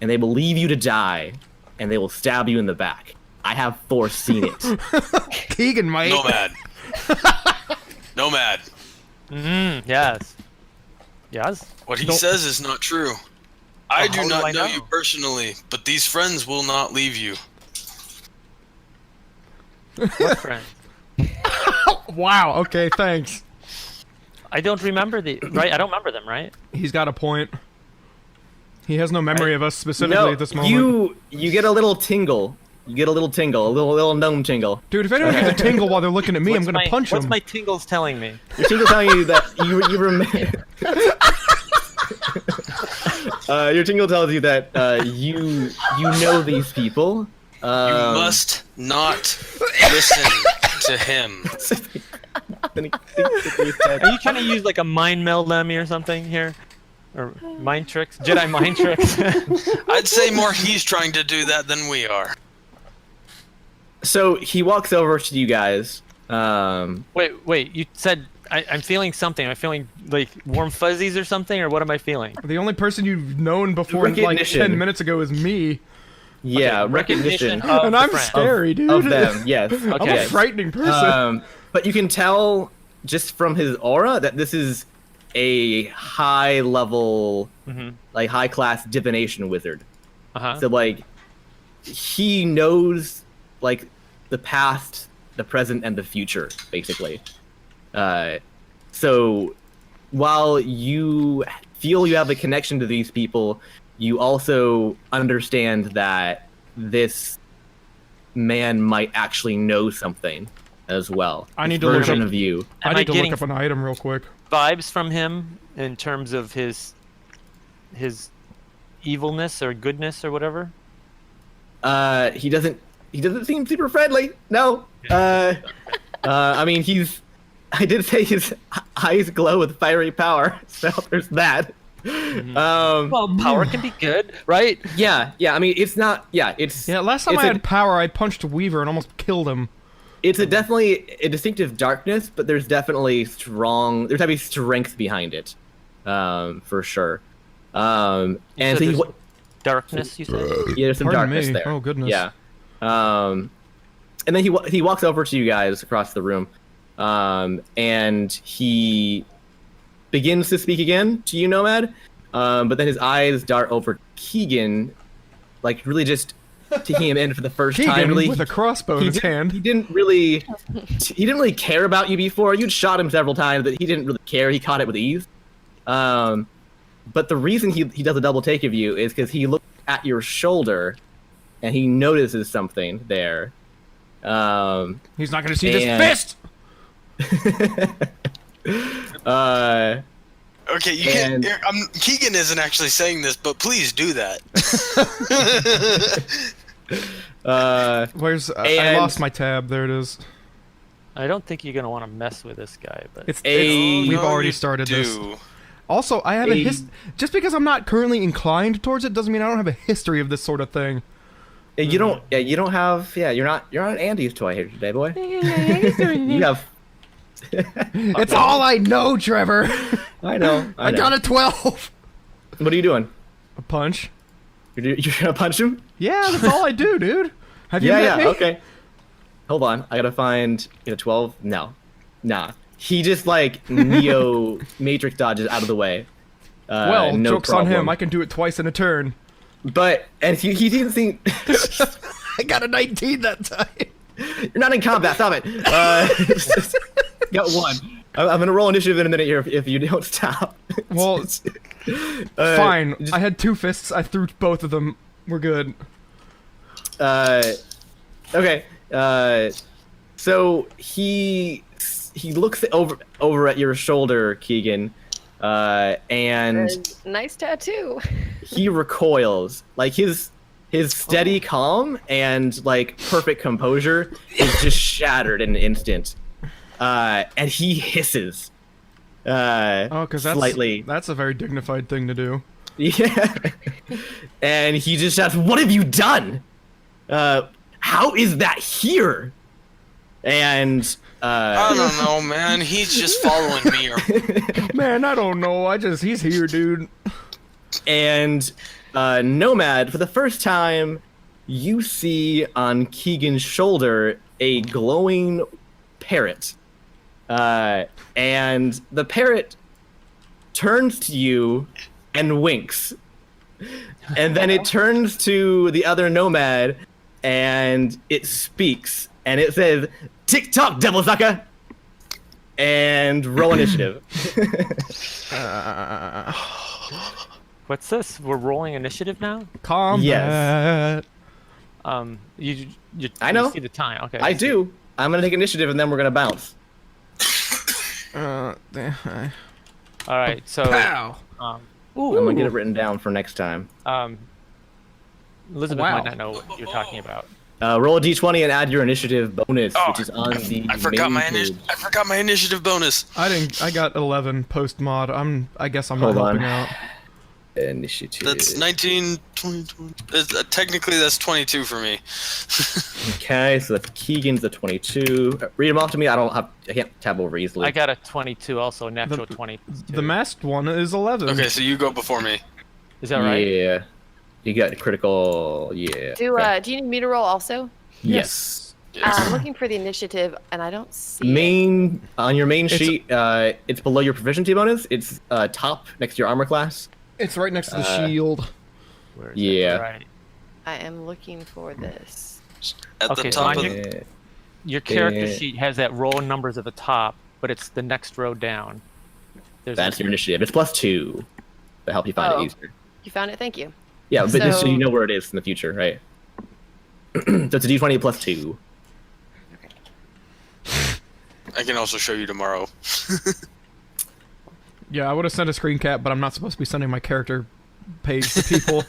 and they will leave you to die, and they will stab you in the back. I have foreseen it." Keegan might. Nomad. Nomad. Yes. Yes. What he Don't- says is not true. I do how do not I know know? you personally, but these friends will not leave you. What friend? Wow, okay, thanks. I don't remember the right. I don't remember them. Right. He's got a point. He has no memory of us specifically No, at this moment. you get a little tingle You get a little tingle, a little gnome tingle. Dude, if anyone gets a tingle while they're looking at me, I'm gonna punch them. What's my tingles telling me? Your tingle's telling you that you remember. Your tingle tells you that you know these people. You must not listen to him. Are you trying to use like a mind meld dummy or something here? Or mind tricks? Jedi mind tricks? I'd say more he's trying to do that than we are. So he walks over to you guys. Wait, you said I'm feeling something. I'm feeling like warm fuzzies or something, or what am I feeling? The only person you've known before like 10 minutes ago is me. Yeah, Okay, recognition. And I'm scary, dude. Of them, yes. Okay. I'm a frightening person. But you can tell just from his aura that this is a high level, like high class divination wizard. So like, he knows like the past, the present, and the future, basically. So while you feel you have a connection to these people, you also understand that this man might actually know something as well. I need to look version up, of you. I need to look up an item real quick. Vibes from him in terms of his evilness or goodness or whatever. He doesn't seem super friendly. No. I mean, I did say his eyes glow with fiery power, so there's that. Well, power can be good, right? Yeah. I mean, it's not. Yeah, it's. Yeah, last time I had power, I punched Weaver and almost killed him. It's definitely a distinctive darkness, but there's definitely strength behind it, for sure. And so darkness, you said? Yeah, there's some darkness there. Oh goodness. Yeah. And then he walks over to you guys across the room, and he begins to speak again to you, Nomad. But then his eyes dart over Keegan, like really just taking him in for the first time. Really, with a crossbow in his hand. He didn't really care about you before. You'd shot him several times, but he didn't really care. He caught it with ease. But the reason he does a double take of you is because he looks at your shoulder, and he notices something there. He's not going to see this fist. Okay, you can't. Keegan isn't actually saying this, but please do that. I lost my tab. There it is. I don't think you're gonna want to mess with this guy, but we've already started this. Also, I have just because I'm not currently inclined towards it doesn't mean I don't have a history of this sort of thing. You don't. Yeah, you don't have. Yeah, you're not Andy's toy here today, boy. You have. It's all I know, Trevor. I know. I got a 12. What are you doing? A punch. You're gonna punch him? Yeah, that's all I do, dude. Have you met me? Okay. Hold on, I gotta find a 12. No, nah. He just like Neo Matrix dodges out of the way. Well, no joke's problem. on him. I can do it twice in a turn. But he didn't think. I got a 19 that time. You're not in combat. Stop it. Got one. I'm gonna roll initiative in a minute here if you don't stop. Well, fine. I had 2 fists. I threw both of them. We're good. Okay. So he looks over at your shoulder, Keegan, and nice tattoo. He recoils. Like his steady calm and like perfect composure is just shattered in an instant. And he hisses. Because slightly. That's a very dignified thing to do. Yeah. And he just shouts, "What have you done? How is that here?" And I don't know, man. He's just following me. Man, I don't know. He's here, dude. And Nomad, for the first time, you see on Keegan's shoulder a glowing parrot. And the parrot turns to you and winks. And then it turns to the other Nomad and it speaks. And it says, "Tick-tock, devil sucker!" And roll initiative. What's this? We're rolling initiative now? Combat. Yes. You I know. You see the time. Okay. I do. I'm gonna take initiative and then we're gonna bounce. All right. So. Pow. I'm gonna get it written down for next time. Elizabeth Wow. might not know what you're talking about. Roll a d20 and add your initiative bonus, which is on the I forgot main my page. I forgot my initiative bonus. I got 11 post mod. I guess I'm Hold not on. helping out. Initiative. That's 19, 20, 20. Technically, that's 22 for me. Okay, so that's Keegan's the 22. Read them off to me. I can't tab over easily. I got a 22, also a natural 22. The masked one is 11. Okay, so you go before me. Is that right? Yeah. You got critical. Yeah. Do okay. do you need me to roll also? Yes. I'm looking for the initiative and I don't see it. On your main sheet, it's below your proficiency bonus. It's top next to your armor class. It's right next to the shield. Where is Yeah. It? Right. I am looking for this. At Okay, the so top on of your- Your character Yeah. sheet has that roll numbers at the top, but it's the next row down. There's That's your initiative. It's +2 to help you find Oh. it easier. You found it? Thank you. Yeah, but just so So- you know where it is in the future, right? So it's a d20 +2. I can also show you tomorrow. Yeah, I would have sent a screen cap, but I'm not supposed to be sending my character page to people.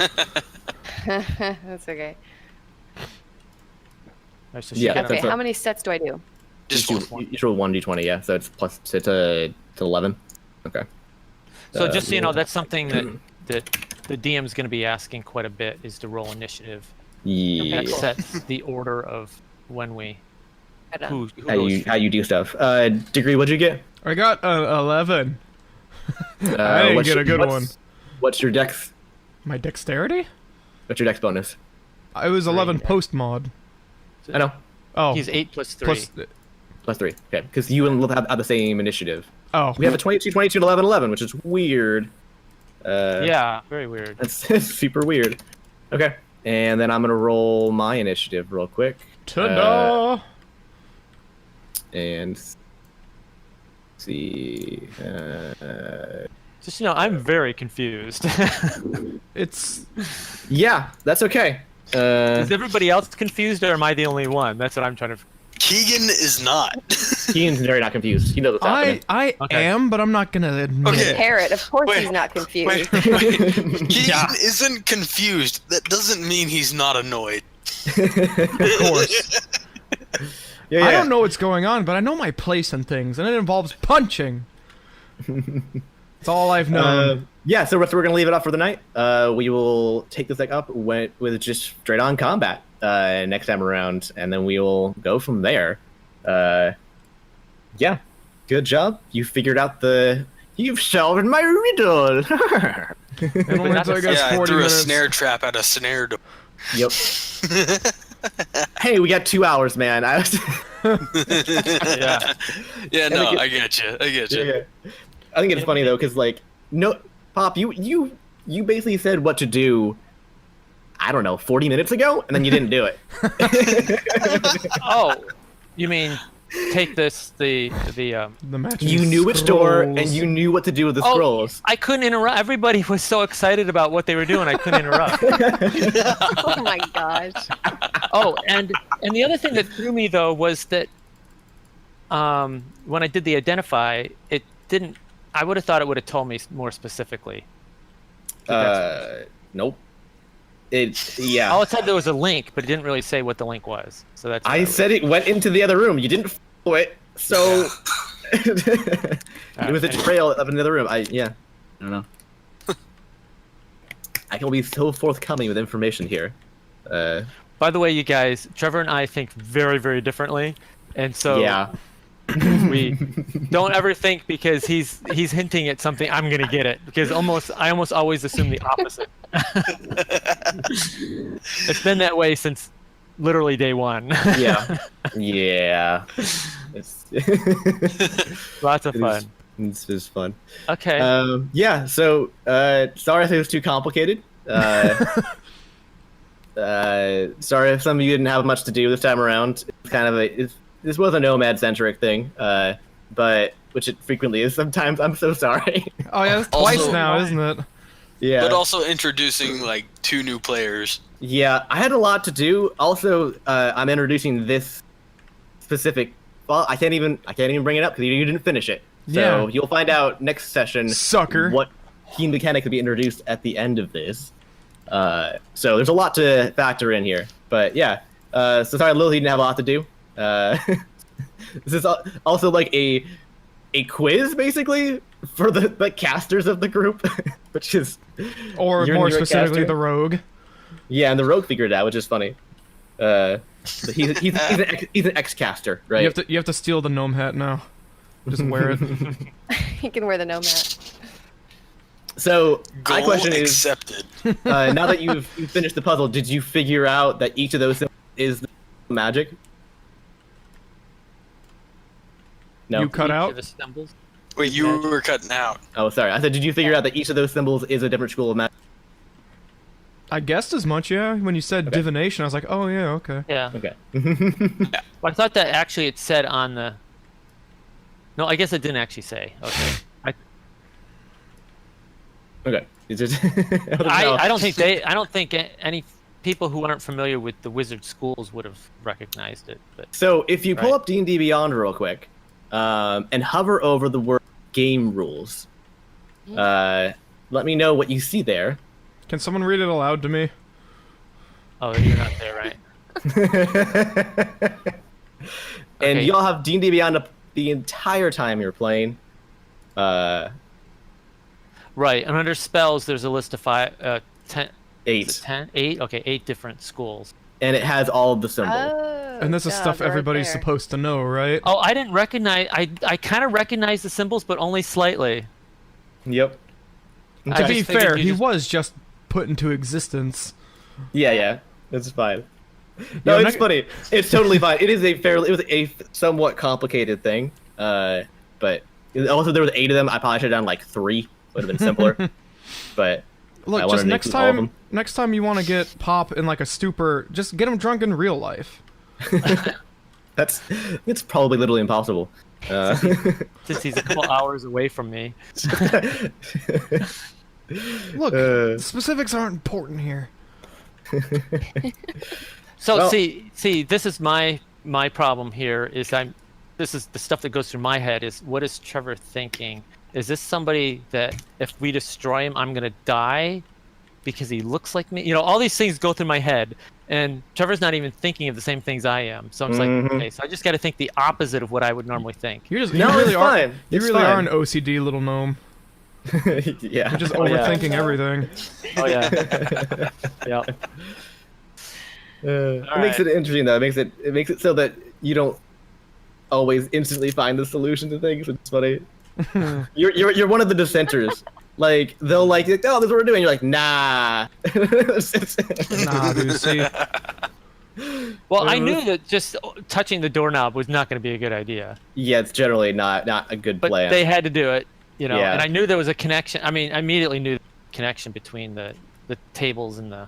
That's okay. Right, so Yeah, she got Okay, that's how many sets do I do? Just You one. roll 1d20, yeah. So it's a 11. Okay. So just so you know, that's something that the DM is going to be asking quite a bit, is to roll initiative. Yeah. That sets the order of when we Right on. who How goes you do stuff. Degree, what'd you get? I got 11. I didn't what's get a good what's- one. What's your dex? My dexterity? What's your dex bonus? I was 11 post mod. I know. Oh, He's 8 plus 3. +3. Okay, because you and Lil have the same initiative. oh. We have a 22, 22, and 11, 11, which is weird. Yeah, very weird. That's super weird. Okay, and then I'm gonna roll my initiative real quick. Ta-da! And see. Just you know, I'm very confused. It's Yeah, that's okay. Is everybody else confused, or am I the only one? That's what I'm trying to. Keegan is not. Keegan's very not confused. He knows what's happening. I Okay. am, but I'm not gonna admit Okay. it. Parrot, of course Wait, he's not confused. Keegan Yeah. isn't confused. That doesn't mean he's not annoyed. Of course. Yeah, I don't know what's going on, but I know my place in things, and it involves punching. That's all I've known. Yeah, so we're gonna leave it up for the night. We will take this deck up with just straight on combat next time around, and then we will go from there. Yeah, good job. You figured out you've solved my riddle. It only that's a- took us Yeah, I 40 threw minutes. a snare trap at a snare door. Yep. Hey, we got 2 hours, man. Yeah. Yeah, And no, it- I get you. I get you. Yeah. I think it's funny though, because no, Pop, you basically said what to do. I don't know, 40 minutes ago, and then you didn't do it. Oh, you mean take this the The matching You knew which door, scrolls. and you knew what to do with the Oh, scrolls. I couldn't interrupt. Everybody was so excited about what they were doing, I couldn't interrupt. Oh my gosh. Oh, and the other thing that threw me though was that when I did the identify, it didn't. I would have thought it would have told me more specifically. Nope. Yeah. All it said there was a link, but it didn't really say what the link was. So that's. I said it went into the other room. You didn't follow it, so it was a trail up in the other room. I don't know. I can be so forthcoming with information here. By the way, you guys, Trevor and I think very, very differently, and so Yeah. we don't ever think because he's hinting at something I'm gonna get it, because I almost always assume the opposite. It's been that way since literally day one. Yeah. Yeah. It's, Lots of fun. It's just fun. Okay. Yeah, so sorry if it was too complicated. Sorry if some of you didn't have much to do this time around. It's kind of this was a nomad-centric thing, but which it frequently is sometimes. I'm so sorry. Oh yeah, it's twice Also- now, isn't it? Yeah. But also introducing like 2 new players. Yeah, I had a lot to do. Also, I'm introducing this specific. Well, I can't even bring it up because you didn't finish it. So you'll find out next session. Sucker. What key mechanic could be introduced at the end of this. So there's a lot to factor in here. But yeah, so sorry, Lily didn't have a lot to do. This is also like a quiz basically for the casters of the group, which is or more specifically the rogue. Yeah, and the rogue figured it out, which is funny. He's an ex-caster, right? You have to steal the gnome hat now. Just wear it. He can wear the gnome hat. So Goal my question accepted. is, now that you've finished the puzzle, did you figure out that each of those symbols is magic? No. You cut Each out? of the symbols. Wait, you were cutting out. Oh, sorry. I said, did you figure out that each of those symbols is a different school of magic? I guessed as much, yeah. When you said divination, I was like, oh yeah, okay. Yeah. Okay. Well, I thought that actually it said on the. No, I guess it didn't actually say. Okay. Okay. It's just, I don't think any people who aren't familiar with the wizard schools would have recognized it. But So if you pull up D&D Beyond real quick, and hover over the word game rules, let me know what you see there. Can someone read it aloud to me? oh, you're not there, right? And Okay. y'all have D&D Beyond up the entire time you're playing. Right, and under spells, there's a list of 10. 8. 10? 8? Okay, 8 different schools. And it has all of the symbols. Oh, And this is God, stuff they're right everybody's there. supposed to know, right? Oh, I didn't recognize. I kind of recognized the symbols, but only slightly. Yep. I To Okay. be just figured fair, you he just- was just put into existence. Yeah, that's fine. No, it's funny. It's totally fine. It was a somewhat complicated thing. But also there was 8 of them. I probably should have done like 3. Would have been simpler. But Look, I wanted just to next include all of them. time you want to get Pop in like a stupor, just get him drunk in real life. It's probably literally impossible. Since he's a couple hours away from me. Look, specifics aren't important here. So Well- see, this is my problem here. This is the stuff that goes through my head. Is what is Trevor thinking? Is this somebody that if we destroy him, I'm gonna die because he looks like me? You know, all these things go through my head, and Trevor's not even thinking of the same things I am. So I'm just like, okay, so I just got to think the opposite of what I would normally think. You No, really it's are. fine. You It's really are fine. an OCD little gnome. Yeah. You're just Oh, yeah. overthinking everything. Oh yeah, yeah. It makes it interesting though. It makes it so that you don't always instantly find the solution to things. It's funny. You're one of the dissenters. Like they'll like, oh, this is what we're doing. You're like, nah. Nah, dude. See, Well, I knew that just touching the doorknob was not going to be a good idea, Yeah, it's generally not a good but plan. they had to do it, you know. Yeah. And I knew there was a connection. I mean, I immediately knew the connection between the tables and the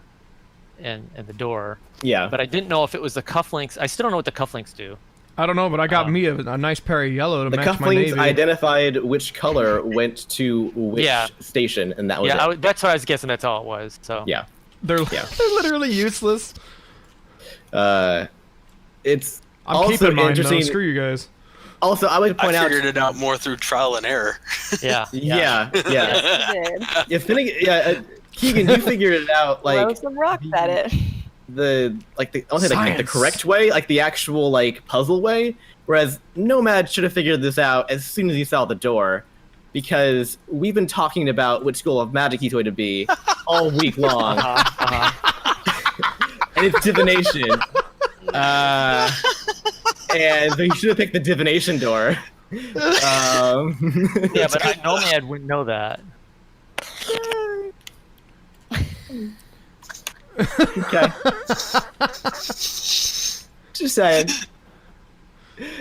door. Yeah. But I didn't know if it was the cufflinks. I still don't know what the cufflinks do. I don't know, but I got me a nice pair of yellow to The match my cufflinks navy. identified which color went to which Yeah. station, and that was Yeah, it. that's what I was guessing. That's all it was. So Yeah. They're Yeah. they're literally useless. It's I'm also keeping mine though. interesting. Screw you guys. Also, I would point I out. figured it out more through trial and error. yeah. Yeah. Yes, you did. Keegan, you figured it out. Throw Like some rocks at it. I want to say like the Science. correct way, like the actual like puzzle way. Whereas Nomad should have figured this out as soon as he saw the door, because we've been talking about which school of magic he's going to be all week long, and it's divination. And he should have picked the divination door. Yeah, but I Nomad wouldn't know that. Okay. Just saying.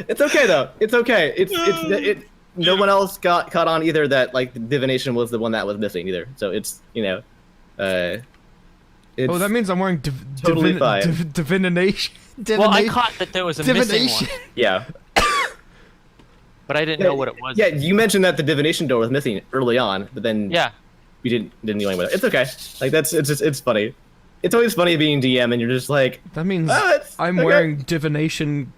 It's okay though. It's okay. It's no one else got caught on either that like the divination was the one that was missing either. So it's it's Oh, that means I'm wearing totally fine. divination. Well, I caught that there was a missing divination. one, yeah. but I didn't know what it was. Yeah, you mentioned that the divination door was missing early on, but then Yeah. we didn't do anything with it. It's okay. Like it's funny. it's always funny being DM and you're just like, that means I'm wearing divination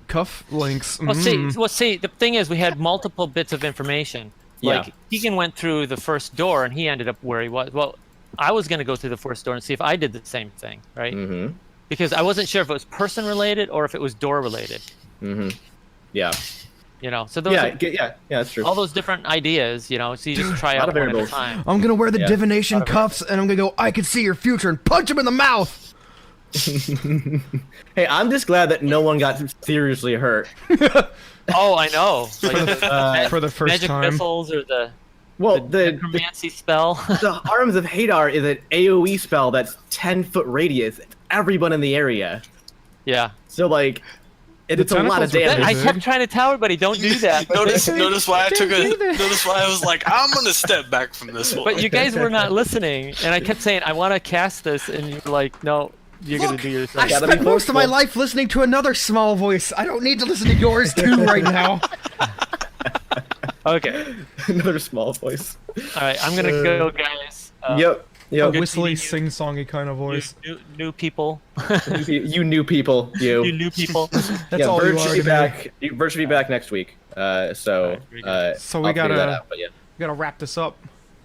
cuff links. Well, see, the thing is, we had multiple bits of information. Like Keegan went through the first door and he ended up where he was. Well, I was going to go through the first door and see if I did the same thing, right? Mm-hmm. Because I wasn't sure if it was person related or if it was door related. Mm-hmm. Yeah. You know, so those that's true. all those different ideas, you know, so you just try out one at a time. I'm gonna wear the divination cuffs and I'm gonna go, I can see your future, and punch him in the mouth. Hey, I'm just glad that no one got seriously hurt. Oh, I know. Like for the first magic time. missiles or the necromancy spell. The Arms of Hadar is an AoE spell that's 10-foot radius. It's everyone in the area. Yeah. So like, it's a lot of damage. I kept trying to tell everybody, don't do that. Notice why Notice why I was like, I'm gonna step back from this one. But you guys were not listening, and I kept saying, I want to cast this, and you were like, no, you're gonna do your thing. I spent most of my life listening to another small voice. I don't need to listen to yours too right now. Okay. Another small voice. All right, I'm gonna go, guys. Yep. A whistly, sing-songy kind of voice. New people. You new people. You new people. That's all Bert you should are be to back. Bert should be back next week. So we I'll figure that out, but we gotta wrap this up.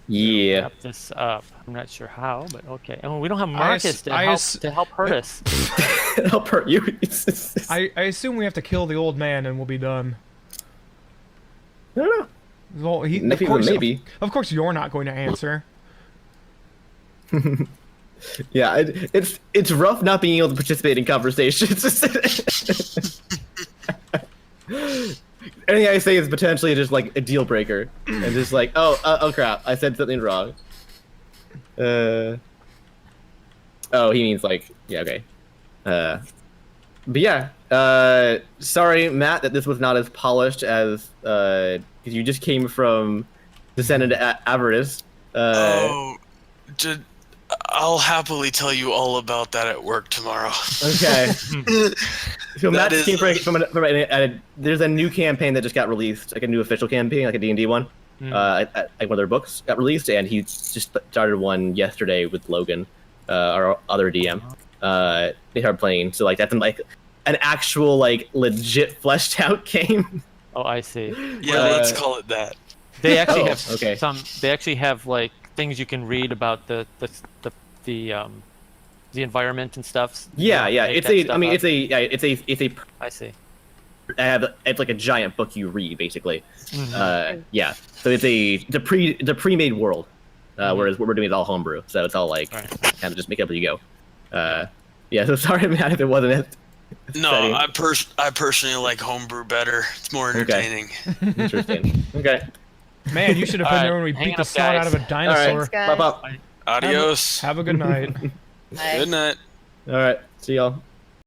Yeah. Wrap this up. I'm not sure how, but okay. Oh, we don't have Marcus to help hurt us. Help hurt you. I assume we have to kill the old man and we'll be done. I don't know. Well, maybe. Of course, you're not going to answer. Yeah, it's rough not being able to participate in conversations. Anything I say is potentially just like a deal breaker, and just like, oh crap, I said something wrong. Oh, he means like, yeah, okay. But yeah, sorry, Matt, that this was not as polished as because you just came from Descendant Avarice. I'll happily tell you all about that at work tomorrow. Okay. So Matt just came from there's a new campaign that just got released, like a new official campaign, like a D&D one. Like one of their books got released, and he just started one yesterday with Logan, our other DM. They started playing, so like that's like an actual like legit fleshed out game. Oh, I see. Yeah, let's call it that. They actually have some. They actually have like things you can read about the environment and stuff. Yeah, yeah. It's a. I mean, it's a. I see. It's like a giant book you read, basically. Yeah. So it's a pre-made world, whereas what we're doing is all homebrew. So it's all like kind of just make it up as you go. Yeah. So sorry, man, if it wasn't it. No, I personally like homebrew better. It's more entertaining. Okay. Interesting. Okay. Man, you should have been there when we beat the snot out of a dinosaur. All right. Bye. Adios. Have a good night. Good night. All right. See y'all.